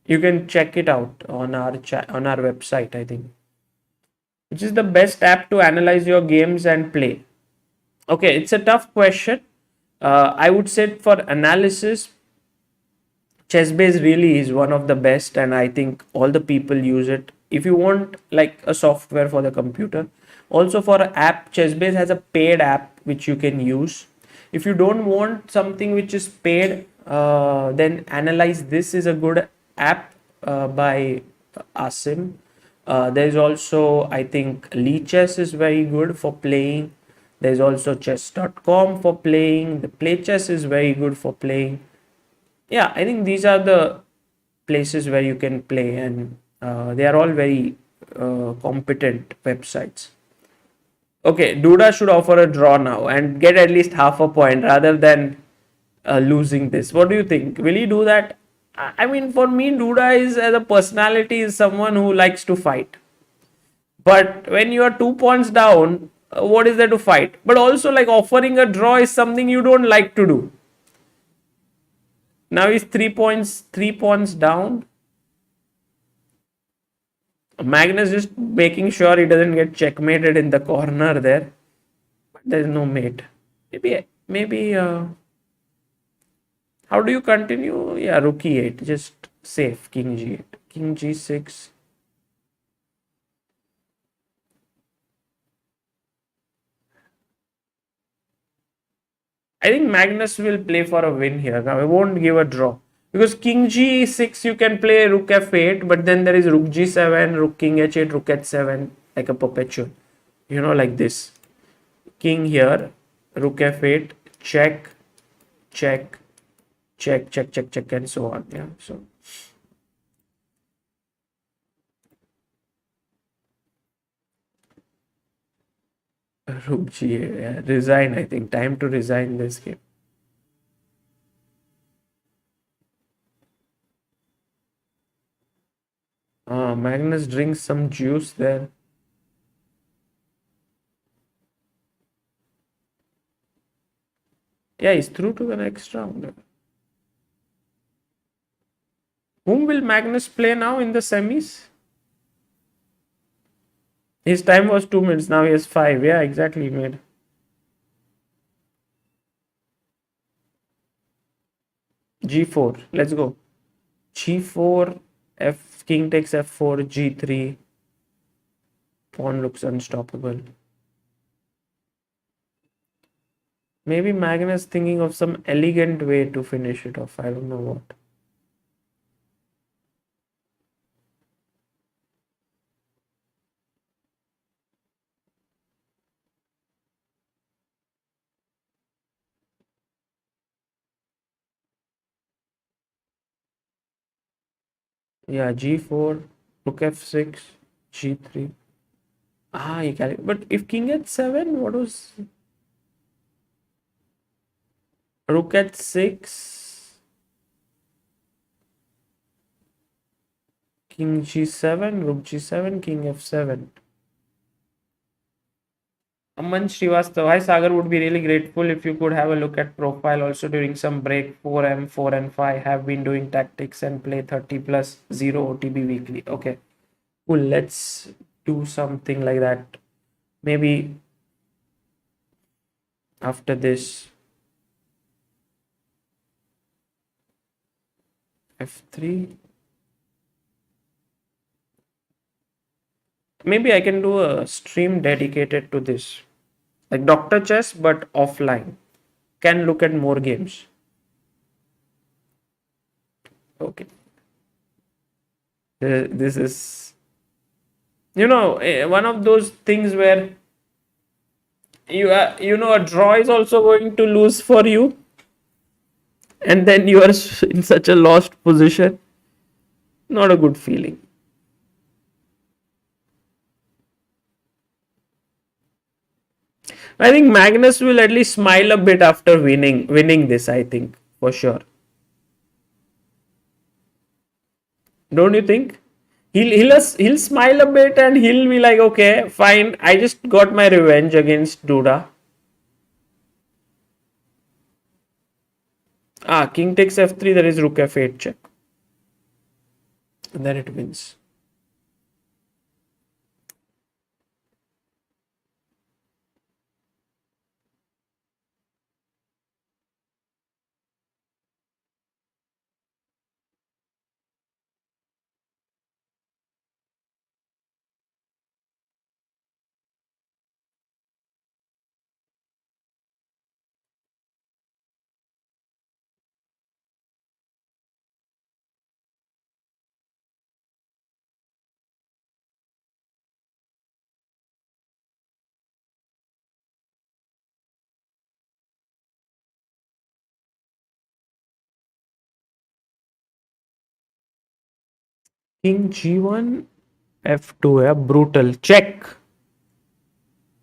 Speaker 1: You can check it out on our website, I think. Which is the best app to analyze your games and play? Okay, it's a tough question. I would say for analysis, ChessBase really is one of the best, and I think all the people use it. If you want like a software for the computer, also for an app, ChessBase has a paid app which you can use. If you don't want something which is paid, then Analyze This is a good app by Asim. There's also, I think, Lichess is very good for playing. There's also chess.com for playing. The Play Chess is very good for playing. Yeah, I think these are the places where you can play, and they are all very competent websites. Okay, Duda should offer a draw now and get at least half a point rather than losing this. What do you think? Will he do that? I mean, for me, Duda is as a personality is someone who likes to fight. But when you are 2 points down, what is there to fight? But also, like offering a draw is something you don't like to do. Now he's 3 points down. Magnus just making sure he doesn't get checkmated in the corner there. But there's no mate. Maybe. How do you continue? Yeah, rook e8. Just safe. King g8. King g6. I think Magnus will play for a win here. Now, I won't give a draw. Because king g6, you can play rook f8, but then there is rook g7, rook king h8, rook h7, like a perpetual. You know, like this. King here, rook f8, check, check, check, check, check, check, and so on. Yeah, so. Rook g8, yeah. Resign, I think. Time to resign this game. Magnus drinks some juice there. Yeah, he's through to the next round. Whom will Magnus play now in the semis? His time was 2 minutes. Now he has 5. Yeah, exactly. He made. G4. Let's go. G4. F. King takes F4. G3. Pawn looks unstoppable. Maybe Magnus thinking of some elegant way to finish it off. I don't know what. Yeah, G4, rook F6, G3. Ah, he carried. But if King H7, what was rook H6, King G7, rook G7, King F7. Aman Srivastav, hi Sagar, would be really grateful if you could have a look at profile also during some break. 4M, 4 and 5 have been doing tactics and play 30 plus 0 OTB weekly. Okay, cool. Let's do something like that. Maybe after this. F3. Maybe I can do a stream dedicated to this. Like Dr. Chess, but offline. Can look at more games. Okay. This is, one of those things where a draw is also going to lose for you. And then you are in such a lost position. Not a good feeling. I think Magnus will at least smile a bit after winning this, I think, for sure. Don't you think? He'll smile a bit and he'll be like, okay, fine, I just got my revenge against Duda. King takes F3, there is rook F8 check. And then it wins. King G1, F2, yeah, brutal. Check.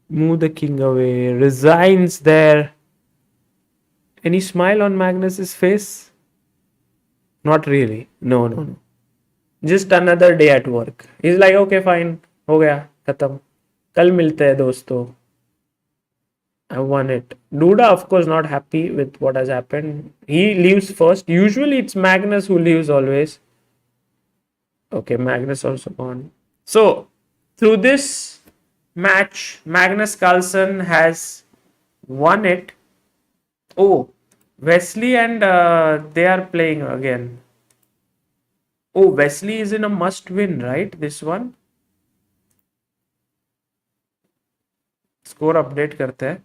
Speaker 1: Move the king away. Resigns there. Any smile on Magnus's face? Not really. No, no, no. Just another day at work. He's like, okay, fine. हो गया खत्म. कल मिलते हैं दोस्तों. I won it. Duda, of course, not happy with what has happened. He leaves first. Usually, it's Magnus who leaves always. Okay, Magnus also gone. So, through this match, Magnus Carlsen has won it. Oh, Wesley and they are playing again. Oh, Wesley is in a must win, right? This one. Score update करते हैं.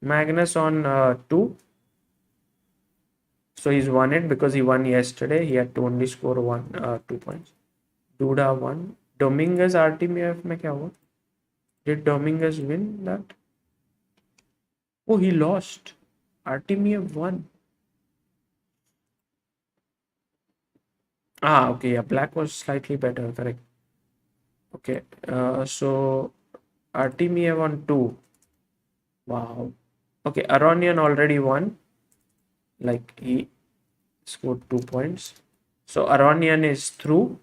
Speaker 1: Magnus on 2. So he's won it because he won yesterday. He had to only score 2 points. Duda won. Dominguez Artemiev में क्या हुआ? Did Dominguez win that? Oh, he lost. Artemiev won. Ah, okay. Yeah, black was slightly better. Correct. Okay. So Artemiev on 2. Wow. Okay, Aronian already won. Like he scored 2 points. So Aronian is through.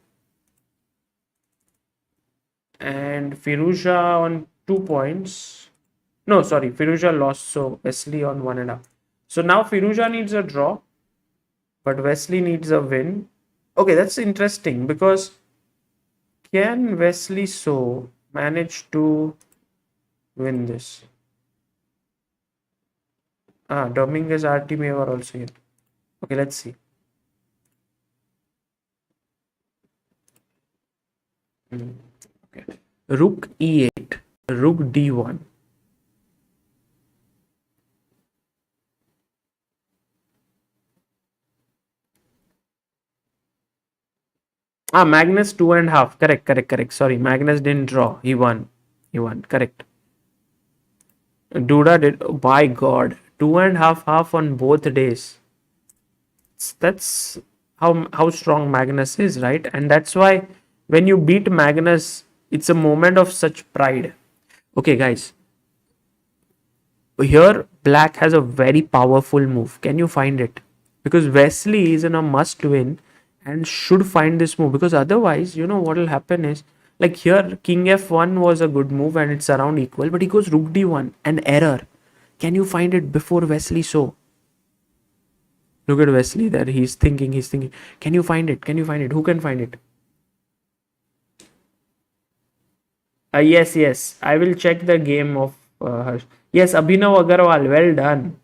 Speaker 1: And Firouzja on 2 points. No, sorry, Firouzja lost. So Wesley on 1.5. So now Firouzja needs a draw, but Wesley needs a win. Okay, that's interesting because can Wesley So manage to win this? Dominguez Artemiev are also here. Okay, let's see. Okay. Rook E8, Rook D1. Magnus 2.5. Correct. Sorry, Magnus didn't draw. He won. Correct. Duda did. Oh, by God, 2.5 half on both days. That's how strong Magnus is, right? And that's why when you beat Magnus, it's a moment of such pride. Okay, guys. Here, Black has a very powerful move. Can you find it? Because Wesley is in a must win and should find this move, because otherwise, you know what will happen is, like here, King F1 was a good move and it's around equal, but he goes Rook D1, an error. Can you find it before Wesley So? Look at Wesley there. He's thinking. Can you find it? Who can find it? Yes. I will check the game of Harsh. Yes, Abhinav Agarwal. Well done.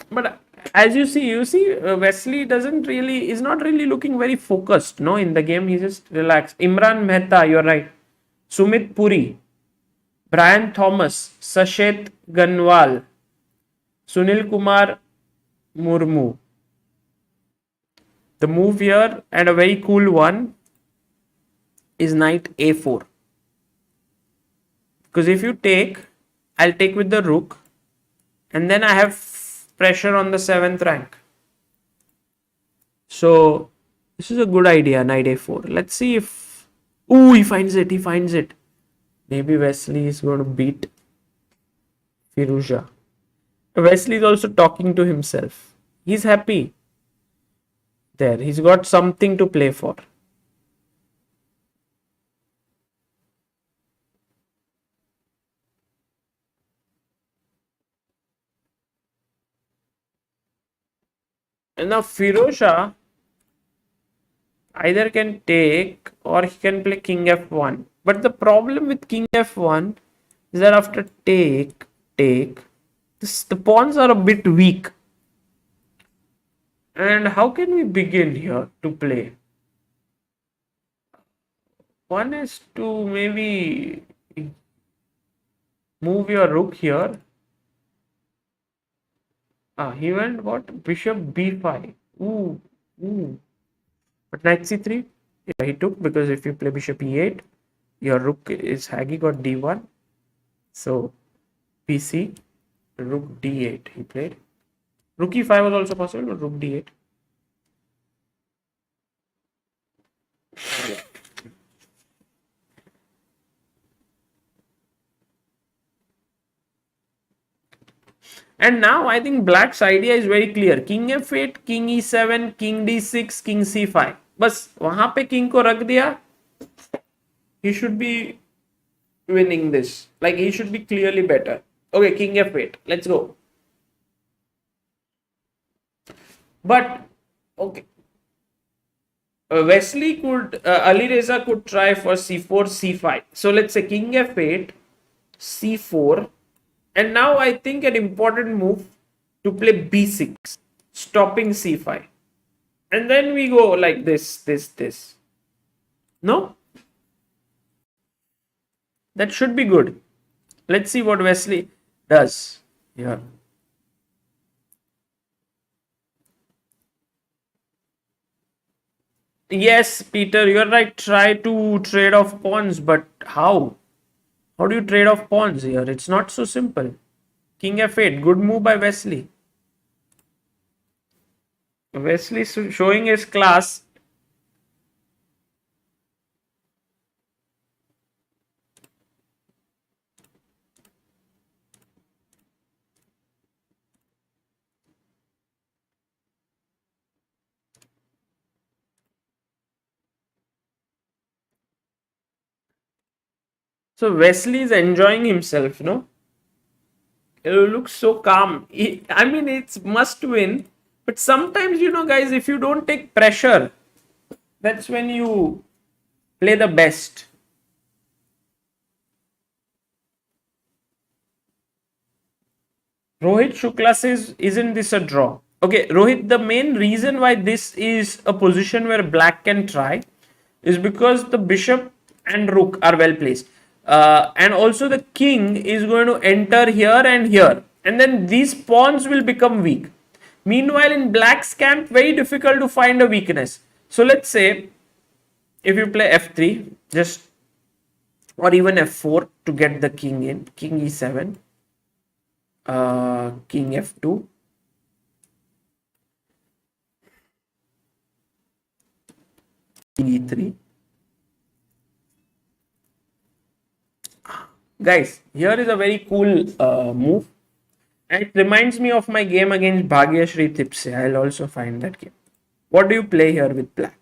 Speaker 1: But as you see, Wesley is not really looking very focused. No, in the game, he's just relaxed. Imran Mehta, you're right. Sumit Puri, Brian Thomas, Sachet Ganwal, Sunil Kumar Murmu. The move here, and a very cool one, is knight A4. Because if you take, I'll take with the rook, and then I have pressure on the 7th rank. So this is a good idea, knight A4. Let's see if... Ooh, he finds it. Maybe Wesley is going to beat Firouzja. Wesley is also talking to himself. He's happy. There, he's got something to play for. And now Firouzja either can take or he can play King F1. But the problem with King F1 is that after take, the pawns are a bit weak. And how can we begin here to play? One is to maybe move your rook here. He went what? Bishop B5. Ooh. But knight C3, yeah, he took, because if you play bishop E8, your rook is Hagi got D1. So PC, rook D8 he played. Rook E5 was also possible, but rook D8. And now I think black's idea is very clear. King f8, king e7, king d6, king c5. बस वहां पे king को रख दिया. He should be winning this. Like he should be clearly better. Okay, king f8. Let's go. But okay. Wesley could, Alireza could try for c4, c5. So let's say king f8, c4. And now I think an important move to play b6, stopping c5. And then we go like this. No? That should be good. Let's see what Wesley does here. Yes, Peter, you're right. Try to trade off pawns, but how? How do you trade off pawns here? It's not so simple. King f8, good move by Wesley. Wesley showing his class. So Wesley is enjoying himself, no? It looks so calm. I mean, it's must win. But sometimes, guys, if you don't take pressure, that's when you play the best. Rohit Shukla says, isn't this a draw? Okay, Rohit, the main reason why this is a position where black can try is because the bishop and rook are well placed. And also the king is going to enter here and here. And then these pawns will become weak. Meanwhile, in black's camp, very difficult to find a weakness. So let's say if you play f3, just or even f4 to get the king in, king e7, king f2, king e3. Guys, here is a very cool move. And it reminds me of my game against Bhagyashree Tipse. I'll also find that game. What do you play here with black?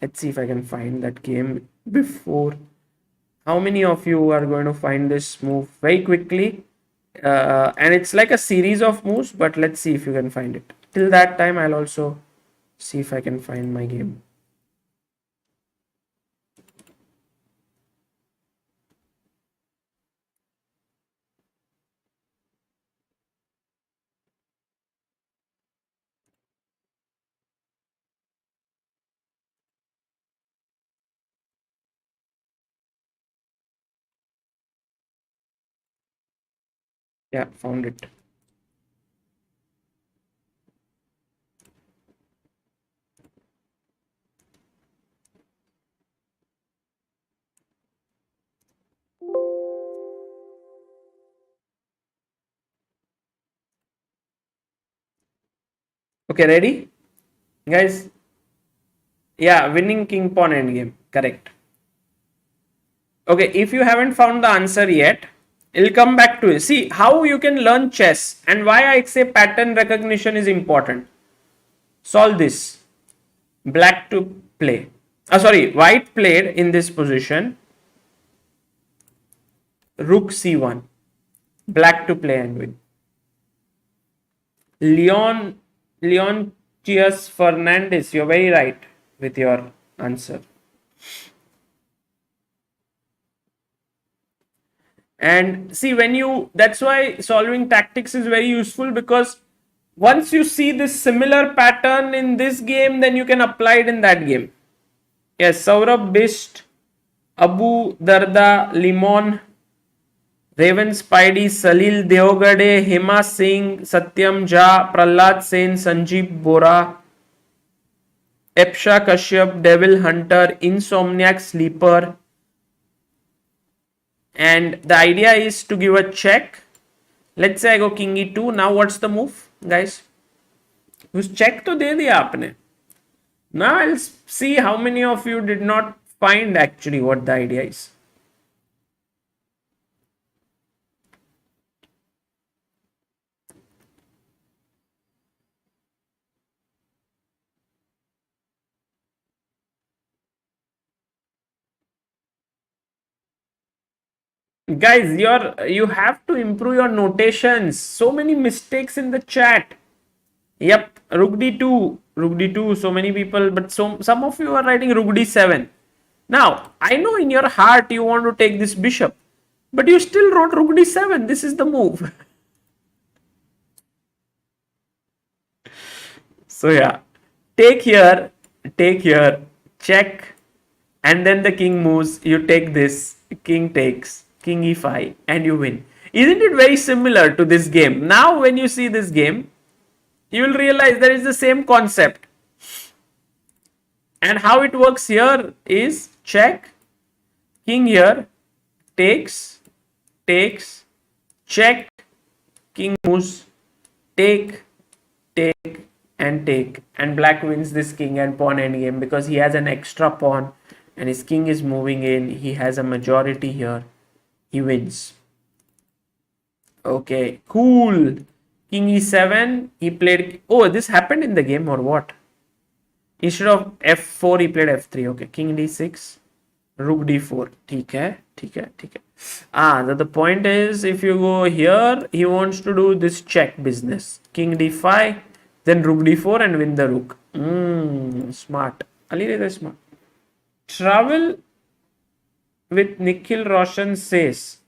Speaker 1: Let's see if I can find that game before. How many of you are going to find this move very quickly? And it's like a series of moves, but let's see if you can find it. Till that time, I'll also see if I can find my game. Yeah, found it. Okay, ready? Guys, yeah, winning king pawn endgame. Correct. Okay, if you haven't found the answer yet, it'll come back to it. See how you can learn chess and why I say pattern recognition is important. Solve this. Black to play. White played in this position. Rook c1. Black to play and win. Leon Chias Fernandez, you're very right with your answer. And see, that's why solving tactics is very useful, because once you see this similar pattern in this game, then you can apply it in that game. Yes, Saurabh Bisht, Abu Darda, Limon, Raven Spidey, Salil Deogade, Hema Singh, Satyam Jha, Prahlad Sen, Sanjeev Bora, Epsha Kashyap, Devil Hunter, Insomniac Sleeper. And the idea is to give a check. Let's say I go king e2. Now what's the move, guys? उस check तो दे दिया आपने. Now I'll see how many of you did not find actually what the idea is. Guys, you have to improve your notations. So many mistakes in the chat. Yep, Rook D2, Rook D2. So many people, but some of you are writing Rook D7. Now, I know in your heart you want to take this bishop, but you still wrote Rook D7. This is the move. So yeah, take here, take here, check, and then the king moves. You take this, king takes, king e5, and you win. Isn't it very similar to this game? Now, when you see this game, you will realize there is the same concept. And how it works here is check, king here, takes, takes, check, king moves, take, take, and take. And black wins this king and pawn endgame because he has an extra pawn and his king is moving in. He has a majority here. He wins. Okay, cool. King e7. He played. Oh, this happened in the game or what? Instead of f4, he played f3. Okay, king d6. Rook d4. ठीक है, ठीक है, ठीक है. The point is, if you go here, he wants to do this check business. King d5, then rook d4 and win the rook. Smart. Alireza is smart. Travel with Nikhil Roshan says,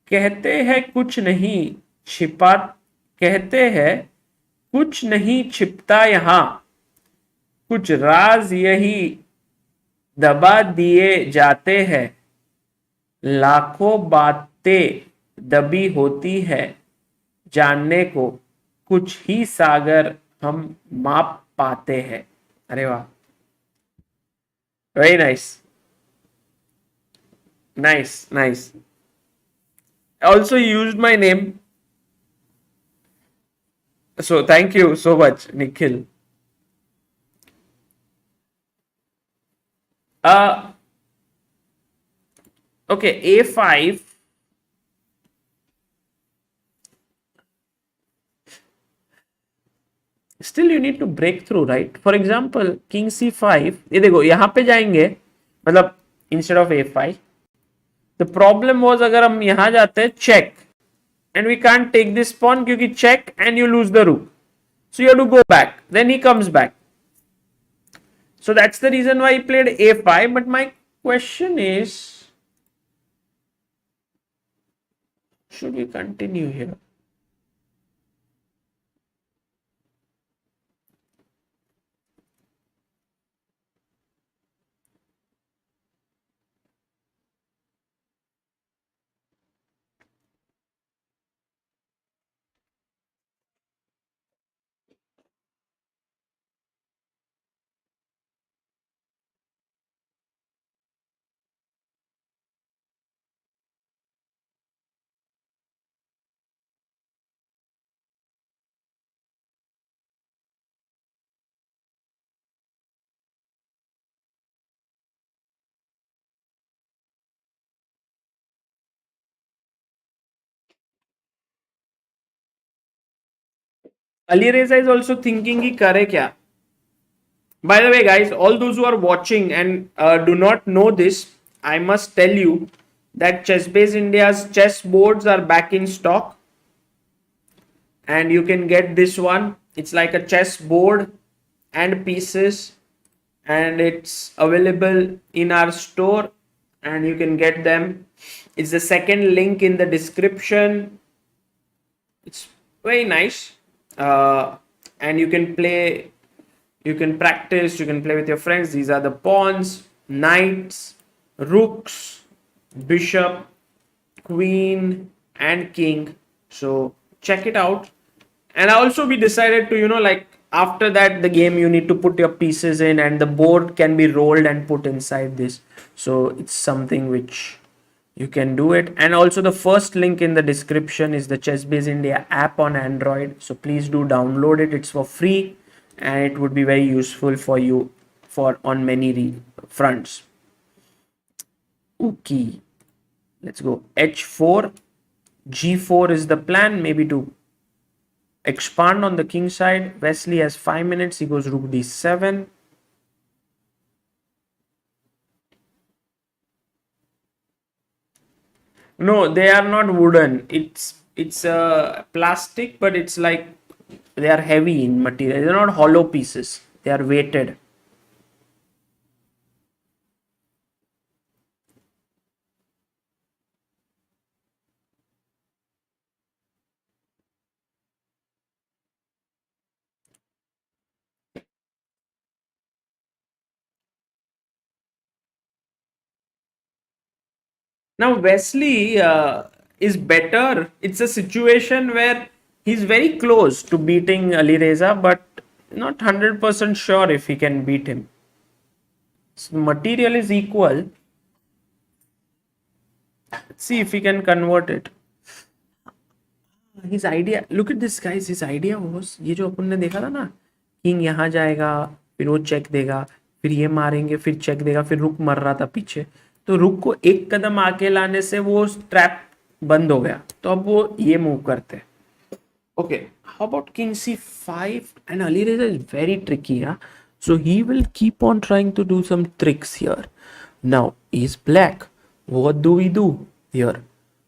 Speaker 1: कहते हैं कुछ नहीं छिपा, कहते हैं कुछ नहीं छिपता यहाँ, कुछ राज यही दबा दिए जाते हैं, लाखों बातें दबी होती है, जानने को कुछ ही सागर हम माप पाते हैं. अरे वाह, very nice, nice nice. Also used my name, so thank you so much, Nikhil. Okay, a5. Still you need to break through, right? For example, king c5. ये देखो यहाँ पे जाएंगे, मतलब instead of a5. The problem was अगर हम यहाँ जाते हैं check, and we can't take this pawn क्योंकि check and you lose the rook. So you have to go back. Then he comes back. So that's the reason why he played a5. But my question is, should we continue here? Alireza is also thinking कि करे क्या. By the way, guys, all those who are watching and do not know this, I must tell you that ChessBase India's chess boards are back in stock, and you can get this one. It's like a chess board and pieces, and it's available in our store, and you can get them. It's the second link in the description. It's very nice, and you can play, you can practice, you can play with your friends. These are the pawns, knights, rooks, bishop, queen, and king. So check it out. And also we decided to, like after that the game you need to put your pieces in, and the board can be rolled and put inside this. So it's something which you can do it. And also the first link in the description is the ChessBase India app on Android. So please do download it. It's for free, and it would be very useful for you for on many fronts. Okay, let's go h4. g4 is the plan, maybe to expand on the king side. Wesley has 5 minutes. He goes rook d7. No, they are not wooden. It's plastic, but it's like they are heavy in material. They're not hollow pieces. They are weighted. Now Wesley is better. It's a situation where he's very close to beating Alireza, but not 100% sure if he can beat him. So material is equal. Let's see if he can convert it. His idea, look at this guys, his idea was, ये जो अपन ने देखा था ना, king यहाँ जाएगा, फिर वो चेक देगा, फिर ये मारेंगे, फिर चेक देगा, फिर रुक मर रहा था पीछे, तो रुक को एक कदम आके लाने से वो ट्रैप बंद हो गया, तो अब वो ये मूव करते. Okay, how about king c5? And Alireza is very tricky, yeah? So he will keep on trying to do some tricks here. Now he's black. What do we do here?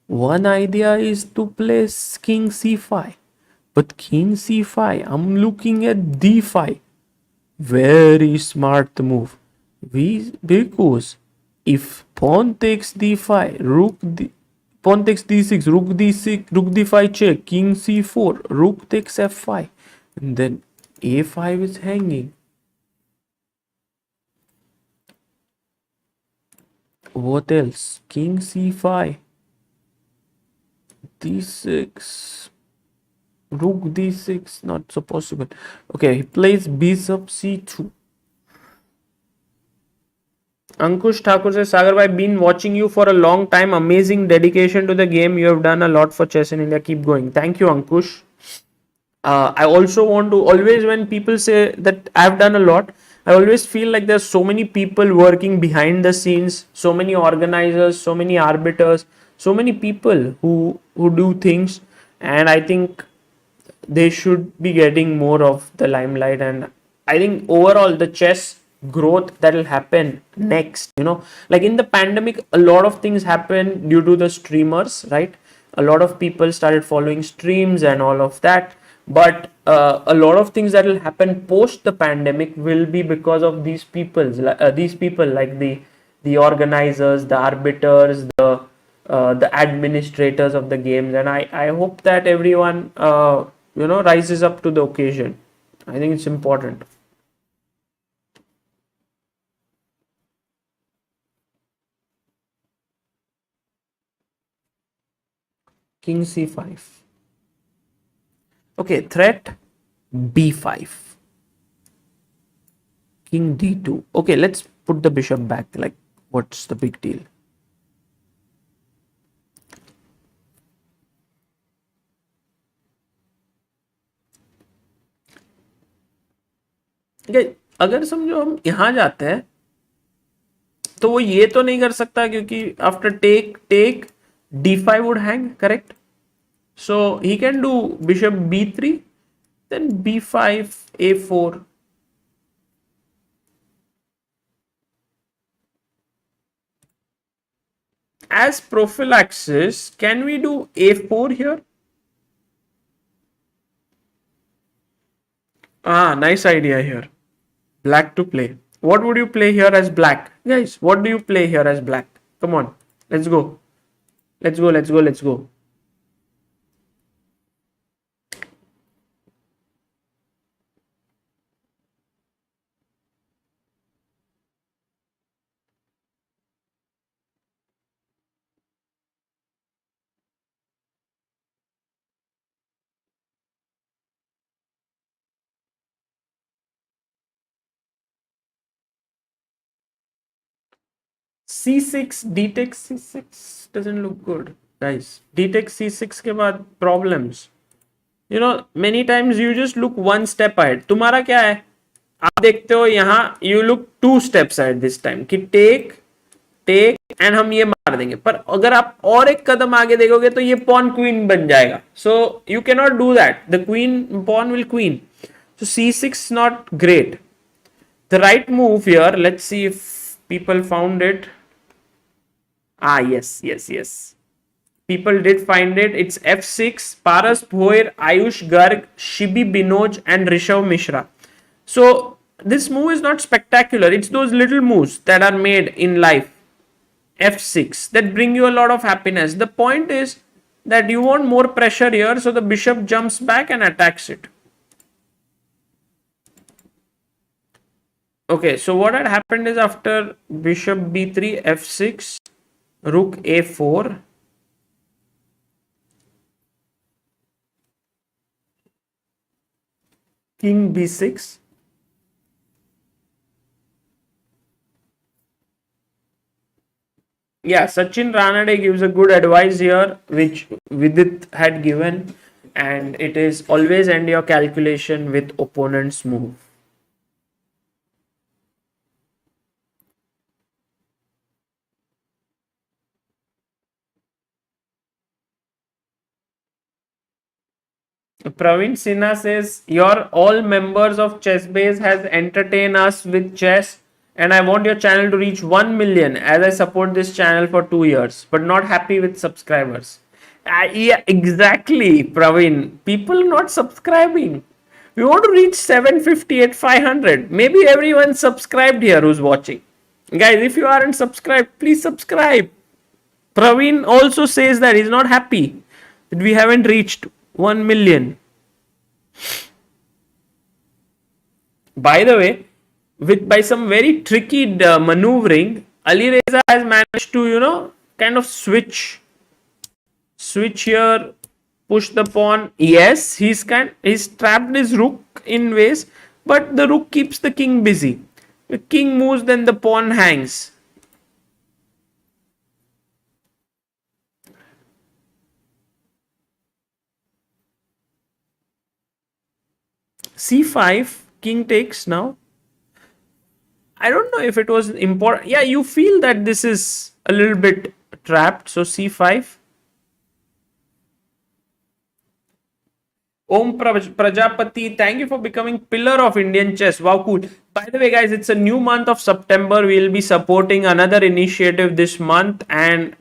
Speaker 1: One idea is to place king c5, but king c5, I'm looking at d5. Very smart move. Because if pawn takes d5, pawn takes d6, rook d6, rook d5 check, king c4, rook takes f5, and then a5 is hanging. What else? King c5, d6, rook d6, not so possible. Okay, he plays bishop c2. Ankush Thakur says, Sagar bhai, been watching you for a long time. Amazing dedication to the game. You have done a lot for chess in India. Keep going. Thank you, Ankush. I also want to, always when people say that I've done a lot, I always feel like there's so many people working behind the scenes, so many organizers, so many arbiters, so many people who do things, and I think they should be getting more of the limelight. And I think overall the chess growth that will happen next, like in the pandemic, a lot of things happened due to the streamers, right? A lot of people started following streams and all of that, but a lot of things that will happen post the pandemic will be because of these people like the organizers, the arbiters, the administrators of the games. And I hope that everyone rises up to the occasion. I think it's important. King c5. Okay, threat b5. King d2. Okay, let's put the bishop back. Like, what's the big deal? Okay, अगर समझो हम यहाँ जाते हैं तो वो ये तो नहीं कर सकता क्योंकि after take d5 would hang, correct? So he can do bishop b3, then b5, a4. As prophylaxis, can we do a4 here? Nice idea here. Black to play. What would you play here as black? Guys, what do you play here as black? Come on, let's go. Let's go. c6, d takes c6 doesn't look good, guys. D takes c6 के बाद problems. Many times you just look one step ahead. तुम्हारा क्या है? आप देखते हो यहाँ you look two steps ahead this time कि take and हम ये मार देंगे. पर अगर आप और एक कदम आगे देखोगे तो ये pawn queen बन जाएगा. So you cannot do that. The pawn will queen. So c6 not great. The right move here, let's see if people found it. Yes. people did find it. It's f6, Paras Bhoir, Ayush Garg, Shibi Binoj, and Rishabh Mishra. So this move is not spectacular. It's those little moves that are made in life, f6, that bring you a lot of happiness. The point is that you want more pressure here, so the bishop jumps back and attacks it. Okay, so what had happened is after bishop b3, f6, rook a4, king b6, yeah, Sachin Ranade gives a good advice here, which Vidit had given, and it is always end your calculation with opponent's move. Praveen Sinha says, your all members of ChessBase has entertained us with chess, and I want your channel to reach 1 million as I support this channel for 2 years, but not happy with subscribers. Yeah, exactly, Praveen. People not subscribing. We want to reach 750 500. Maybe everyone subscribed here who's watching. Guys, if you aren't subscribed, please subscribe. Praveen also says that he's not happy that we haven't reached 1 million. By the way, by some very tricky maneuvering, Alireza has managed to, kind of switch here, push the pawn. Yes, he's trapped his rook in ways, but the rook keeps the king busy. The king moves, then the pawn hangs. c5, king takes now. I don't know if it was important. Yeah, you feel that this is a little bit trapped. So c5. Om Prajapati, thank you for becoming pillar of Indian chess. Wow, cool. By the way, guys, it's a new month of September. We'll be supporting another initiative this month. And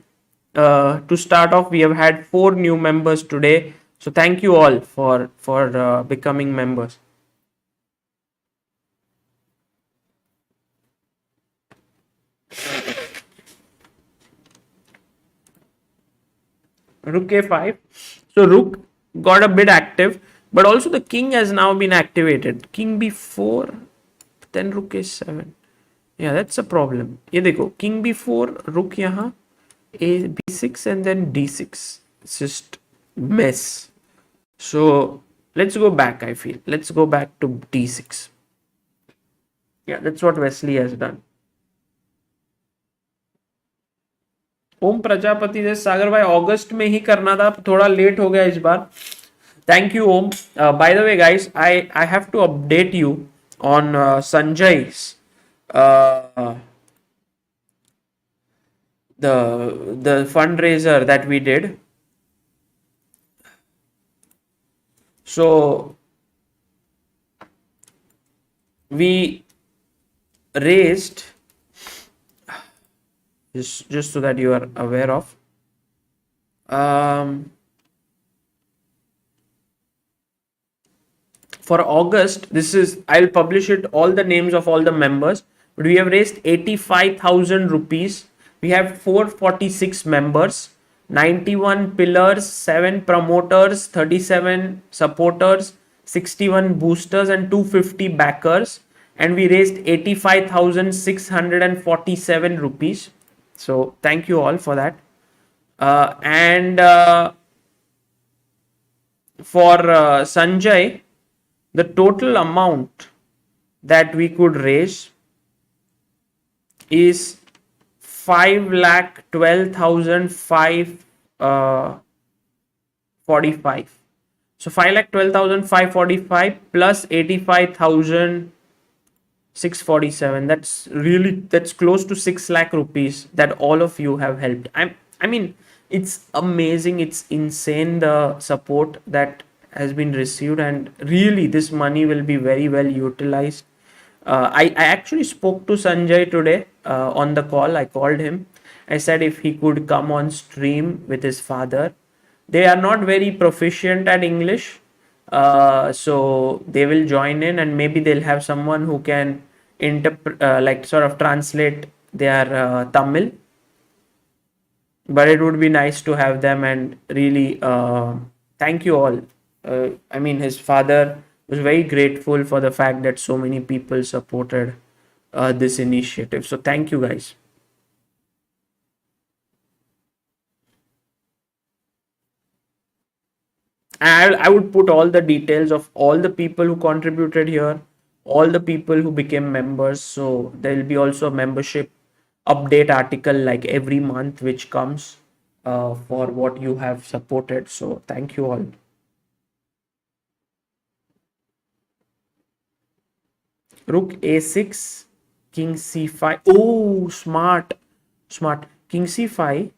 Speaker 1: to start off, we have had 4 new members today. So thank you all for becoming members. Rook a5. So rook got a bit active, but also the king has now been activated. King b4, then rook a7. Yeah, that's a problem. Here they go. King b4, rook yahan, a b6, and then d6. It's just mess. So let's go back, I feel. Let's go back to d6. Yeah, that's what Wesley has done. ओम प्रजापति से सागर भाई अगस्त में ही करना था, थोड़ा late हो गया इस बार. Thank you Om. By the way guys, I have to update you on Sanjay's the fundraiser that we did. So we raised, just so that you are aware of, for August, this is, I'll publish it, all the names of all the members, but we have raised 85,000 rupees. We have 446 members, 91 pillars, 7 promoters, 37 supporters, 61 boosters, and 250 backers, and we raised 85,647 rupees. So thank you all for that. And for Sanjay, the total amount that we could raise is 5,12,545. So 5,12,545 plus 85,647. That's close to 6 lakh rupees that all of you have helped. I mean, it's amazing. It's insane, the support that has been received, and really this money will be very well utilized. I actually spoke to Sanjay today on the call. I called him, I said if he could come on stream with his father. They are not very proficient at English, so they will join in, and maybe they'll have someone who can interpret, like sort of translate their Tamil. But it would be nice to have them, and really thank you all. I mean, his father was very grateful for the fact that so many people supported this initiative. So thank you guys. And I would put all the details of all the people who contributed here, all the people who became members. So there will be also a membership update article like every month, which comes for what you have supported. So thank you all. Rook a6, king c5. Oh, smart, smart. King c5.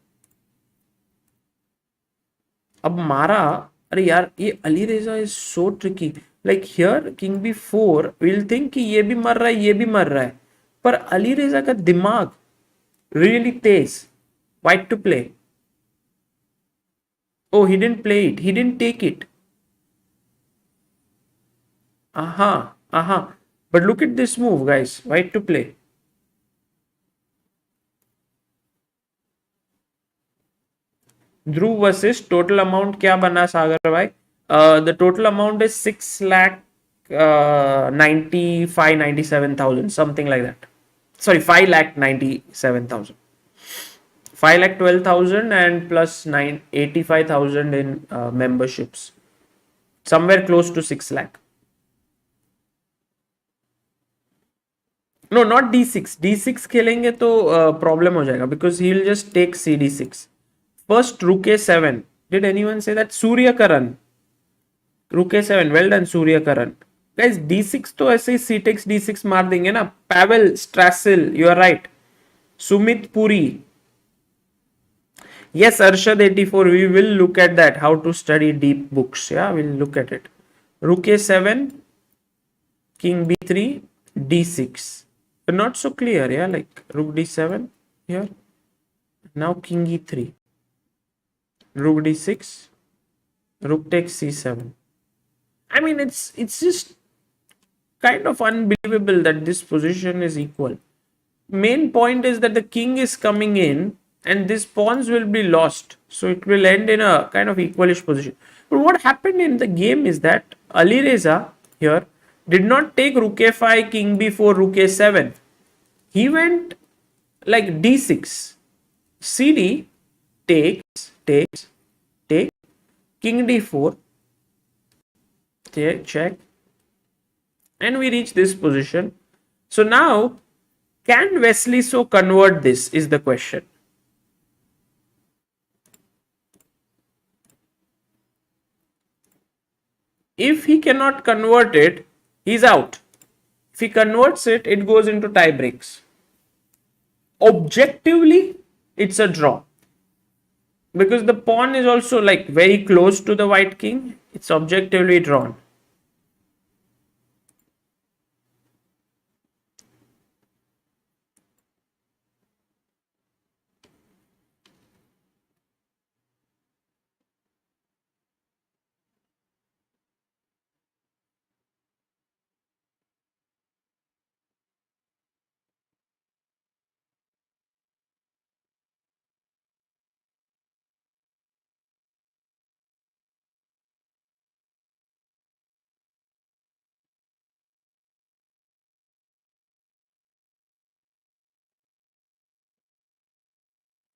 Speaker 1: अब मारा. अरे यार ये Alireza is so tricky. Like here king B four will think कि ये भी मर रहा है, ये भी मर रहा है, पर अली रेजा का दिमाग रियली तेज. White to play. Oh, he didn't play it. He didn't take it. Aha, aha. But look at this move, guys. White to play. Dhruv versus total amount क्या बना सागर भाई? The total amount is 6 lakh 97,000, something like that. Sorry, 5 lakh 97,000. 5 lakh 12,000 and plus 85,000 in memberships. Somewhere close to 6 lakh. No, not d6. d6 खेलेंगे तो problem हो जाएगा because he'll just take cd6. First rook a7. Did anyone say that? Surya Karan. Rook a7. Well done, Surya Karan. Guys, d6 तो ऐसे ही c takes d6 मार देंगे ना. Pavel Strassel, you are right. Sumit Puri. Yes, Arshad 84. We will look at that. How to study deep books. Yeah, we'll look at it. Rook a7. King b3. d6. But not so clear, yeah, like rook d7 here. Now king e3. Rook d6. Rook takes c7. I mean, it's just kind of unbelievable that this position is equal. Main point is that the king is coming in and these pawns will be lost. So it will end in a kind of equalish position. But what happened in the game is that Alireza here did not take rook a5, king b4, rook a7. He went like d6, cd, takes, take, king d4, check, and we reach this position. So now, can Wesley So convert this is the question. If he cannot convert it, he's out. If he converts it, it goes into tie breaks. Objectively, it's a draw. Because the pawn is also like very close to the white king. It's objectively drawn.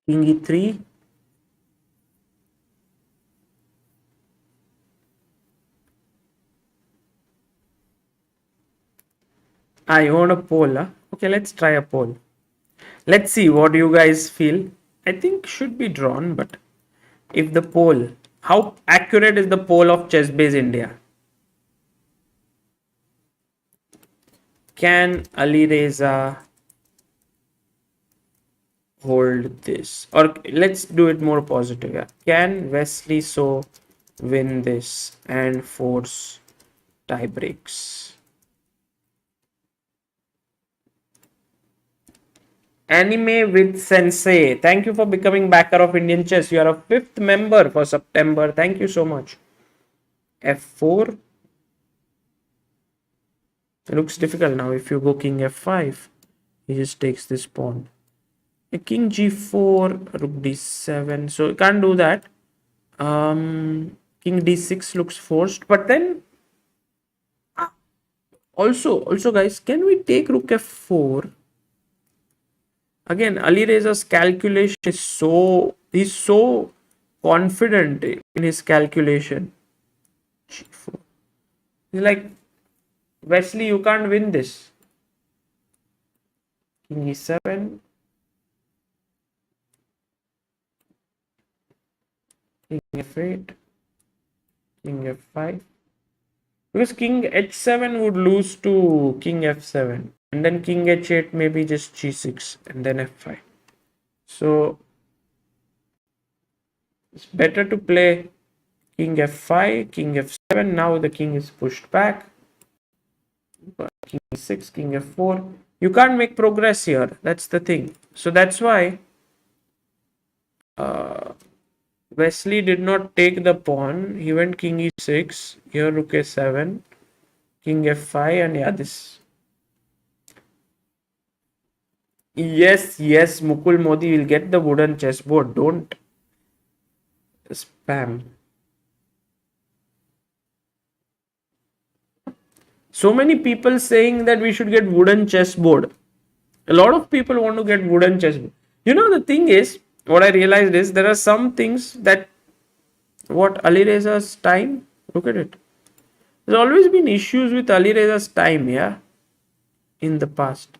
Speaker 1: King e3. You want a poll, huh? Okay, let's try a poll. Let's see what you guys feel. I think should be drawn, but if the poll, how accurate is the poll of ChessBase India? Can Alireza hold this? Or let's do it more positive. Yeah. Can Wesley So win this and force tie breaks? Anime with Sensei. Thank you for becoming backer of Indian Chess. You are a 5th member for September. Thank you so much. F4. It looks difficult now. If you go king F5, he just takes this pawn. King G4, rook D7. So you can't do that. King D6 looks forced. But then also guys, can we take rook F4? Again, Alireza's calculation is he's so confident in his calculation. G4. He's like, Wesley, you can't win this. King E7. King F8. King F5. Because King H7 would lose to King F7. And then King H8 maybe just G6 and then F5. So it's better to play King F5, King F7. Now the king is pushed back. King E6, King F4. You can't make progress here. That's the thing. So that's why Wesley did not take the pawn. He went King E6. Here Rook A7. King F5 and yeah, this. Yes, Mukul Modi will get the wooden chessboard. Don't spam. So many people saying that we should get wooden chessboard. A lot of people want to get wooden chessboard. You know, the thing is, what I realized is there are some things that what Alireza's time, look at it. There's always been issues with Alireza's time, yeah, in the past.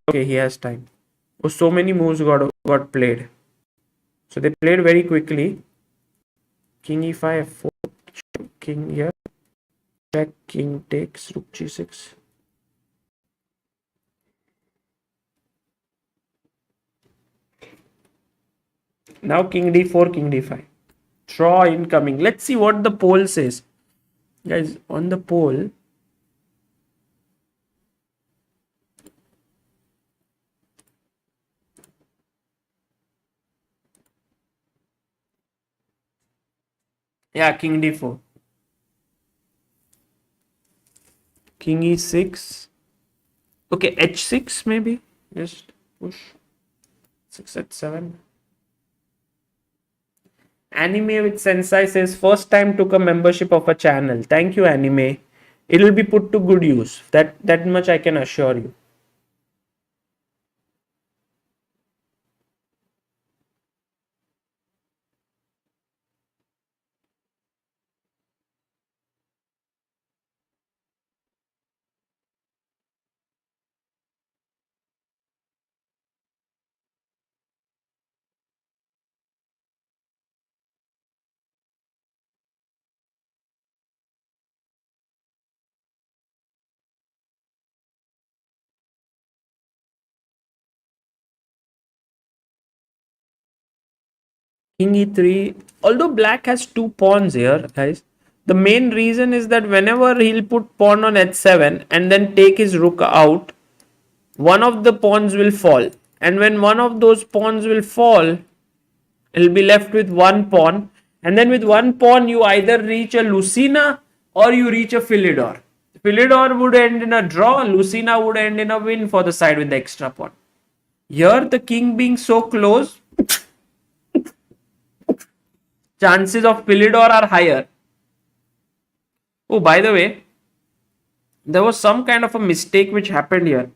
Speaker 1: Okay, he has time. Oh, so many moves got played. So they played very quickly. King E5, F4, king here. Check, king takes, rook G6. Now king D4, king D5. Draw incoming. Let's see what the poll says. Guys, on the poll, yeah, king D4. King E6. Okay, H6 maybe. Just push. 6 at 7. Anime with Sensei says first time took a membership of a channel. Thank you, Anime. It will be put to good use. That much I can assure you. King E3. Although black has 2 pawns here, guys, the main reason is that whenever he'll put pawn on H7 and then take his rook out, one of the pawns will fall. And when one of those pawns will fall, he'll be left with one pawn. And then with one pawn, you either reach a Lucina or you reach a Philidor. Philidor would end in a draw. Lucina would end in a win for the side with the extra pawn. Here, the king being so close, chances of Philidor are higher. Oh, by the way, there was some kind of a mistake which happened here,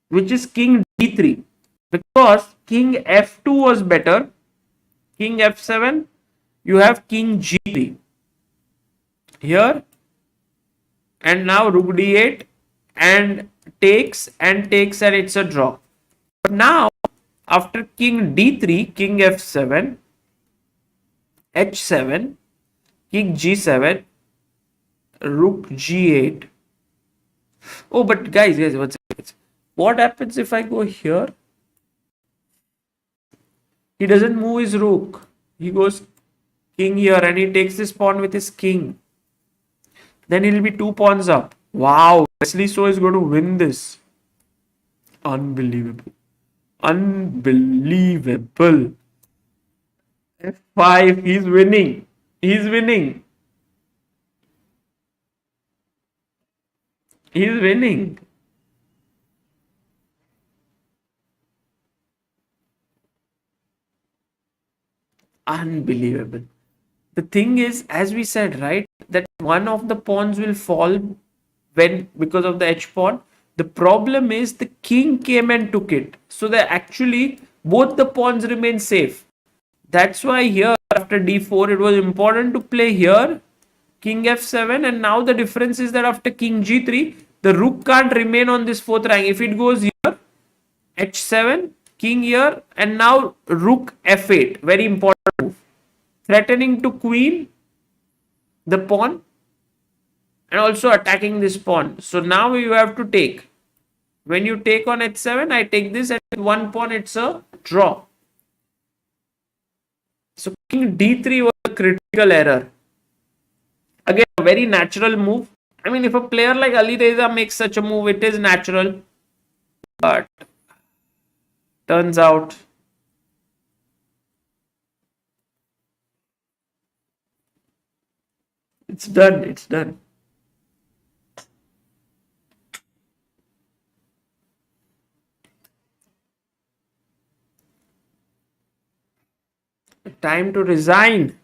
Speaker 1: which is king D3. Because king F2 was better, king F7, you have king G3. Here, and now rook D8 and takes and it's a draw. But now, after king D3, king F7, H7, king G7, rook G8. Oh, but guys, what happens if I go here? He doesn't move his rook. He goes king here and he takes this pawn with his king. Then he'll be 2 pawns up. Wow, Wesley So is going to win this. Unbelievable. Unbelievable. F5. He's winning. He's winning. He's winning. Unbelievable. The thing is, as we said, right, that one of the pawns will fall when because of the h pawn. The problem is the king came and took it. So that actually both the pawns remain safe. That's why here after d4 it was important to play here king f7, and now the difference is that after king g3 the rook can't remain on this fourth rank. If it goes here h7 king here, and now rook f8, very important move, threatening to queen the pawn and also attacking this pawn. So now you have to take. When you take on h7, I take this, and with one pawn it's a draw. So king d3 was a critical error. Again, a very natural move. I mean, if a player like Alireza makes such a move, it is natural. But turns out it's done. It's done. Time to resign.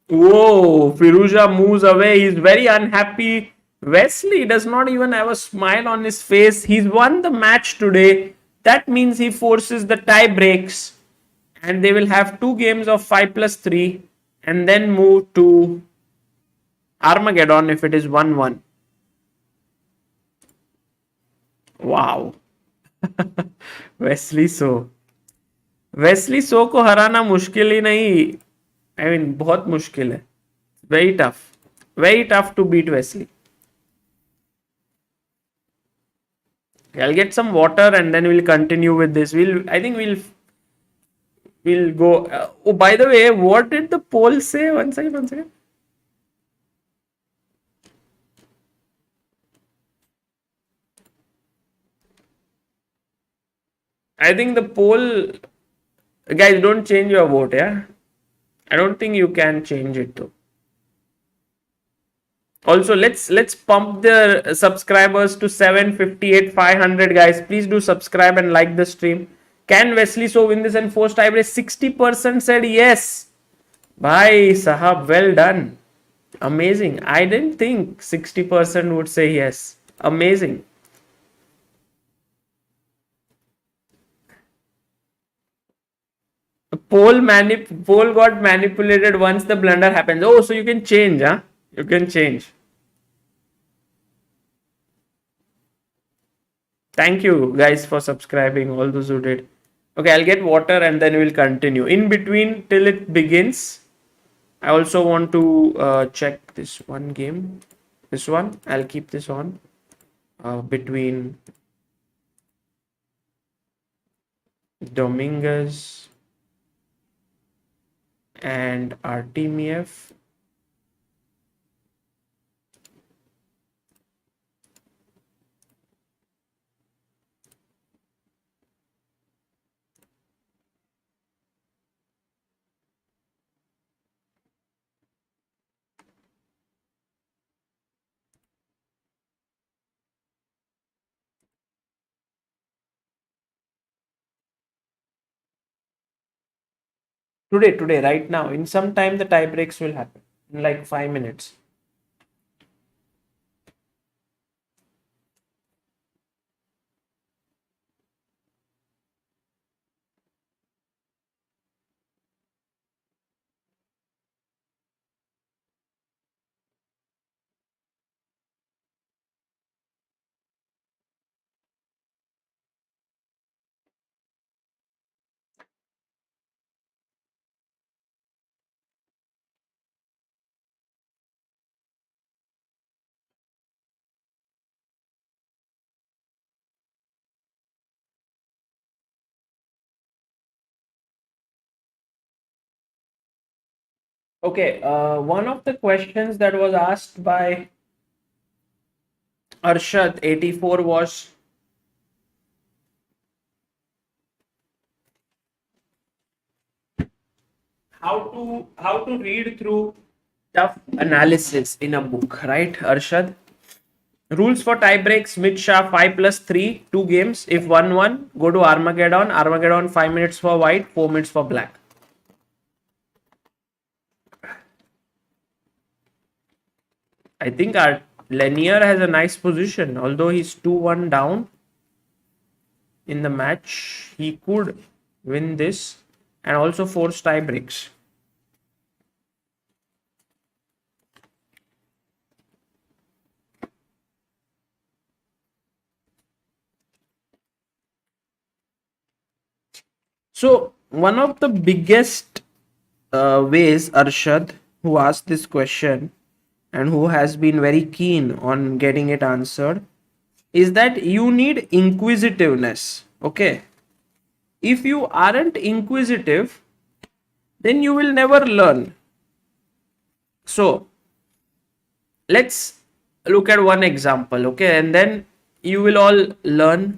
Speaker 1: Whoa, Firouzja moves away. He's very unhappy. Wesley does not even have a smile on his face. He's won the match today. That means he forces the tie breaks. And they will have two games of 5+3 and then move to Armageddon if it is 1-1. Wow. Wesley So Wesley So को हराना मुश्किल ही नहीं, I mean बहुत मुश्किल है. Very tough to beat Wesley. I'll get some water and then we'll continue with this. I think we'll go. Oh, by the way, what did the poll say? One second. I think the poll, guys, don't change your vote, yeah? I don't think you can change it though. Also, let's pump the subscribers to 758, 500, guys. Please do subscribe and like the stream. Can Wesley So win this and force tiebreak? 60% said yes. Bhai Sahab, well done. Amazing. I didn't think 60% would say yes. Amazing. Poll got manipulated once the blunder happens. Oh, so you can change, huh? You can change. Thank you guys for subscribing, all those who did. Okay, I'll get water and then we'll continue. In between, till it begins, I also want to check this one game. This one, I'll keep this on. Between Dominguez and Artemiev. Today, right now. In some time, the tie breaks will happen in like 5 minutes. Okay, one of the questions that was asked by Arshad 84 was how to read through tough analysis in a book, right, Arshad? Rules for tie breaks: Smith Shah 5 plus 3, 2 games. If 1-1, go to Armageddon. Armageddon 5 minutes for white, 4 minutes for black. I think our Leinier has a nice position. Although he's 2-1 down in the match, he could win this and also force tie breaks. So, one of the biggest ways, Arshad, who asked this question and who has been very keen on getting it answered, is that you need inquisitiveness. Okay. If you aren't inquisitive, then you will never learn. So, let's look at one example. Okay. And then you will all learn.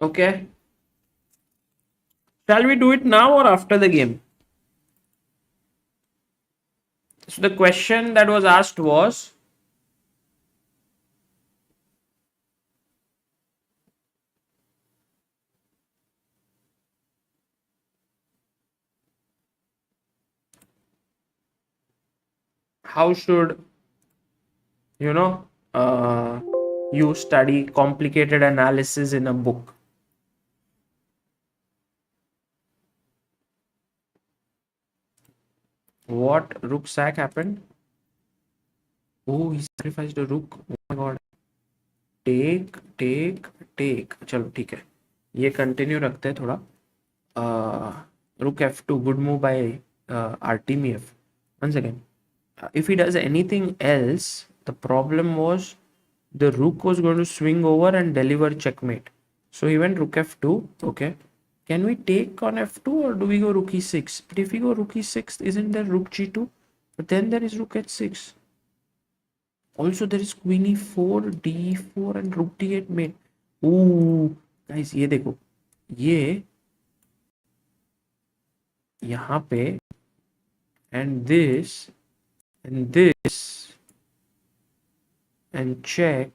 Speaker 1: Okay. Shall we do it now or after the game? So, the question that was asked was, how should you know uh, you study complicated analysis in a book? What rook sack happened? Oh, he sacrificed a rook. Oh my god. Take take take, चलो ठीक है, ये continue रखते हैं थोड़ा. Rook f2, good move by Artemiev. Once again, if he does anything else, the problem was the rook was going to swing over and deliver checkmate. So he went rook f2. Okay, can we take on f2 or do we go rook e6? But if we go rook e6, isn't there rook g2? But then there is rook h6. Also there is queen e4, d4 and rook d8 mate. Ooh, guys, ये देखो, ये यहाँ पे and this and this and check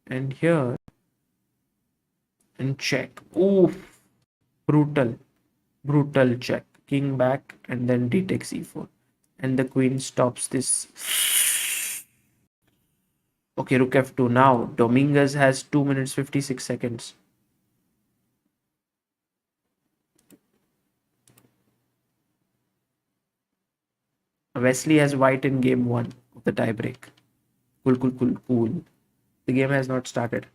Speaker 1: and here and check. Ooh, brutal, brutal check. King back and then d takes e4 and the queen stops this. Okay, rook f2. Now Dominguez has 2 minutes 56 seconds. Wesley has white in game 1 of the tiebreak. Cool, cool, cool, cool. The game has not started.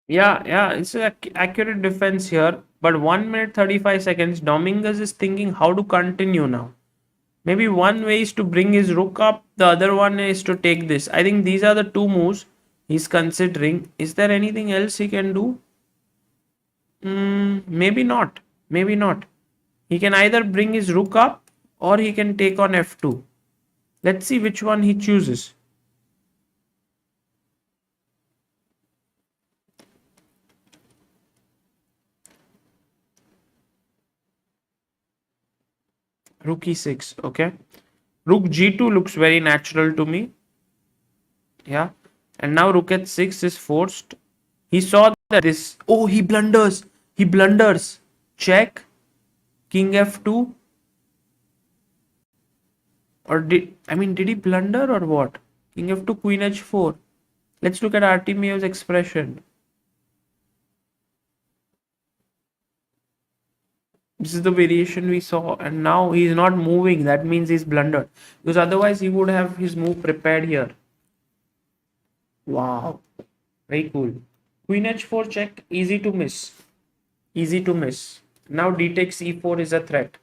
Speaker 1: Yeah, it's an accurate defense here. But 1 minute 35 seconds, Dominguez is thinking how to continue now. Maybe one way is to bring his rook up, the other one is to take this. I think these are the two moves he's considering. Is there anything else he can do? Maybe not. Maybe not. He can either bring his rook up or he can take on f2. Let's see which one he chooses. Rook e6. Okay. Rook g2 looks very natural to me. Yeah. And now rook h6 is forced. He saw that this. Oh, he blunders. He blunders. Check. King f2. Or did he blunder or what? King f2, queen h4. Let's look at Artemiev's expression. This is the variation we saw, and now he's not moving. That means he's blundered. Because otherwise he would have his move prepared here. Wow. Very cool. Queen h4 check. Easy to miss. Easy to miss. Now d takes e4 is a threat.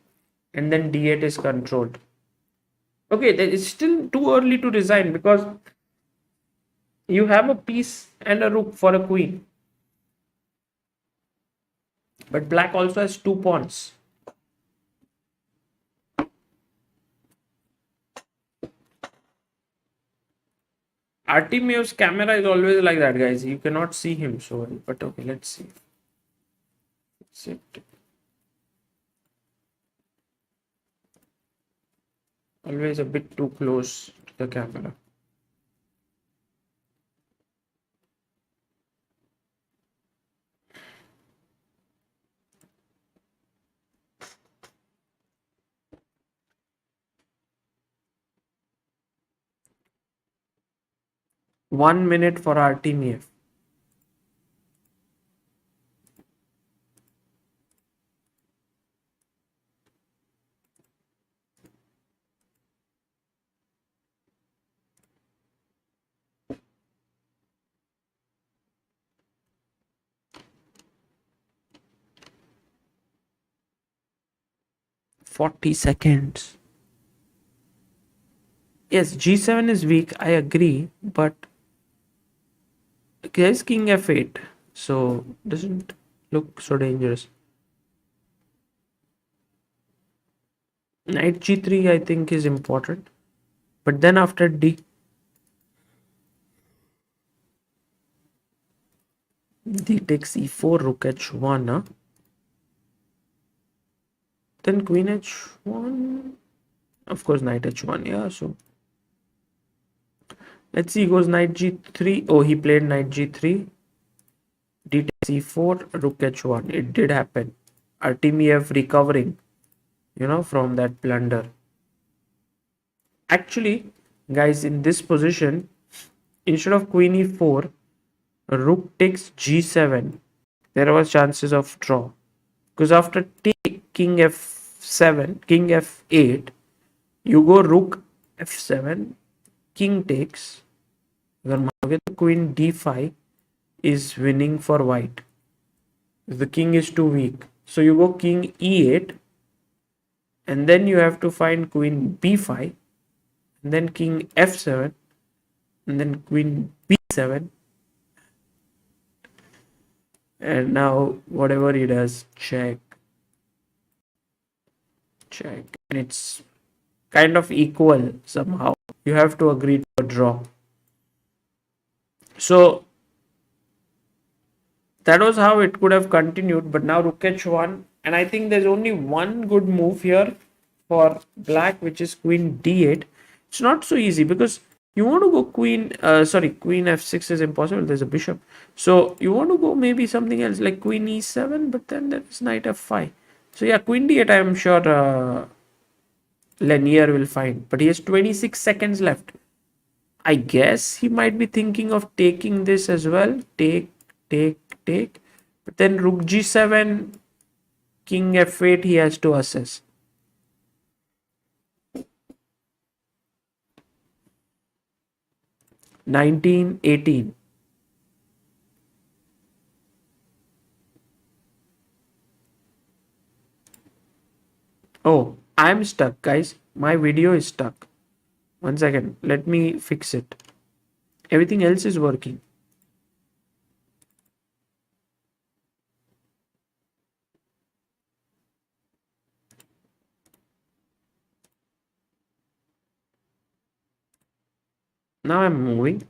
Speaker 1: And then d8 is controlled. Okay, it's still too early to resign because you have a piece and a rook for a queen. But black also has two pawns. Artemiev's camera is always like that, guys. You cannot see him so well. But okay, let's see. Sit. Always a bit too close to the camera. One minute for Artemiev. $40. Yes, G7 is weak, I agree, but there's King F8, so doesn't look so dangerous. Knight G3 I think is important, but then after D takes E4, rook H1, huh? Then Queen H1, of course Knight H1, yeah, so let's see, he goes Knight G3. Oh, he played Knight G3. D takes E4, Rook H1. It did happen. Artemiev recovering, from that blunder. Actually, guys, in this position, instead of Queen E4, Rook takes G7. There was chances of draw. Because after take King F7, King F8, you go Rook F7, King takes. Queen D5 is winning for white. The king is too weak. So you go King E8, and then you have to find Queen B5, and then King F7, and then Queen B7. And now whatever he does, check. And it's kind of equal somehow. You have to agree to a draw. So that was how it could have continued, but now Rook H1, and I think there's only one good move here for black, which is Queen D8. It's not so easy because you want to go Queen F6 is impossible. There's a bishop. So you want to go maybe something else like Queen E7, but then there is Knight F5. So yeah, Queen D8, I am sure Leinier will find, but he has 26 seconds left. I guess he might be thinking of taking this as well. Take. But then Rook G7, King F8, he has to assess. $19-18. Oh, I'm stuck, guys. My video is stuck. One second. Let me fix it. Everything else is working. Now I'm moving.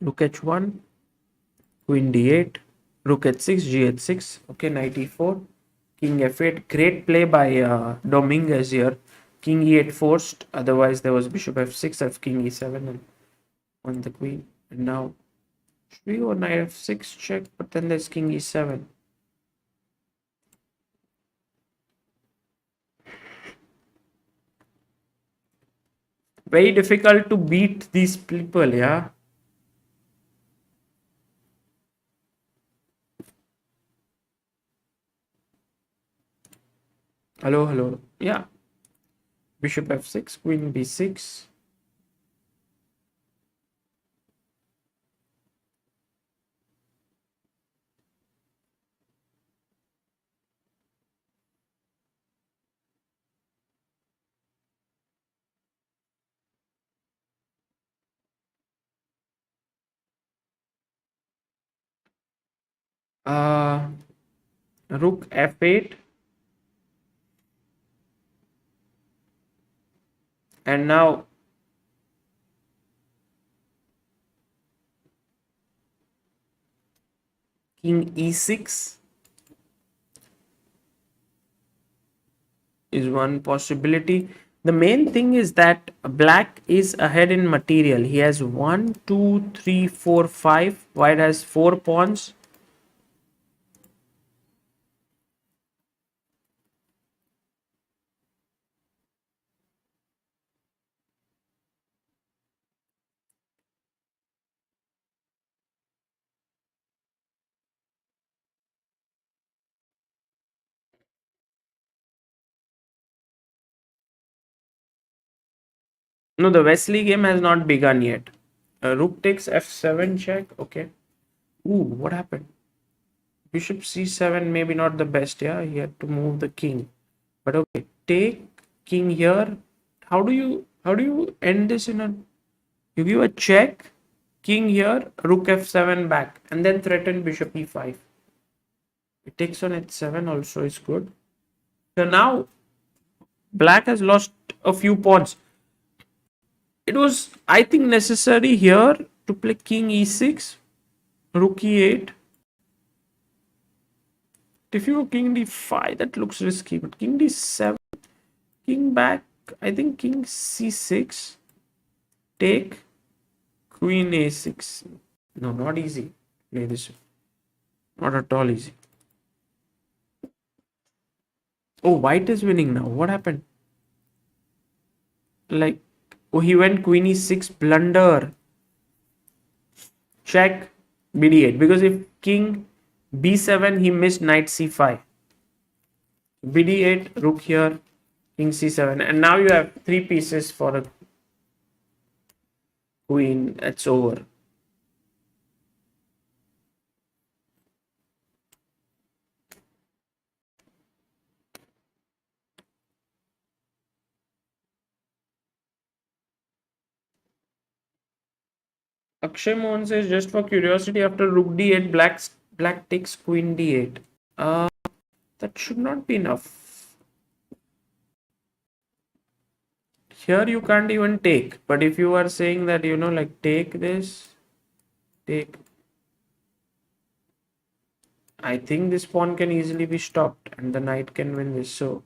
Speaker 1: Rook h1, queen d8, rook h6, g h6. Okay, knight e4, king f8. Great play by Dominguez here. King e8 forced. Otherwise, there was bishop f6, f king e7, and on the queen. And now should we go knight f6 check? But then there's king e7. Very difficult to beat these people, yeah. Hello, hello. Yeah. Bishop f6, queen b6. Uh, Rook f8. And now king e6 is one possibility. The main thing is that black is ahead in material. He has 1, 2, 3, 4, 5. White has 4 pawns. No, the Wesley game has not begun yet. Rook takes f7 check. Okay. Ooh, what happened? Bishop c7, maybe not the best. Yeah, he had to move the king. But okay, take king here. How do you end this in a, you give a check, king here, rook f7 back, and then threaten bishop e5. It takes on h7 also is good. So now black has lost a few pawns. It was, I think, necessary here to play king e6, rook e8. If you go king d5, that looks risky, but king d7, king back, I think king c6, take, queen a6. No, not easy. Play this. Not at all easy. Oh, white is winning now. What happened? Like, oh, he went queen e6 blunder. Check bd8. Because if king b7, he missed knight c5. bd8, rook here, king c7. And now you have 3 pieces for a queen. It's over. Akshay Mohan says, just for curiosity, after rook d8, black takes queen d8. Uh, that should not be enough. Here you can't even take. But if you are saying that, like take this, take. I think this pawn can easily be stopped and the knight can win this. So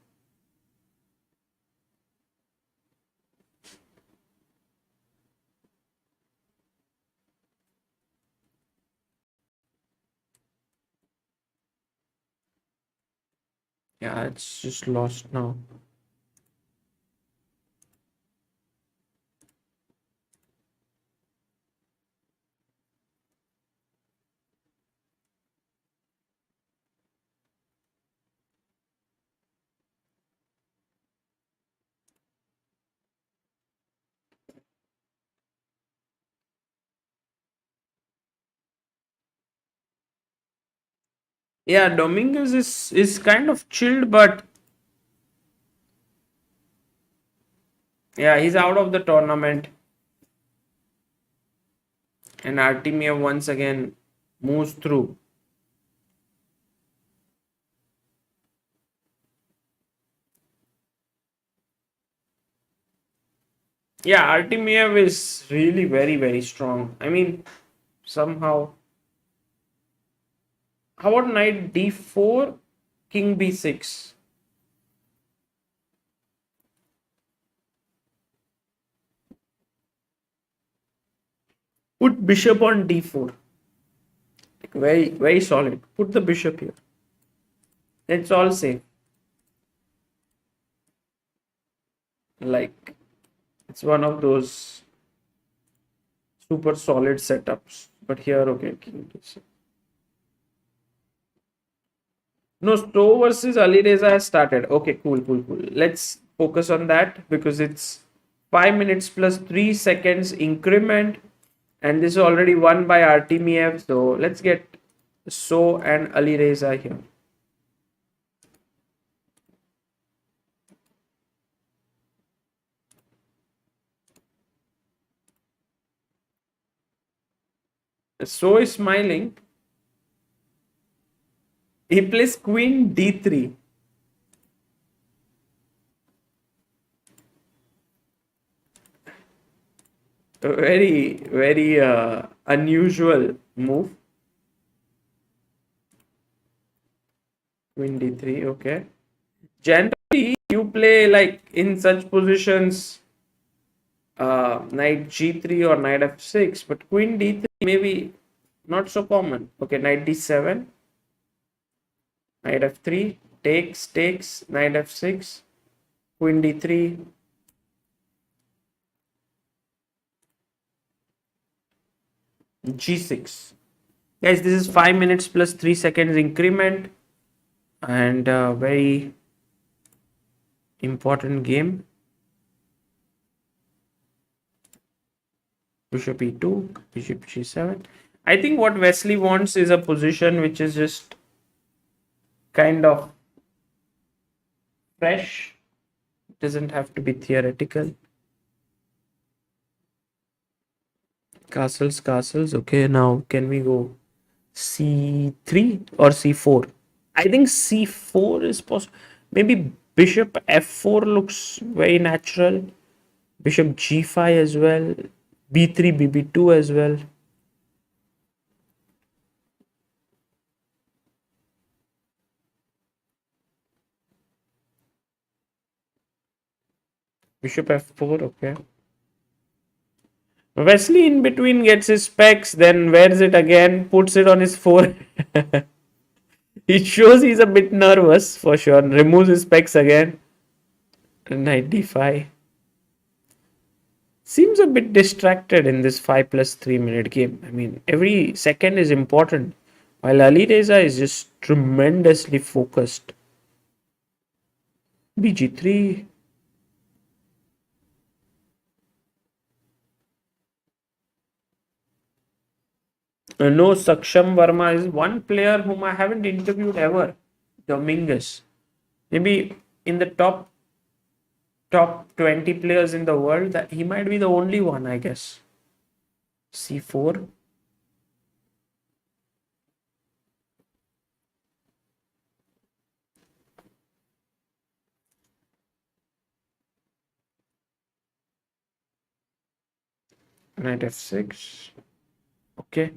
Speaker 1: yeah, it's just lost now. Yeah, Dominguez is kind of chilled, but Yeah, he's out of the tournament. And Artemiev once again moves through. Yeah, Artemiev is really very, very strong. I mean, somehow. How about knight d4, king b6? Put bishop on d4. Like very, very solid. Put the bishop here. It's all safe. Like, it's one of those super solid setups. But here, okay, king d6. No, Stowe versus Alireza has started. Okay, cool, cool, cool. Let's focus on that because it's 5 minutes plus 3 seconds increment. And this is already won by Artemiev. So let's get So and Alireza here. So is smiling. He plays queen d3. A very, very unusual move. Queen d3, okay. Generally, you play like in such positions, knight g3 or knight f6, but queen d3 maybe not so common. Okay, knight d7, knight f3, takes, knight f6, queen d3. G6. Guys, this is 5 minutes plus 3 seconds increment and a very important game. Bishop e2, bishop g7. I think what Wesley wants is a position which is just kind of fresh. It doesn't have to be theoretical. Castles. Okay, now can we go c3 or c4? I think c4 is possible. Maybe bishop f4 looks very natural. Bishop g5 as well. b3, bb2 as well. Bishop f4, okay. Wesley in between gets his specs, then wears it again, puts it on his forehead. It shows he's a bit nervous for sure. Removes his specs again. Knight d5. Seems a bit distracted in this 5 plus 3 minute game. I mean, every second is important. While Alireza is just tremendously focused. bg3. No, Saksham Verma is one player whom I haven't interviewed ever. Dominguez. Maybe in the top 20 players in the world, that he might be the only one, I guess. c4. Knight f6. Okay.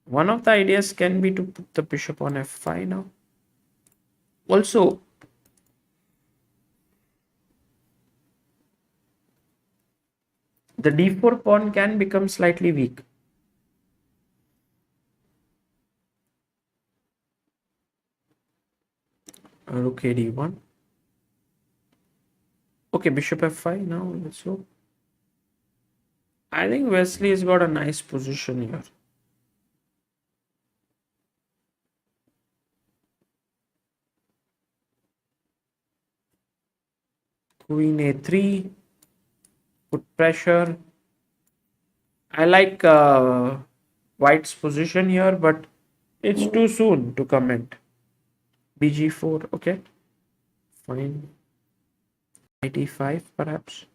Speaker 1: One of the ideas can be to put the bishop on f5 now. Also, the d4 pawn can become slightly weak. Rook a d1. Okay, bishop f5 now. Let's go. I think Wesley has got a nice position here. Queen a3. Put pressure. I like White's position here, but it's too soon to comment. bg4, okay. Fine. 85 perhaps.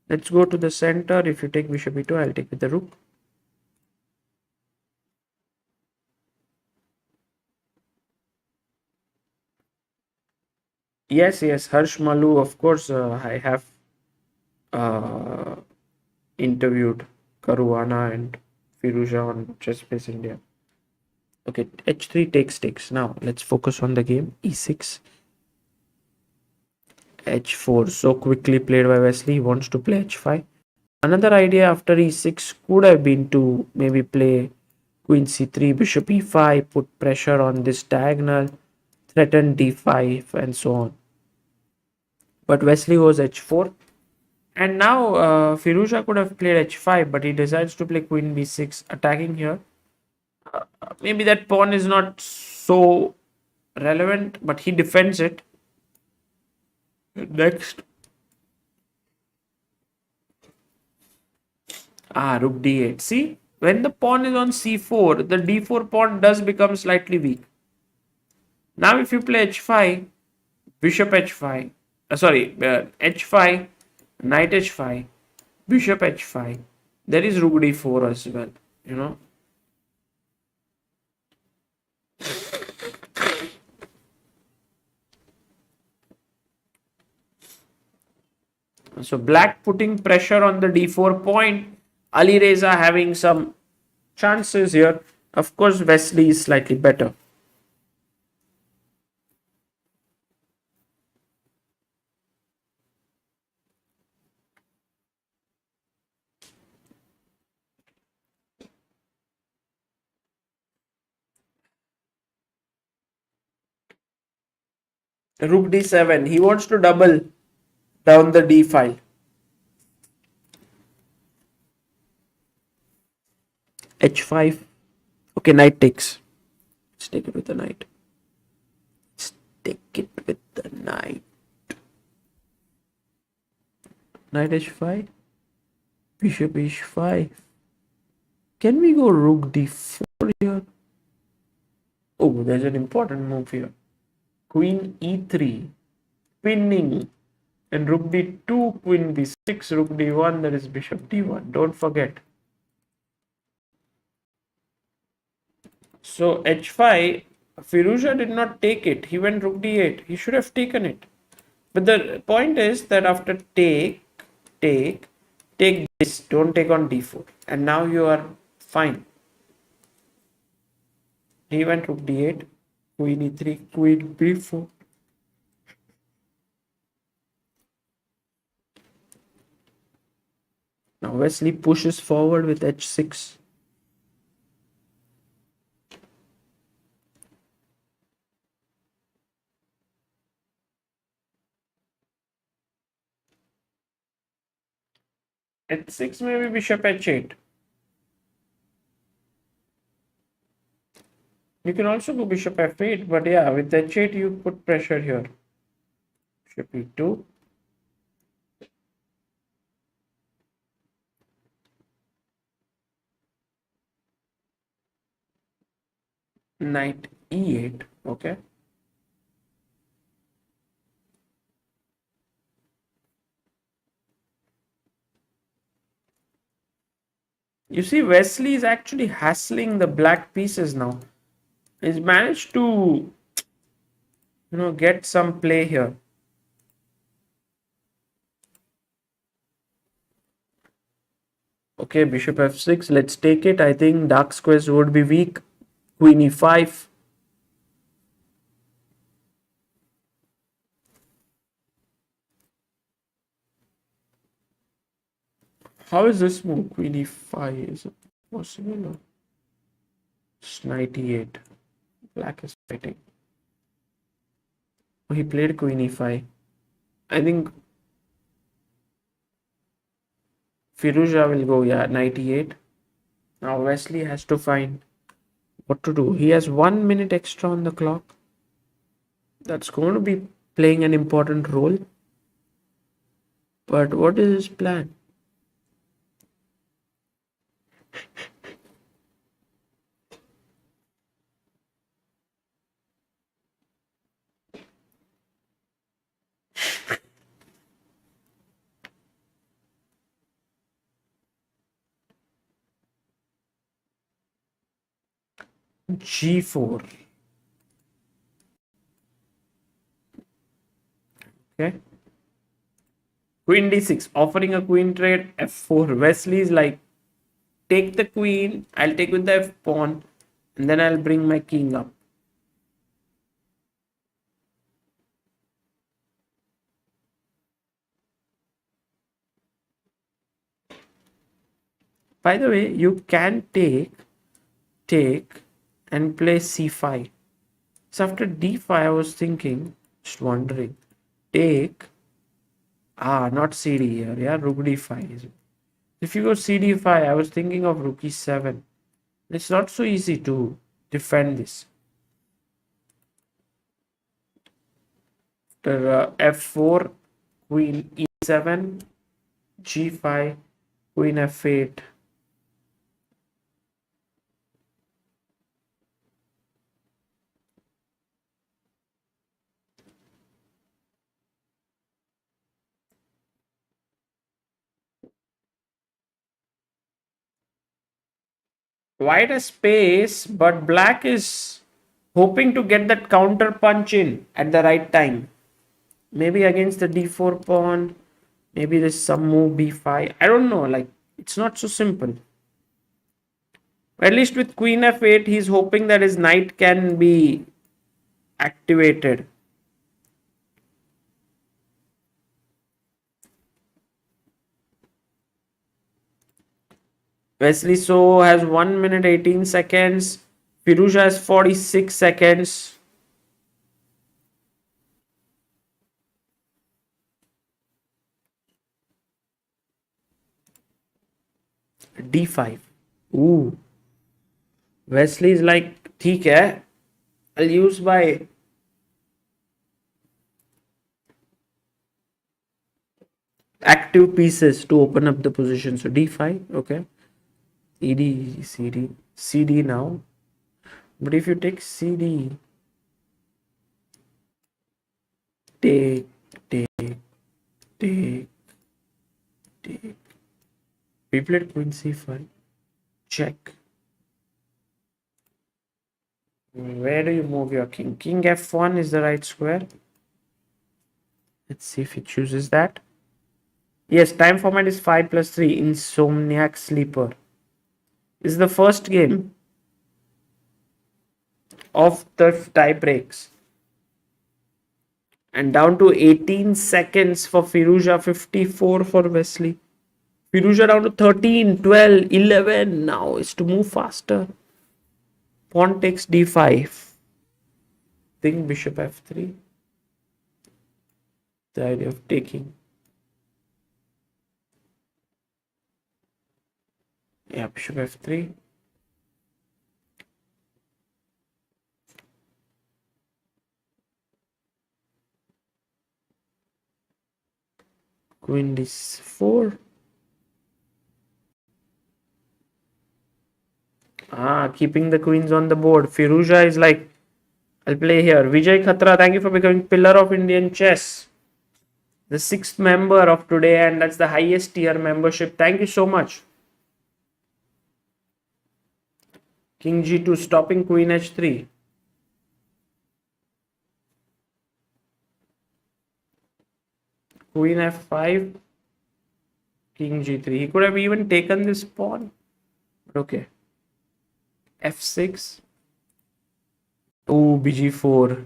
Speaker 1: Let's go to the center. If you take bishop e2, I'll take with the rook. Yes, yes, Harsh Malu, of course, I have uh, interviewed Caruana and Firouzja on ChessBase India. Okay, h3 takes. Now, let's focus on the game. e6, h4. So quickly played by Wesley. He wants to play h5. Another idea after e6 could have been to maybe play queen c3, bishop e5, put pressure on this diagonal, threaten d5, and so on. But Wesley goes h4. And now Firouzja could have played h5, but he decides to play queen b6, attacking here. Maybe that pawn is not so relevant, but he defends it. Next. Rook d8. See, when the pawn is on c4, the d4 pawn does become slightly weak. Now if you play h5, bishop h5, h5, knight h5, bishop h5, there is rook d4 as well, you know. So black putting pressure on the d4 point, Alireza having some chances here. Of course, Wesley is slightly better. Rook d7. He wants to double down the d file. h5. Okay, knight takes. Let's take it with the knight. Let's take it with the knight. Knight h5. Bishop h5. Can we go rook d4 here? Oh, there's an important move here. Queen e3. Pinning. And rook d2, queen b6, rook d1, that is bishop d1. Don't forget. So h5, Firouzja did not take it. He went rook d8. He should have taken it. But the point is that after take this. Don't take on d4. And now you are fine. He went rook d8, queen e3, queen b4. Now Wesley pushes forward with h6. h6 maybe bishop h8. You can also go bishop f8, but yeah, with h8 you put pressure here. Bishop e2. Knight e8. Okay. You see, Wesley is actually hassling the black pieces now. He's managed to, get some play here. Okay, bishop f6. Let's take it. I think dark squares would be weak. Queen e5. How is this move? Queen e5. Is it possible? It's knight e8. Black is fighting. Oh, he played queen e5. I think Firouzja will go, yeah, knight e8. Now Wesley has to find what to do. He has 1 minute extra on the clock. That's going to be playing an important role. But what is his plan? G4. Okay. Queen D6, offering a queen trade. F4. Wesley is like, take the queen. I'll take with the F pawn, and then I'll bring my king up. By the way, you can take, and play C5. So after D5, I was thinking, just wondering, take, not CD here, yeah, Rook D5. If you go CD5, I was thinking of Rook E7. It's not so easy to defend this. After F4, Queen E7, G5, Queen F8. White has space, but black is hoping to get that counter punch in at the right time. Maybe against the D4 pawn. Maybe there's some move B5. I don't know. Like, it's not so simple. At least with Queen F8, he's hoping that his knight can be activated. Wesley So has 1 minute 18 seconds. Firouzja has 46 seconds. D5. Ooh. Wesley is like, ठीक है. I'll use my active pieces to open up the position. So D5, okay. ED, CD, CD now. But if you take CD, take, take, take, take. We played Queen C5. Check. Where do you move your king? King F1 is the right square. Let's see if he chooses that. Yes, time format is 5+3. Insomniac Sleeper. This is the first game of the tie breaks. And down to 18 seconds for Firouzja, 54 for Wesley. Firouzja down to 13, 12, 11. Now is to move faster. Pawn takes D5. Think bishop F3. The idea of taking. Yeah, bishop F3. Queen D4. Keeping the queens on the board. Firouzja is like, I'll play here. Vijay Khatra, thank you for becoming pillar of Indian chess. The 6th member of today, and that's the highest tier membership. Thank you so much. King G2, stopping Queen H3. Queen F5. King G3. He could have even taken this pawn. But okay. F6. Oh, BG4.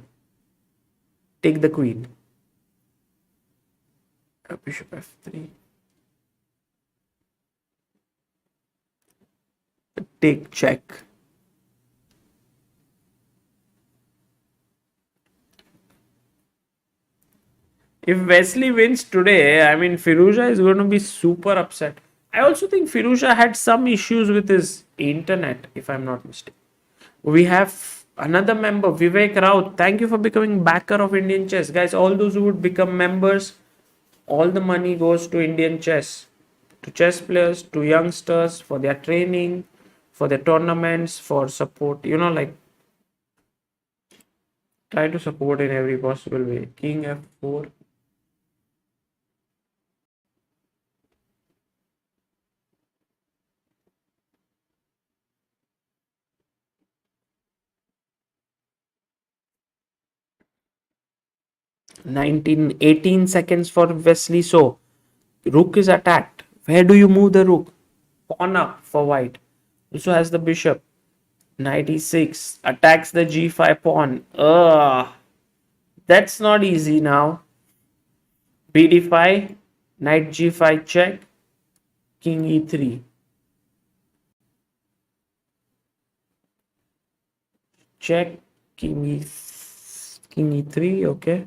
Speaker 1: Take the queen. Bishop F3. Take check. If Wesley wins today, I mean, Firouzja is going to be super upset. I also think Firouzja had some issues with his internet, if I'm not mistaken. We have another member, Vivek Raut. Thank you for becoming backer of Indian chess. Guys, all those who would become members, all the money goes to Indian chess, to chess players, to youngsters, for their training, for their tournaments, for support. You know, like, try to support in every possible way. King F4. 18 seconds for Wesley So. Rook is attacked. Where do you move the rook? Pawn up for white. Also has the bishop. Knight e6. Attacks the g5 pawn. That's not easy now. bd5. Knight g5 check. King e3. Check. King e3. Okay.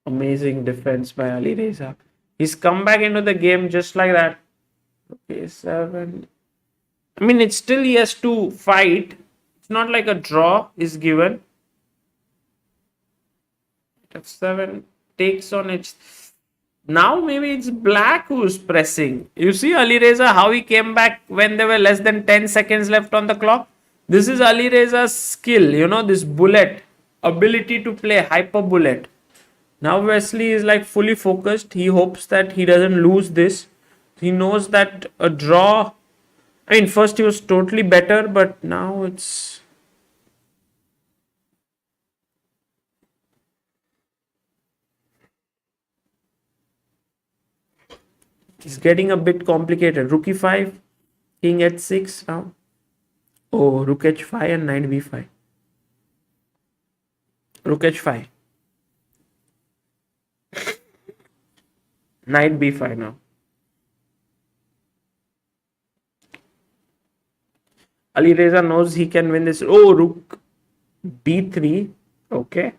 Speaker 1: Amazing defense by Alireza. He's come back into the game just like that. Okay, 7. I mean, it's still he has to fight. It's not like a draw is given. F7 takes on it. Now maybe it's black who's pressing. You see Alireza, how he came back when there were less than 10 seconds left on the clock. This is Alireza's skill, this bullet, ability to play hyper bullet. Now Wesley is like fully focused. He hopes that he doesn't lose this. He knows that a draw. I mean, first he was totally better, but now it's. It's getting a bit complicated. Rook e5, king h6 now. Oh, rook h5 and knight b5. Rook h5. Knight b5 now. Alireza knows he can win this. Oh, rook b3. Okay.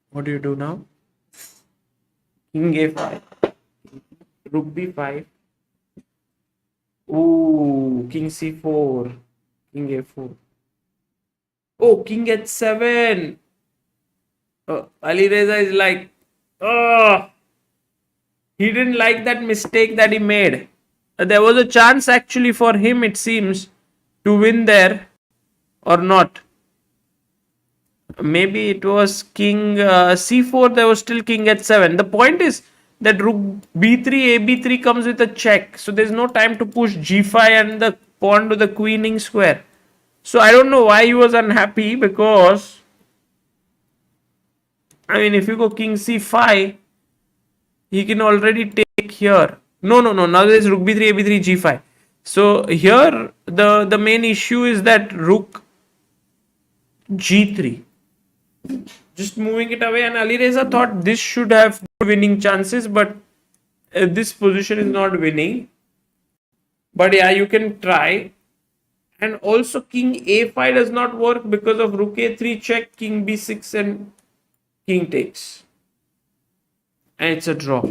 Speaker 1: What do you do now? King a5. Rook b5. Ooh, king c4. King a4. Oh, king h7. Alireza is like, he didn't like that mistake that he made. There was a chance actually for him, it seems, to win there or not. Maybe it was king c4, there was still king h7. The point is that rook b3, ab3 comes with a check. So there's no time to push g5 and the pawn to the queening square. So I don't know why he was unhappy, because I mean, if you go king c5, he can already take here. No. Now there's rook b3, ab3, g5. So here the main issue is that rook g3. Just moving it away, and Alireza thought this should have winning chances, but this position is not winning. But yeah, you can try. And also king a5 does not work because of rook a3 check, king b6 and king takes. And it's a draw.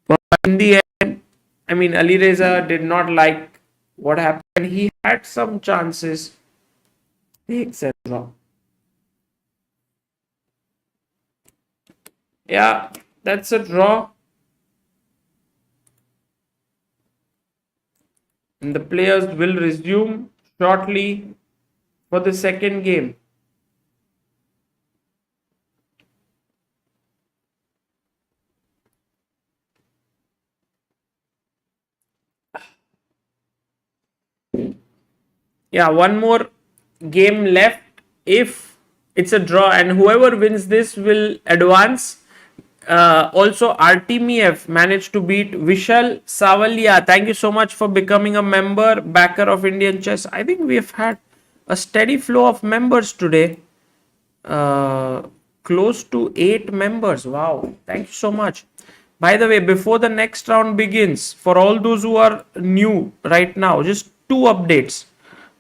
Speaker 1: But in the end, I mean, Alireza did not like what happened. He had some chances. Takes a draw. Yeah, that's a draw. And the players will resume shortly for the second game. Yeah, one more game left. If it's a draw, and whoever wins this will advance. Also, Artemiev managed to beat Vishal Savalia. Thank you so much for becoming a member, backer of Indian chess. I think we've had a steady flow of members today. Close to 8 members. Wow. Thank you so much. By the way, before the next round begins, for all those who are new right now, just 2 updates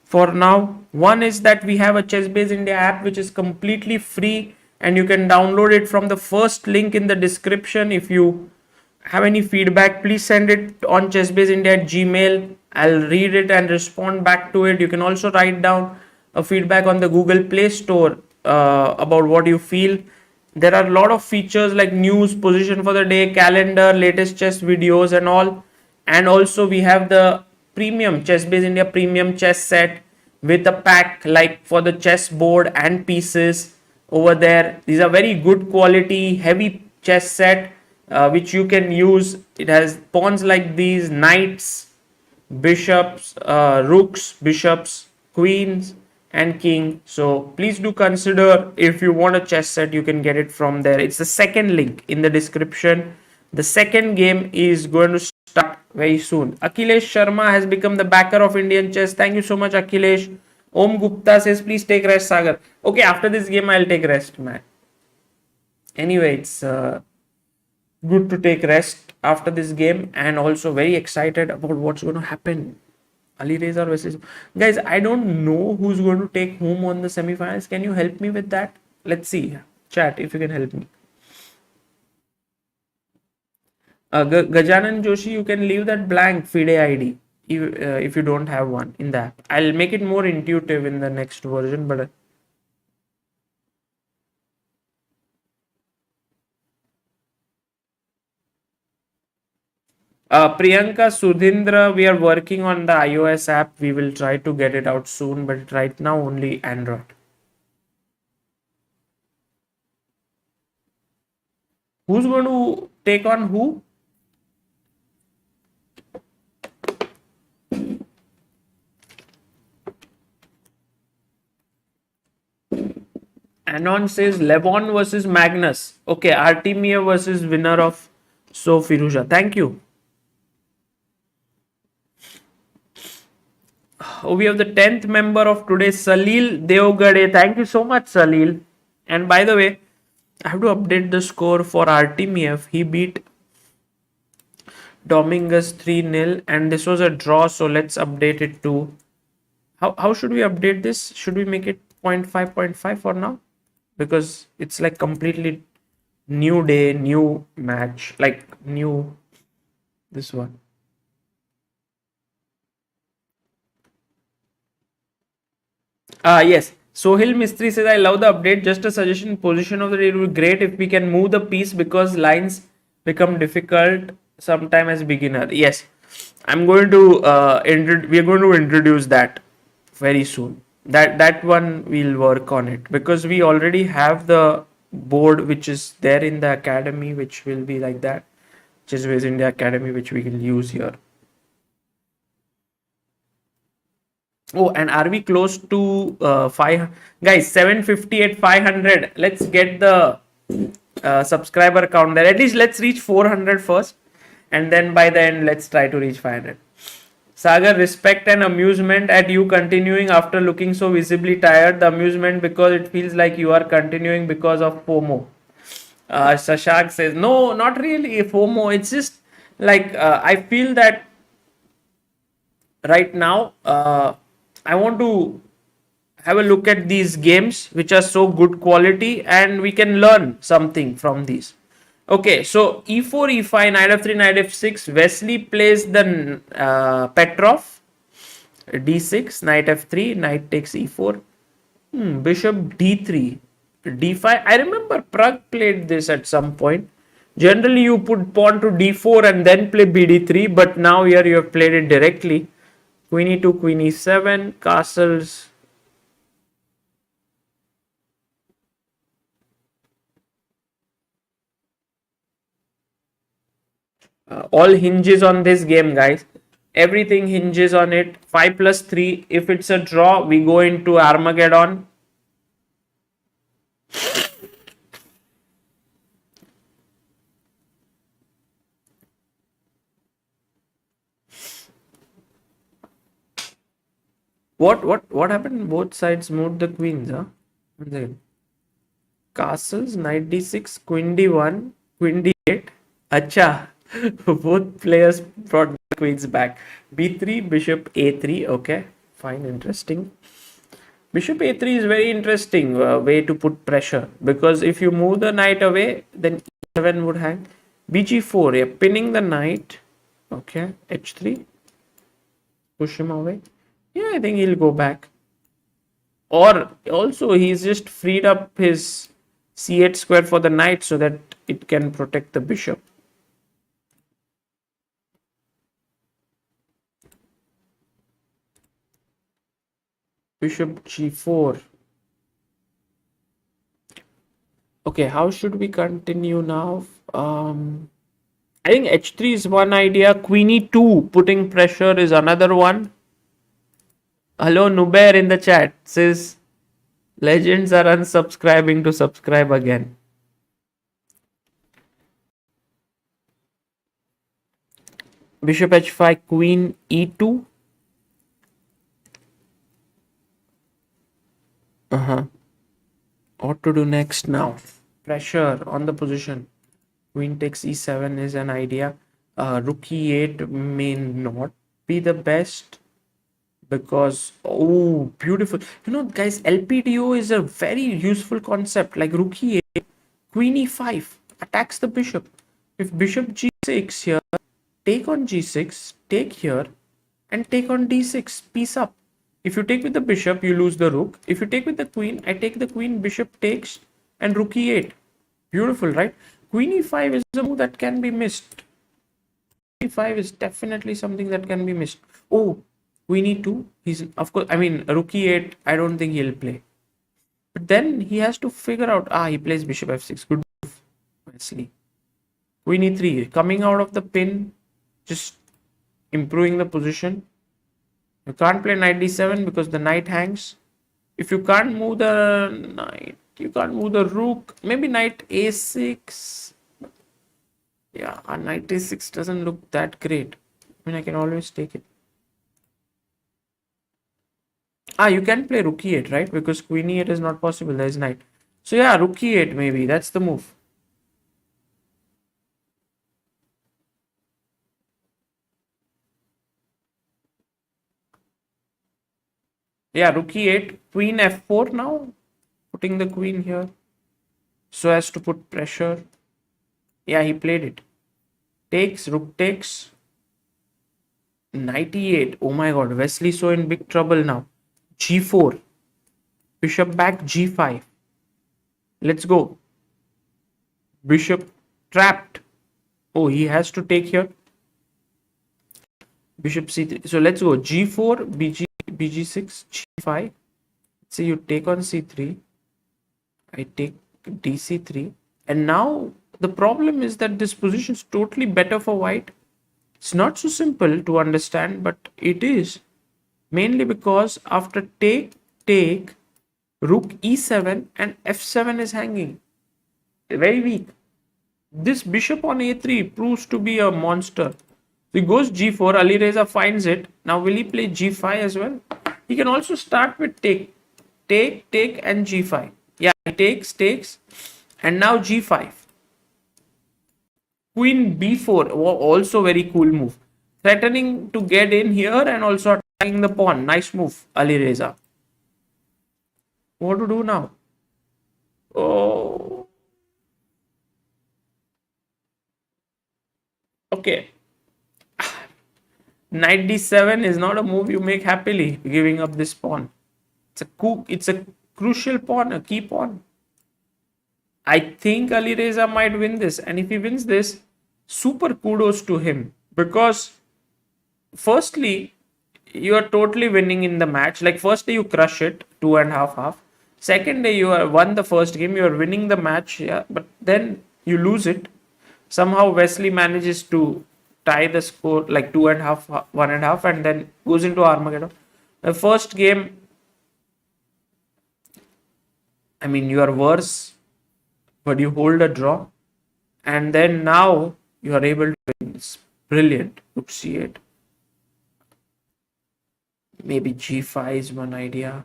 Speaker 1: for now. One is that we have a ChessBase India app which is completely free, and you can download it from the first link in the description. If you have any feedback, please send it on ChessBaseIndia@gmail. I'll read it and respond back to it. You can also write down a feedback on the Google Play Store about what you feel. There are a lot of features like news, position for the day, calendar, latest chess videos and all. And also we have the premium ChessBase India premium chess set with a pack like for the chess board and pieces over there. These are very good quality, heavy chess set. which you can use. It has pawns like these, knights, bishops, rooks, bishops, queens, and king. So please do consider, if you want a chess set, you can get it from there. It's the second link in the description. The second game is going to start very soon. Akhilesh Sharma has become the backer of Indian chess. Thank you so much, Akhilesh. Om Gupta says, please take rest, Sagar. Okay, after this game, I'll take rest, man. Anyway, it's good to take rest after this game, and also very excited about what's going to happen. Alireza versus guys. I don't know who's going to take home on the semifinals. Can you help me with that? Let's see. Chat if you can help me. Gajanan Joshi, you can leave that blank FIDE ID if you don't have one in the app. I'll make it more intuitive in the next version, but Priyanka Sudhindra, we are working on the iOS app. We will try to get it out soon, but right now only Android. Who's going to take on who? Anon says Levon versus Magnus. Okay, Artemiev versus winner of So Firouzja. Thank you. Oh, we have the 10th member of today, Salil Devgade. Thank you so much, Salil. And by the way, I have to update the score for Artemiev. He beat Dominguez 3-0 and this was a draw, so let's update it to how should we update this? Should we make it 0.5 for now? Because it's like completely new day, new match, like new this one. Yes. Sohil Mistry says, I love the update. Just a suggestion, position of the day would be great if we can move the piece because lines become difficult sometime as beginner. Yes. I'm going to we are going to introduce that very soon. That one we'll work on it because we already have the board which is there in the academy, which will be like that. ChessBase India Academy, which we can use here. Oh, and are we close to 5 guys? 750 at 500. Let's get the subscriber count there. At least let's reach 400 first, and then by the end let's try to reach 500. Sagar, respect and amusement at you continuing after looking so visibly tired. The amusement because it feels like you are continuing because of FOMO. Shashak says, no, not really FOMO. It's just like I feel that right now I want to have a look at these games which are so good quality and we can learn something from these. Okay, so e4, e5, knight f3, knight f6. Wesley plays the Petrov. d6, knight f3, knight takes e4. Bishop d3, d5. I remember Prag played this at some point. Generally, you put pawn to d4 and then play bd3, but now here you have played it directly. Queen e2, queen e7, castles. All hinges on this game, guys. Everything hinges on it. 5 plus 3. If it's a draw, we go into Armageddon. What happened? Both sides moved the queens, huh? One second. Castles, knight d6, queen d1, queen d8. Acha. Both players brought the queens back. b3, bishop a3. Okay, fine, interesting. Bishop a3 is very interesting way to put pressure because if you move the knight away, then e7 would hang. bg4, yeah, pinning the knight. Okay, h3. Push him away. Yeah, I think he'll go back. Or also he's just freed up his c8 square for the knight so that it can protect the bishop. Bishop g4. Okay, how should we continue now? I think h3 is one idea. Queen e2, putting pressure, is another one. Hello, Nubair in the chat says legends are unsubscribing to subscribe again. Bishop h5, queen e2. What to do next now? Pressure on the position. Queen takes e7 is an idea. Rook e8 may not be the best because, oh, beautiful. You know, guys, LPDO is a very useful concept. Like rook e8, queen e5 attacks the bishop. If bishop g6 here, take on g6, take here, and take on d6, piece up. If you take with the bishop, you lose the rook. If you take with the queen, I take the queen, bishop takes, and rook e8. Beautiful, right? Queen e5 is a move that can be missed. E5 is definitely something that can be missed. Oh, queen e2. He's, of course, I mean, rook e8, I don't think he'll play. But then he has to figure out, he plays bishop f6. Good move, Wesley. Queen e3, coming out of the pin, just improving the position. You can't play knight d7 because the knight hangs. If you can't move the knight, you can't move the rook. Maybe knight a6. Yeah, a knight a6 doesn't look that great. I mean, I can always take it. You can play rook e8, right? Because queen e8 is not possible. There is knight. So yeah, rook e8 maybe. That's the move. Yeah, rook e8, queen f4 now. Putting the queen here so as to put pressure. Yeah, he played it. Takes, rook takes. Knight e8. Oh my god, Wesley So in big trouble now. g4. Bishop back, g5. Let's go. Bishop trapped. Oh, he has to take here. Bishop c3. So let's go. g4, bg6, g5. Let's say you take on c3. I take dc3. And now the problem is that this position is totally better for white. It's not so simple to understand, but it is. Mainly because after take, rook e7 and f7 is hanging. Very weak. This bishop on a3 proves to be a monster. So he goes g4. Alireza finds it. Now will he play g5 as well? He can also start with take, and g5. Yeah, he takes, and now g5. Queen b4, also very cool move. Threatening to get in here and also attacking the pawn. Nice move, Alireza. What to do now? Oh. Okay. Knight d7 is not a move you make happily, giving up this pawn. It's a crucial pawn, a key pawn. I think Alireza might win this, and if he wins this, super kudos to him, because firstly, you are totally winning in the match. Like first day you crush it, 2.5. Second day you are won the first game, you are winning the match, yeah, but then you lose it. Somehow Wesley manages to tie the score like 2.5, 1.5, and then goes into Armageddon. The first game, I mean, you are worse, but you hold a draw, and then now you are able to win. It's brilliant. Rook c8. Maybe g5 is one idea.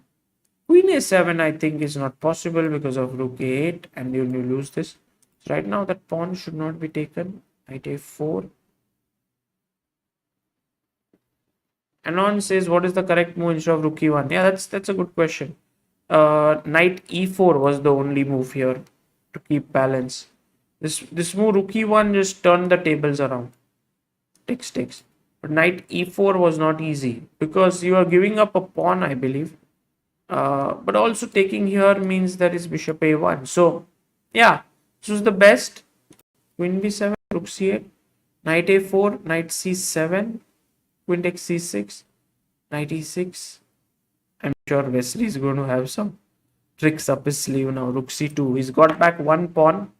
Speaker 1: Queen a7 I think is not possible because of rook a8, and you lose this. So right now that pawn should not be taken. Knight a4. Anon says, what is the correct move instead of rook e1? Yeah, that's a good question. Knight e4 was the only move here to keep balance. This move rook e1 just turned the tables around. Takes. But knight e4 was not easy because you are giving up a pawn, I believe. But also taking here means that is bishop a1. So yeah, this was the best. Queen b7, rook c8, knight a4, knight c7, queen takes c6, knight e6. I'm sure Wesley is going to have some tricks up his sleeve now. Rook c2. He's got back one pawn.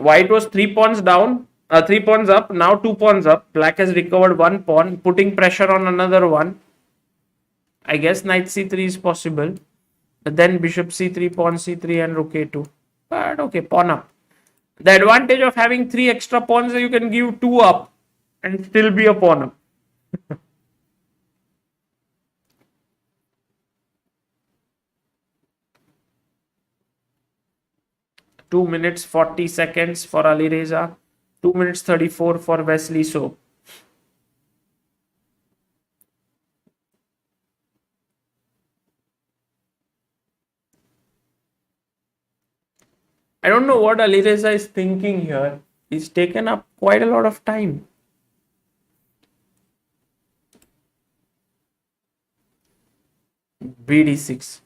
Speaker 1: White was 3 pawns down, 3 pawns up, now 2 pawns up. Black has recovered 1 pawn, putting pressure on another one. I guess knight c3 is possible. But then bishop c3, pawn c3 and rook a2. But okay, pawn up. The advantage of having 3 extra pawns is you can give 2 up and still be a pawn up. 2 minutes 40 seconds for Alireza. 2 minutes 34 for Wesley So. I don't know what Alireza is thinking here. He's taken up quite a lot of time. BD6.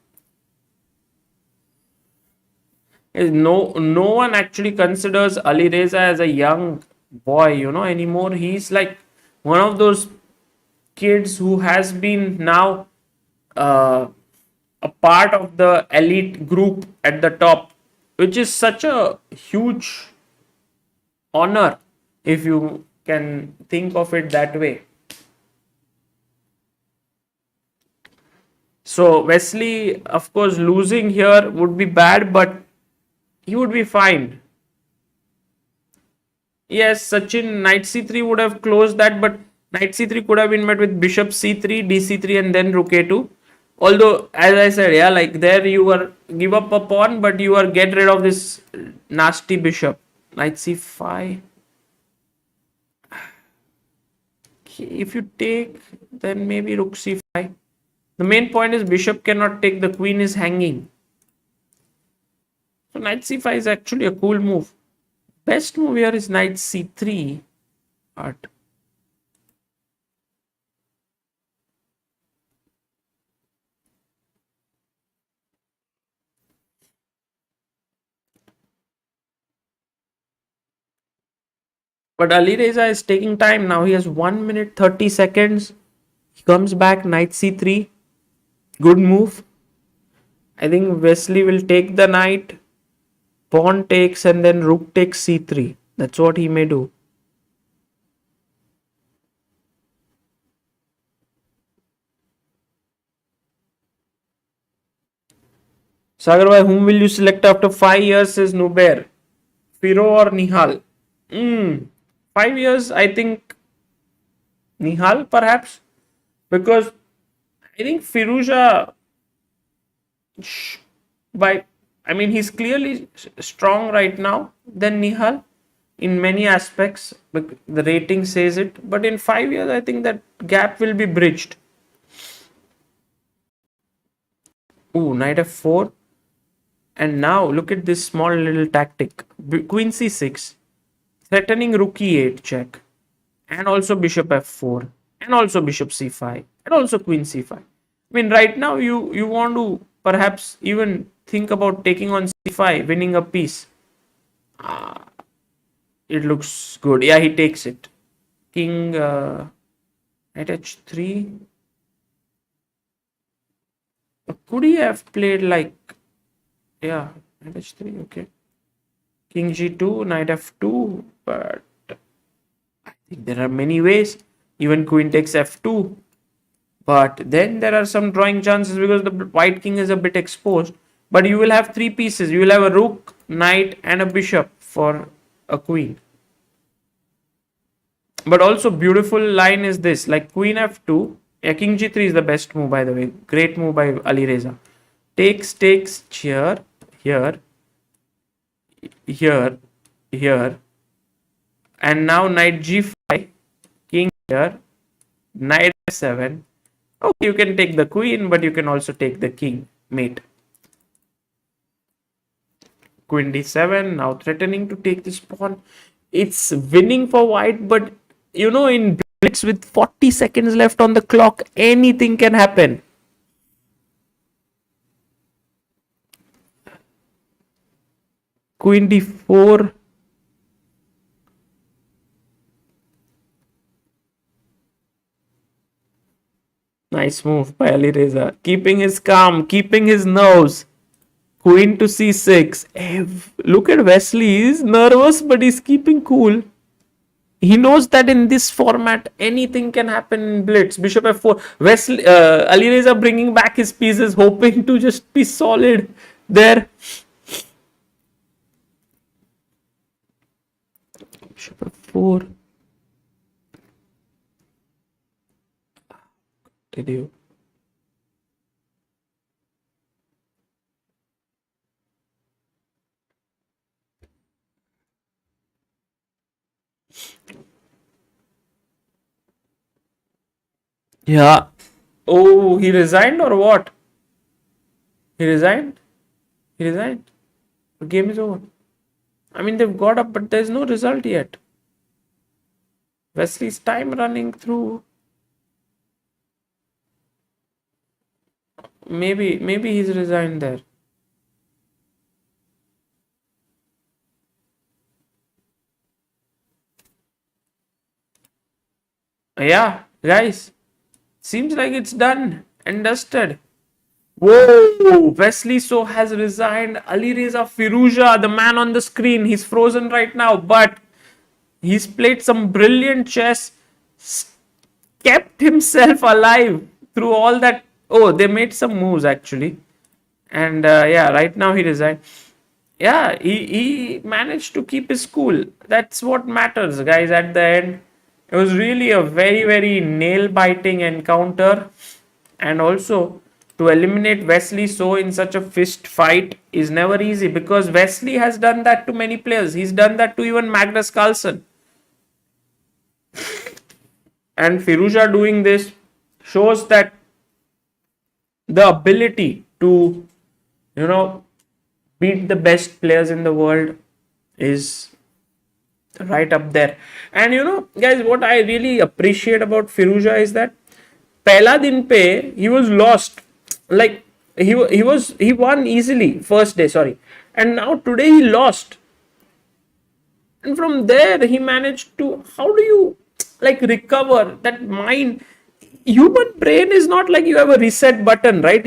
Speaker 1: No one actually considers Alireza as a young boy, anymore. He's like one of those kids who has been now a part of the elite group at the top, which is such a huge honor if you can think of it that way. So Wesley, of course, losing here would be bad, but he would be fine. Yes, Sachin, knight c3 would have closed that, but knight c3 could have been met with bishop c3, dc3 and then rook a2. Although, as I said, yeah, like there you were give up a pawn, but you are get rid of this nasty bishop. Knight c5. If you take, then maybe rook c5. The main point is bishop cannot take, the queen is hanging. So knight c5 is actually a cool move. Best move here is knight c3. But Alireza is taking time now. He has 1 minute 30 seconds. He comes back, knight c3. Good move. I think Wesley will take the knight. Pawn takes and then rook takes c3. That's what he may do. Sagar bhai, whom will you select after 5 years, says Nubair? Firo or Nihal? 5 years, I think Nihal perhaps. Because I think Firouzja, he's clearly strong right now than Nihal in many aspects. The rating says it. But in 5 years, I think that gap will be bridged. Ooh, knight f4. And now look at this small little tactic. Queen c6. Threatening rook e8 check. And also bishop f4. And also bishop c5. And also queen c5. Right now you want to perhaps even think about taking on c5, winning a piece. It looks good. Yeah, he takes it. King at h3. Could he have played like... Yeah, knight h3, okay. King g2, knight f2, but I think there are many ways. Even queen takes f2. But then there are some drawing chances because the white king is a bit exposed. But you will have 3 pieces. You will have a rook, knight and a bishop for a queen. But also beautiful line is this, like queen f2. Yeah, king g3 is the best move, by the way. Great move by Alireza. Takes here, here, and now knight g5, king here, knight f7. Okay, you can take the queen, but you can also take the king, mate. Queen d7, now threatening to take this pawn. It's winning for white, but in blitz with 40 seconds left on the clock, anything can happen. Queen d4. Nice move by Alireza. Keeping his calm, keeping his nerves Queen to c6. Look at Wesley. He's nervous, but he's keeping cool. He knows that in this format, anything can happen in blitz. Bishop f4. Wesley, Alireza bringing back his pieces, hoping to just be solid there. Bishop f4. Did you? Yeah. Oh, he resigned or what? He resigned? He resigned. The game is over. I mean, they've got up, but there's no result yet. Wesley's time running through. Maybe he's resigned there. Yeah, guys. Seems like it's done and dusted. Whoa! Wesley So has resigned. Alireza Firouzja, the man on the screen, he's frozen right now, but he's played some brilliant chess, kept himself alive through all that. Oh, they made some moves actually. And yeah, right now he resigned. Yeah, he managed to keep his cool. That's what matters, guys, at the end. It was really a very, very nail-biting encounter. And also, to eliminate Wesley So in such a fist fight is never easy, because Wesley has done that to many players. He's done that to even Magnus Carlsen. And Firouzja doing this shows that the ability to, beat the best players in the world is right up there. And guys, what I really appreciate about Firouzja is that Pehla din pe he was lost. Like he won easily first day, sorry. And now today he lost. And from there he managed to, how do you recover that mind? Human brain is not like you have a reset button, right?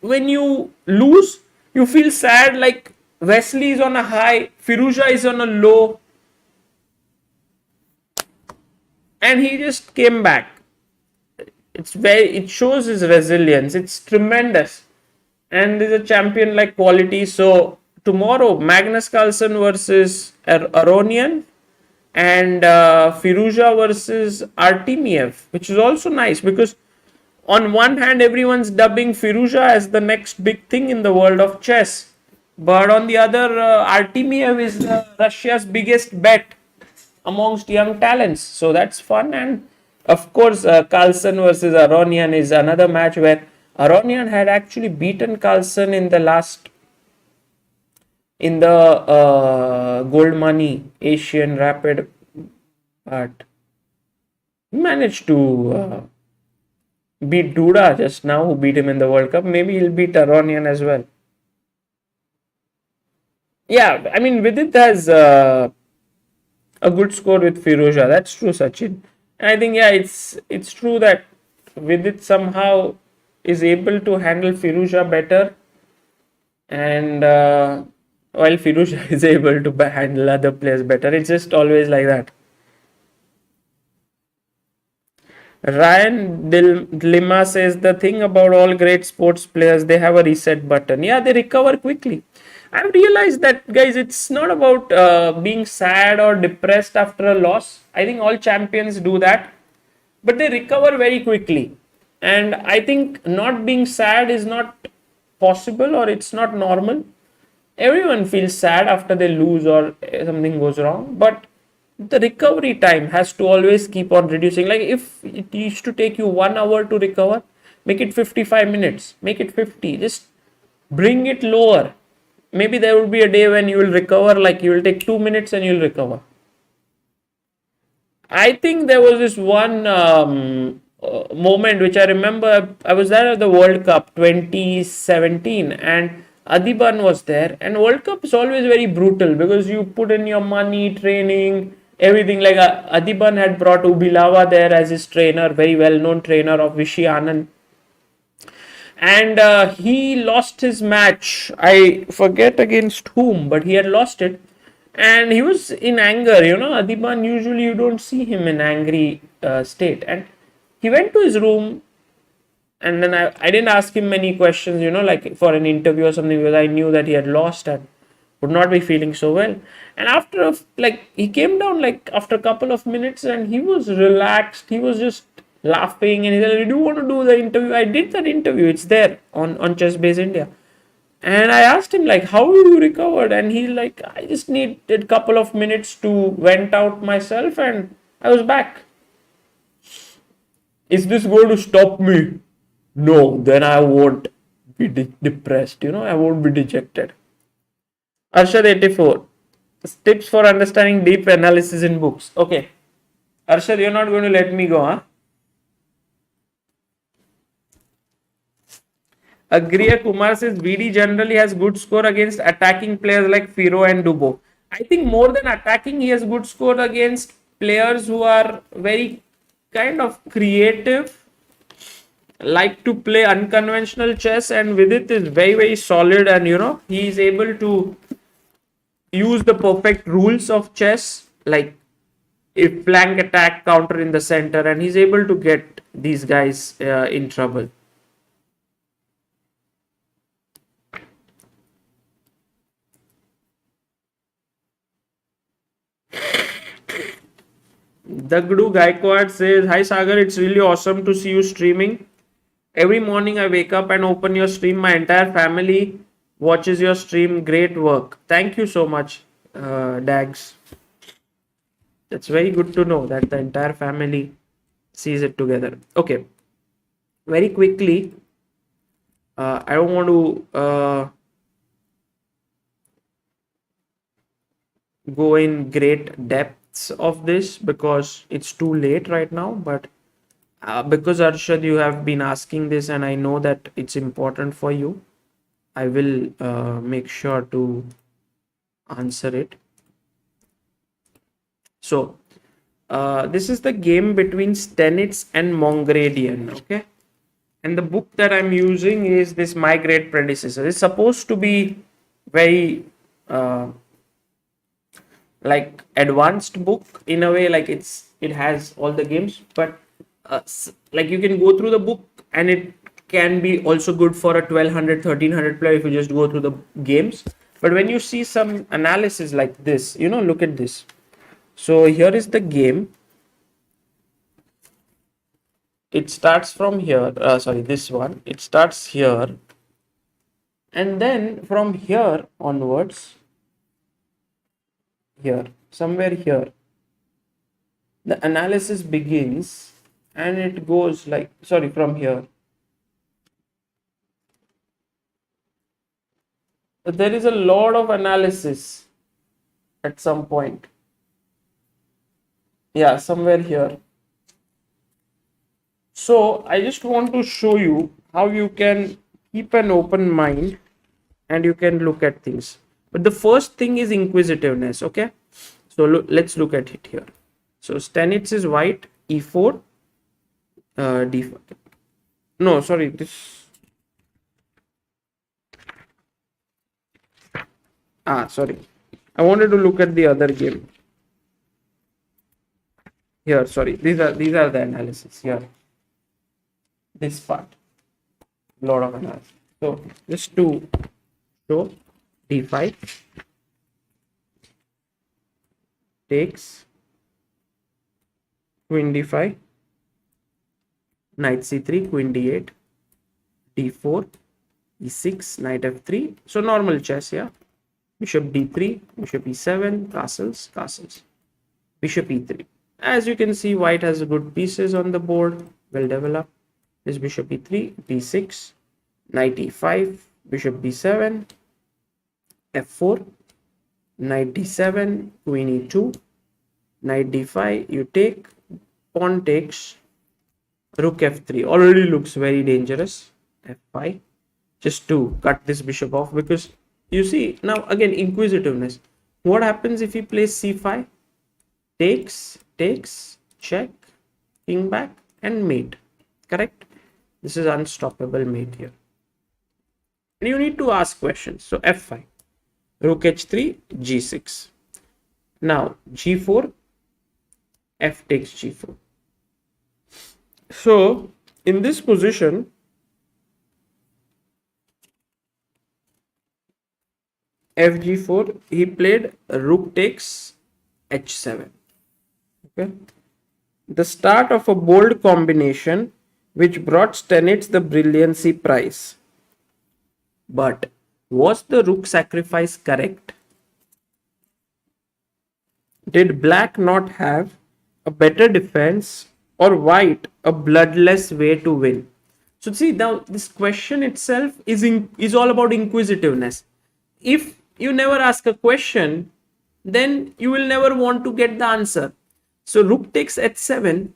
Speaker 1: When you lose, you feel sad, like Wesley is on a high, Firouzja is on a low, and he just came back. It shows his resilience. It's tremendous, and there's a champion like quality. So tomorrow, Magnus Carlsen versus Aronian, and Firouzja versus Artemiev, which is also nice, because on one hand, everyone's dubbing Firouzja as the next big thing in the world of chess, but on the other, Artemiev is Russia's biggest bet amongst young talents. So that's fun. And of course, Carlsen versus Aronian is another match where Aronian had actually beaten Carlsen in the gold money Asian Rapid, but he managed to beat Duda just now, who beat him in the World Cup. Maybe he'll beat Aronian as well. Yeah, I mean, Vidit has a good score with Firouzja. That's true, Sachin. And I think, yeah, it's true that Vidit somehow is able to handle Firouzja better, and while Firouzja is able to handle other players better. It's just always like that. Ryan Lima says, the thing about all great sports players, they have a reset button. Yeah, they recover quickly. I've realized that, guys, it's not about being sad or depressed after a loss. I think all champions do that, but they recover very quickly. And I think not being sad is not possible, or it's not normal. Everyone feels sad after they lose or something goes wrong, but the recovery time has to always keep on reducing. Like if it used to take you 1 hour to recover, make it 55 minutes, make it 50, just bring it lower. Maybe there will be a day when you will recover, like you will take 2 minutes and you'll recover. I think there was this one moment which I remember. I was there at the World Cup 2017, and Adiban was there. And World Cup is always very brutal because you put in your money, training, everything. Like Adiban had brought Ubilava there as his trainer, very well known trainer of Vishy Anand. and he lost his match. I forget against whom, but he had lost it, and he was in anger. Adiban, usually you don't see him in angry state, and he went to his room, and then I didn't ask him many questions, like for an interview or something, because I knew that he had lost and would not be feeling so well. And after he came down like after a couple of minutes, and he was relaxed. He was just laughing, and he said, "Do you want to do the interview?" I did that interview. It's there on ChessBase India. And I asked him like, "How you recovered?" And he like, "I just needed a couple of minutes to vent out myself, and I was back." Is this going to stop me? No, then I won't be depressed. I won't be dejected. Arshad 84. Tips for understanding deep analysis in books. Okay. Arshad, you're not going to let me go, huh? Agriya Kumar says VD generally has good score against attacking players like Firo and Dubo. I think more than attacking, he has good score against players who are very kind of creative, like to play unconventional chess, and Vidit is very, very solid, and he is able to use the perfect rules of chess, like if flank attack, counter in the center, and he's able to get these guys in trouble. Dagdu Gaikwad says, "Hi Sagar, it's really awesome to see you streaming. Every morning I wake up and open your stream. My entire family watches your stream. Great work." Thank you so much, Dags. That's very good to know that the entire family sees it together. Okay. Very quickly, I don't want to go in great depths of this because it's too late right now, but because Arshad, you have been asking this and I know that it's important for you, I will make sure to answer it. So this is the game between Stenitz and Mongradian, okay? And the book that I'm using is this My Great Predecessor. It's supposed to be very like advanced book in a way, like it has all the games, but like you can go through the book and it can be also good for a 1200 1300 player if you just go through the games. But when you see some analysis like this, look at this. So here is the game. It starts from here, this one, it starts here, and then from here onwards, here, somewhere here, the analysis begins, and it goes like, from here. But there is a lot of analysis at some point. Yeah, somewhere here. So I just want to show you how you can keep an open mind and you can look at things. But the first thing is inquisitiveness, okay? So let's look at it here. So Stenitz is white, e4, d5. No, sorry, this. Sorry. I wanted to look at the other game. Here, sorry. These are the analysis here. This part. Lot of analysis. So just to show, d5 takes, queen d5, knight c3, queen d8, d4, e6, knight f3. So normal chess, yeah. Bishop d3, bishop e7, castles, bishop e3. As you can see, white has good pieces on the board, well developed. This bishop e3, d6, knight e5, bishop b7, f4, knight d7, queen e2, knight d5, you take, pawn takes, rook f3. Already looks very dangerous. f5, just to cut this bishop off, because you see now again inquisitiveness. What happens if he plays c5? Takes, check, king back, and mate. Correct? This is unstoppable mate here. and you need to ask questions. So f5, rook h3, g6. Now g4, f takes g4. So in this position, fg4, he played rook takes h7. Okay, the start of a bold combination which brought Stenitz the brilliancy prize. But was the rook sacrifice correct? Did black not have a better defense, or white a bloodless way to win? So see, now this question itself is all about inquisitiveness. If you never ask a question, then you will never want to get the answer. So rook takes h7,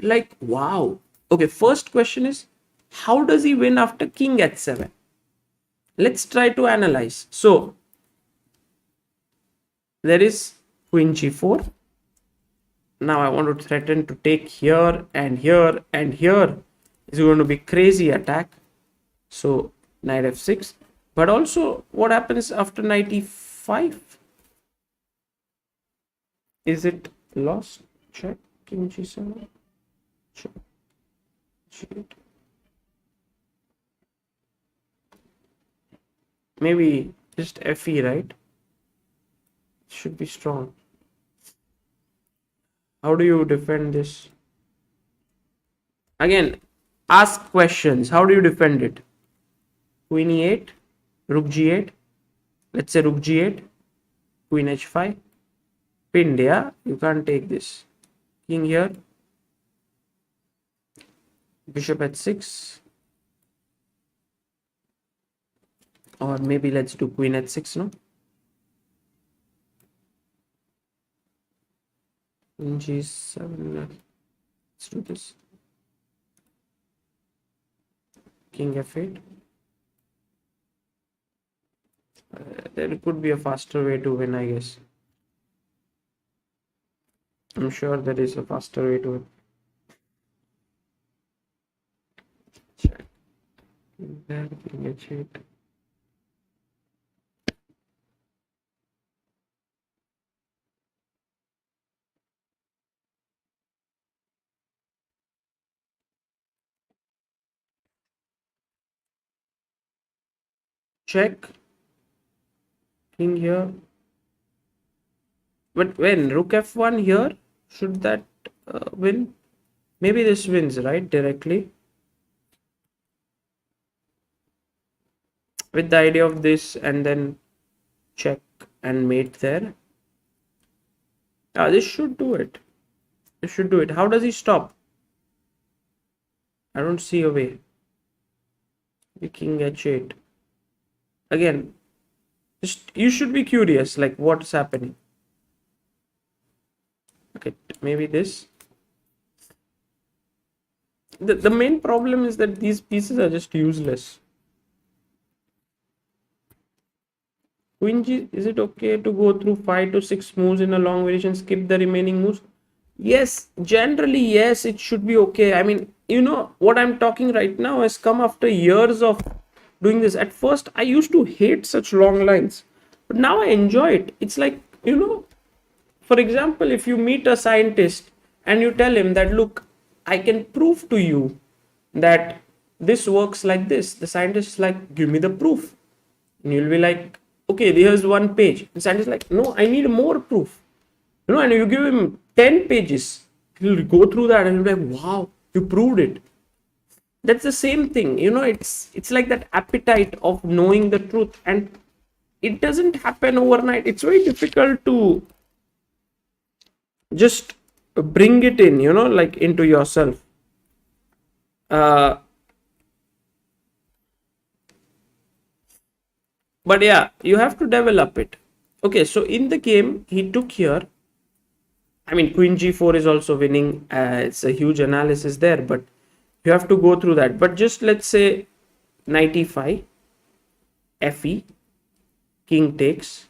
Speaker 1: like wow. Okay, first question is, how does he win after king h7? Let's try to analyze. So there is queen g4. Now I want to threaten to take here and here and here. It's going to be crazy attack. So knight f6. But also, what happens after knight e5? Is it lost? Check. King g7. Check. G8. Maybe just fe, right? Should be strong. How do you defend this? Again, ask questions. How do you defend it? Queen e8, rook g8. Let's say rook g8, queen h5. Pinned, yeah? You can't take this. King here. Bishop h6. Or maybe let's do queen h6, no? Queen g7. Let's do this. King f8. There could be a faster way to win, I guess. I'm sure there is a faster way to win. Check. There, king h8. Check. King here. But when rook f1 here, should that win? Maybe this wins, right? Directly. With the idea of this and then check and mate there. This should do it. This should do it. How does he stop? I don't see a way. The king h8. Again, you should be curious, like what's happening. Okay, maybe this. The main problem is that these pieces are just useless. Queen G, is it okay to go through 5 to 6 moves in a long variation, skip the remaining moves? Yes, generally, yes, it should be okay. I mean, you know, what I'm talking right now has come after years of doing this. At first, I used to hate such long lines, but now I enjoy it. It's like, you know, for example, if you meet a scientist and you tell him that, look, I can prove to you that this works like this. The scientist is like, give me the proof. And you'll be like, okay, here's one page. The scientist is like, no, I need more proof. You know, and you give him 10 pages. He'll go through that and he'll be like, wow, you proved it. That's the same thing. You know, it's like that appetite of knowing the truth. And it doesn't happen overnight. It's very difficult to just bring it in, you know, like into yourself. But yeah, you have to develop it. Okay, so in the game, he took here. I mean, queen g4 is also winning. It's a huge analysis there, but you have to go through that. But just let's say knight e5, fe, king takes.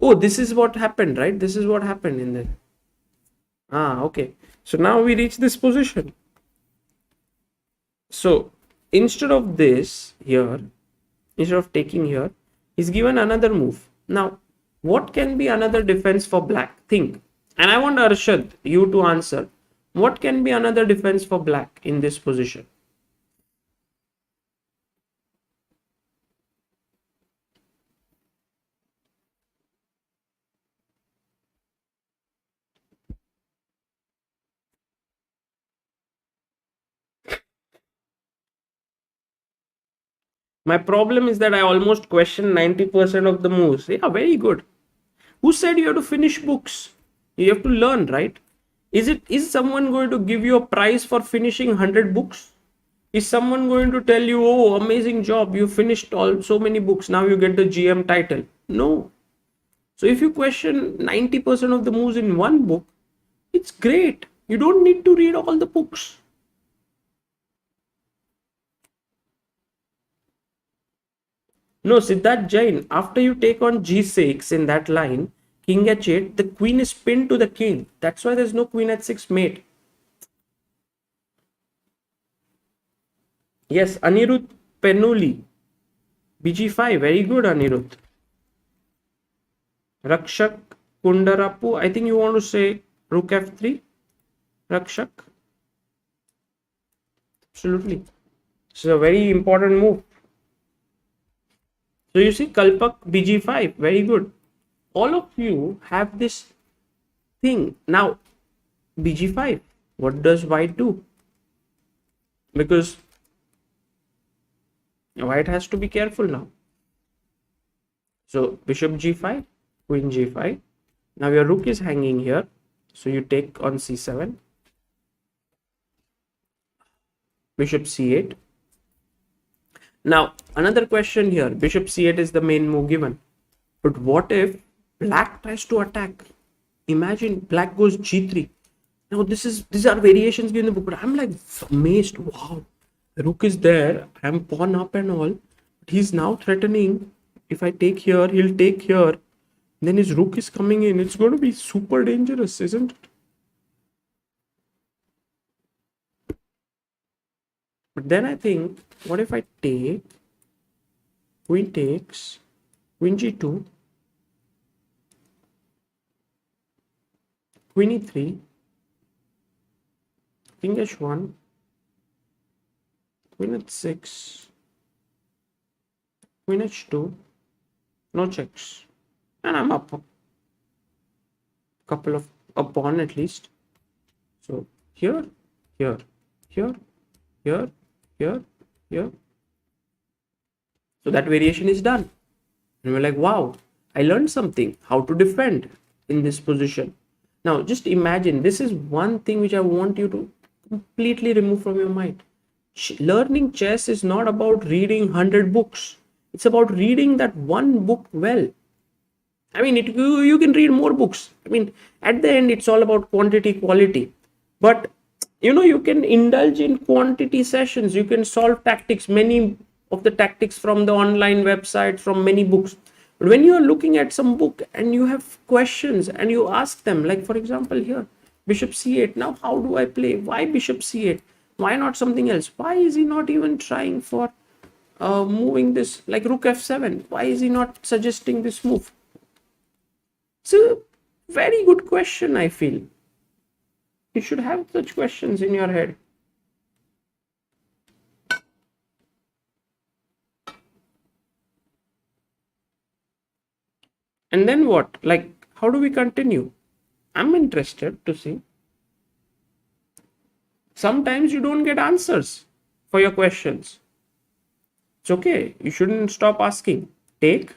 Speaker 1: Oh, this is what happened, right? This is what happened in there. Okay. So now we reach this position. So instead of this here, instead of taking here, he's given another move. Now, what can be another defense for black? Think. And I want Arshad, you to answer. What can be another defense for black in this position? My problem is that I almost question 90% of the moves. Yeah, very good. Who said you have to finish books? You have to learn, right? Is someone going to give you a prize for finishing 100 books? Is someone going to tell you, oh, amazing job, you finished all so many books, now you get the GM title? No. So if you question 90% of the moves in one book, it's great. You don't need to read all the books. No, Siddharth Jain, after you take on g6 in that line, king h8, the queen is pinned to the king. That's why there's no queen h6 mate. Yes, Anirudh Penuli. bg5, very good, Anirudh. Rakshak Kundarapu, I think you want to say rook f3. Rakshak. Absolutely. It's a very important move. So you see Kalpak bg5, very good. All of you have this thing. Now bg5, what does white do? Because white has to be careful now. So bishop g5, queen g5. Now your rook is hanging here, so you take on c7, bishop c8. Now another question here, bishop c8 is the main move given, but what if black tries to attack? Imagine black goes g3. Now these are variations given in the book, but I'm like amazed. Wow, the rook is there, I'm pawn up and all, but he's now threatening, if I take here, he'll take here, then his rook is coming in. It's going to be super dangerous, isn't it? But then I think, what if I take, queen takes, queen g2, queen e3, king h1, queen h6, queen h2, no checks, and I'm up a couple of a pawn at least. So here, here, here, here, here, here. So that variation is done. And we're like, wow, I learned something, how to defend in this position. Now just imagine, this is one thing which I want you to completely remove from your mind. Learning chess is not about reading 100 books. It's about reading that one book well. I mean, you can read more books. I mean, at the end, it's all about quantity, quality. But, you can indulge in quantity sessions. You can solve tactics, many of the tactics from the online website, from many books. But when you are looking at some book and you have questions and you ask them, like for example here, bishop c8. Now, how do I play? Why bishop c8? Why not something else? Why is he not even trying for moving this, like rook f7? Why is he not suggesting this move? It's a very good question, I feel. You should have such questions in your head. And then what? Like, how do we continue? I'm interested to see. Sometimes you don't get answers for your questions. It's okay. You shouldn't stop asking. Take.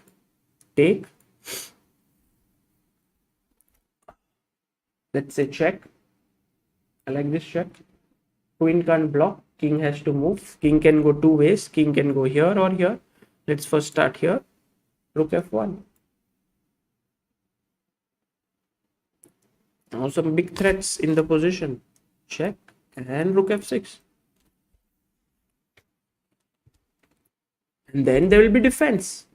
Speaker 1: Let's say check. I like this check. Queen can't block. King has to move. King can go two ways. King can go here or here. Let's first start here. Rook f1. Now some big threats in the position. Check and rook f6. And then there will be defense.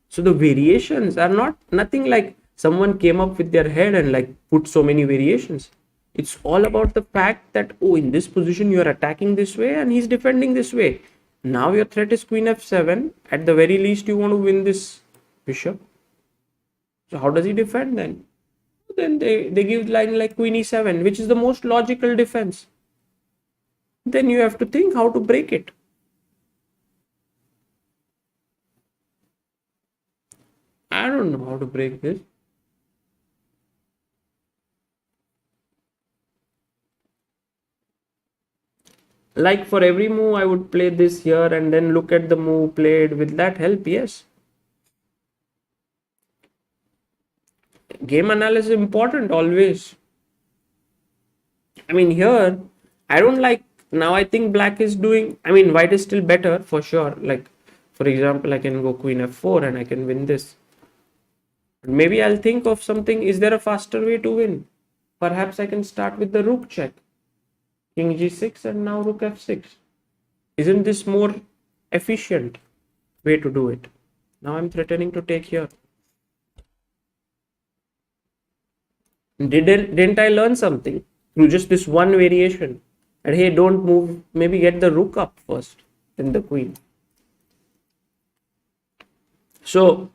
Speaker 1: So the variations are nothing like someone came up with their head and like put so many variations. It's all about the fact that, oh, in this position you are attacking this way and he's defending this way. Now your threat is queen f7. At the very least, you want to win this bishop. So how does he defend then? Then they give line like queen e7, which is the most logical defense. Then you have to think how to break it. I don't know how to break this. Like for every move, I would play this here and then look at the move played. Will that help? Yes. Game analysis is important always. I mean, here, I don't like, now I think black is doing, I mean, white is still better for sure. Like, for example, I can go queen f4 and I can win this. Maybe I'll think of something. Is there a faster way to win? Perhaps I can start with the rook check. King g6 and now rook f6. Isn't this more efficient way to do it? Now I'm threatening to take here. Didn't I learn something through just this one variation? And hey, don't move, maybe get the rook up first, then the queen. So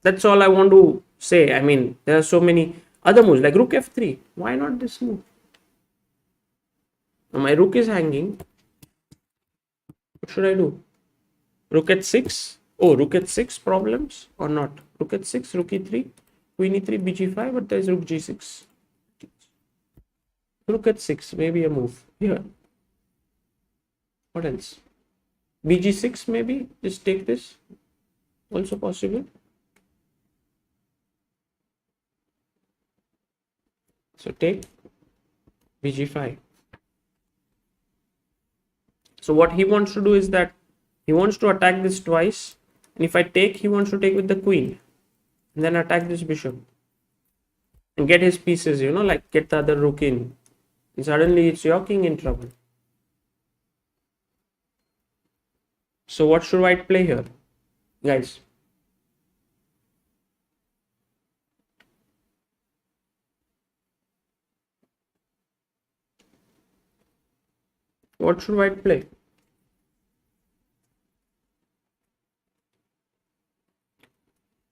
Speaker 1: that's all I want to say. I mean, there are so many other moves like rook f3. Why not this move? Now my rook is hanging. What should I do? Rook at 6. Oh, rook at 6 problems or not? Rook at 6, rook e3, queen e3, bg5, but there's rook g6. Rook at 6, maybe a move here. What else? bg6 maybe, just take this. Also possible. So take bg5. So what he wants to do is that he wants to attack this twice, and if I take, he wants to take with the queen and then attack this bishop and get his pieces, you know, like get the other rook in, and suddenly it's your king in trouble. So what should white play here, guys? What should white play?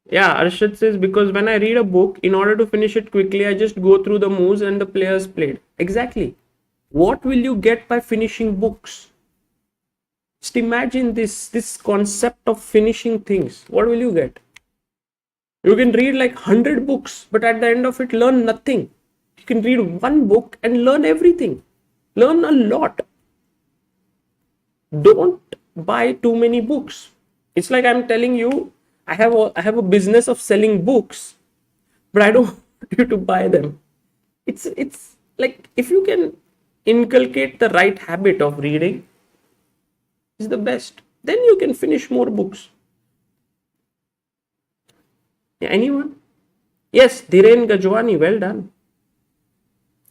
Speaker 1: Yeah, Arshad says, because when I read a book, in order to finish it quickly, I just go through the moves and the players played. Exactly. What will you get by finishing books? Just imagine this concept of finishing things. What will you get? You can read like 100 books, but at the end of it, learn nothing. You can read one book and learn everything. Learn a lot. Don't buy too many books. It's like I'm telling you, I have a business of selling books, but I don't want you to buy them. It's like if you can inculcate the right habit of reading, is the best. Then you can finish more books. Yeah, anyone? Yes, Dhiren Gajwani, well done.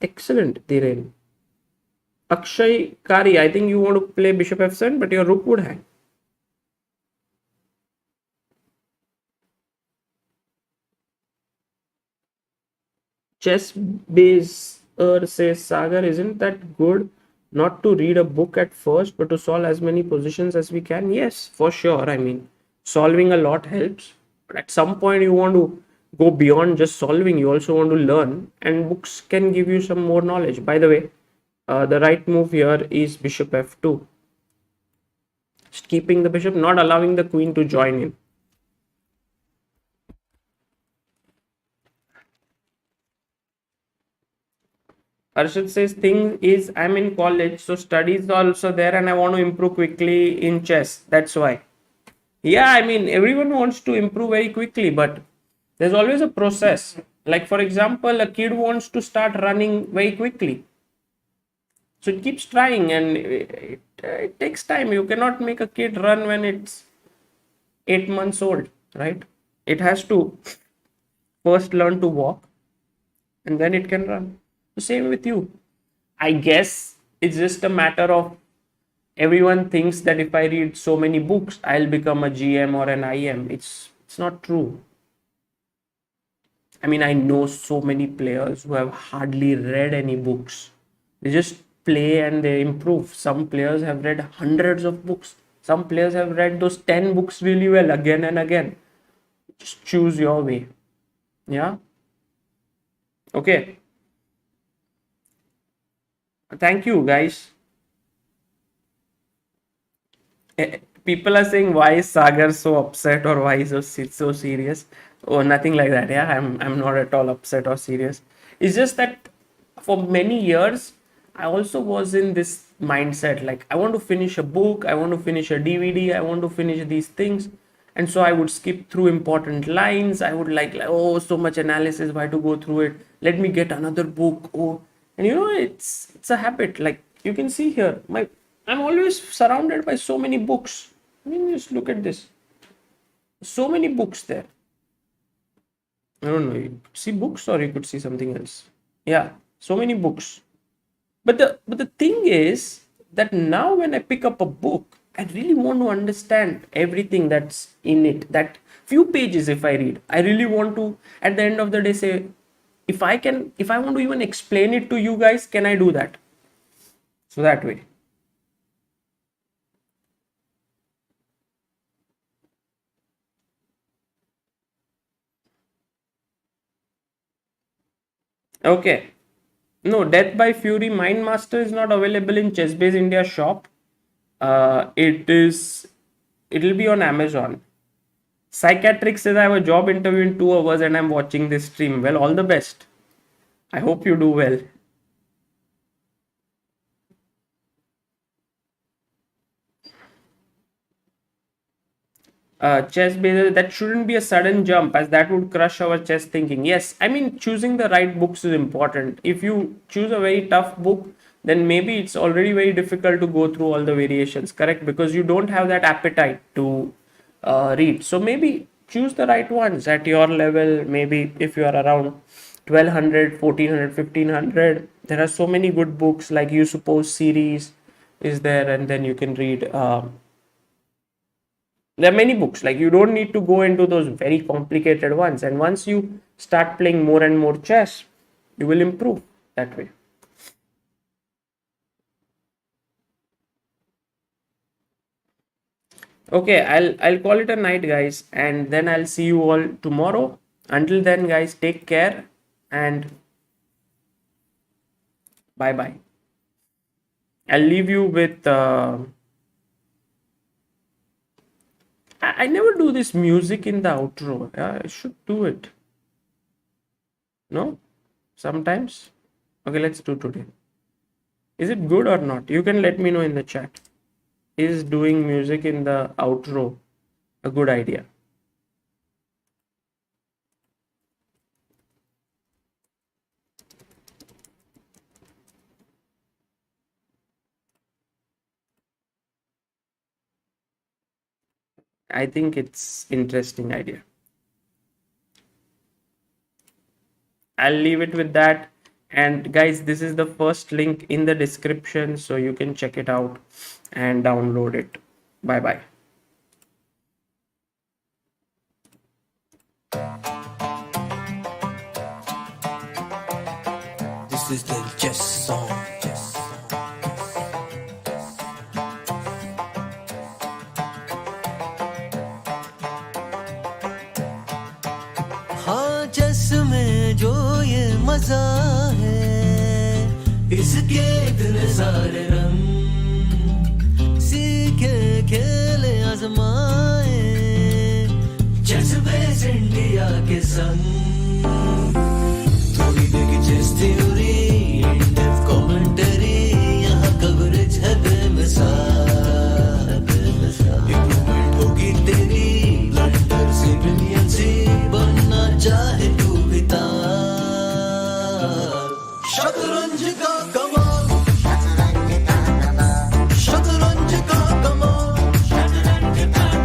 Speaker 1: Excellent, Dhiren. Akshay Kari, I think you want to play bishop f7, but your rook would hang. ChessBase says, Sagar, isn't that good not to read a book at first, but to solve as many positions as we can? Yes, for sure. I mean, solving a lot helps, but at some point you want to go beyond just solving. You also want to learn, and books can give you some more knowledge. By the way, the right move here is bishop f2. Just keeping the bishop, not allowing the queen to join in. Arshad says, thing is, I'm in college, so studies are also there and I want to improve quickly in chess. That's why. Yeah, I mean, everyone wants to improve very quickly, but there's always a process. Like, for example, a kid wants to start running very quickly. So it keeps trying and it takes time. You cannot make a kid run when it's 8 months old, right? It has to first learn to walk and then it can run. The same with you. I guess it's just a matter of everyone thinks that if I read so many books, I'll become a GM or an IM. It's not true. I mean, I know so many players who have hardly read any books. They just play and they improve. Some players have read hundreds of books. Some players have read those 10 books really well again and again. Just choose your way. Yeah. Okay. Thank you, guys. People are saying, why is Sagar so upset or why is he so serious? Oh, nothing like that. Yeah, I'm not at all upset or serious. It's just that for many years, I also was in this mindset like, I want to finish a book, I want to finish a DVD, I want to finish these things. And so I would skip through important lines. I would like oh, so much analysis, why to go through it? Let me get another book. Oh, and it's a habit. Like you can see here, I'm always surrounded by so many books. I mean, just look at this. So many books there. I don't know. You could see books or you could see something else. Yeah, so many books. But the thing is that now when I pick up a book, I really want to understand everything that's in it. That few pages if I read, I really want to at the end of the day say, if I want to even explain it to you guys, can I do that? So that way. Okay. No, Death by Fury Mind Master is not available in ChessBase India shop. It'll be on Amazon. Psychiatric says I have a job interview in 2 hours and I'm watching this stream. Well, all the best. I hope you do well. ChessBase, that shouldn't be a sudden jump as that would crush our chess thinking. Yes, I mean, choosing the right books is important. If you choose a very tough book, then maybe it's already very difficult to go through all the variations, correct? Because you don't have that appetite to read. So maybe choose the right ones at your level. Maybe if you are around 1200, 1400, 1500, there are so many good books like You Suppose series is there, and then you can read. There are many books, like you don't need to go into those very complicated ones, and once you start playing more and more chess, you will improve that way. Okay, I'll call it a night, guys, and then I'll see you all tomorrow. Until then, guys, take care and bye bye. I'll leave you with I never do this music in the outro. Yeah, I should do it. No? Sometimes? Okay, let's do today. Is it good or not? You can let me know in the chat. Is doing music in the outro a good idea? I think it's interesting idea. I'll leave it with that. And guys, this is the first link in the description, so you can check it out and download it. Bye bye.
Speaker 2: This is the chess song. हाँ chess में जो ये मजा है, इसके इतने सारे रंग, सीखे खेले आजमाए, ChessBase इंडिया के संग। थोड़ी देखी चेस थ्योरी, इन-डेप्थ कमेंटरी, यहाँ कवरेज है बेमिसाल। इम्प्रूवमेंट होगी तेरी, ब्लंडर से ब्रिलियंसी, बनना चाहे तू भी तार। शतरंज का कमाल, शतरंज का कमाल, शतरंज का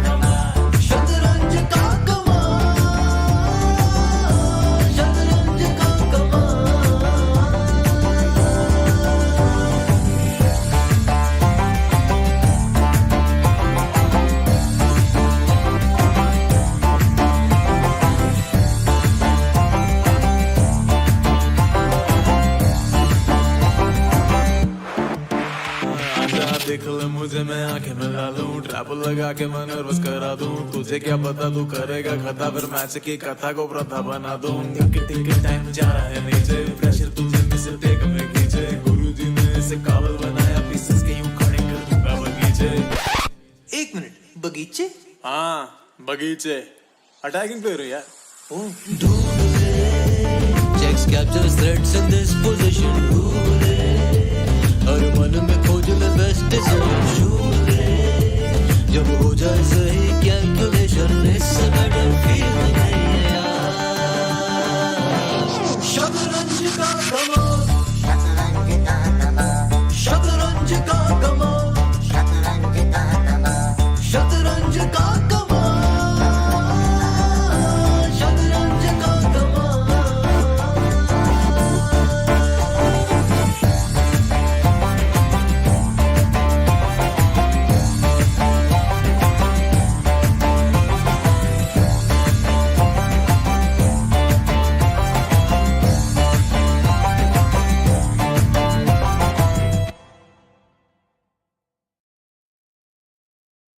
Speaker 2: कमाल, शतरंज का कमाल, शतरंज का कमाल।
Speaker 3: देख ले मुझे मैं आंखें मिला लूं ट्रैप लगा के मैं नर्वस करा दूं तुझे क्या पता तू करेगा खता फिर मैच की कथा को प्रथा बना दूं टिक टाइम जा रहा है नीचे प्रेशर तुझे मिसे देख में खींचे गुरुजी ने इसे काबल बनाया पीसेस के यूं खड़े कर दूंगा बगीचे
Speaker 2: 1 मिनट बगीचे
Speaker 3: हाँ बगीचे अटैकिंग प्लेयर है यार
Speaker 2: Checks captures threats in this position हर मन में खोज ले best decision जब हो जाए सही calculation इस battlefield में शतरंज का कमाल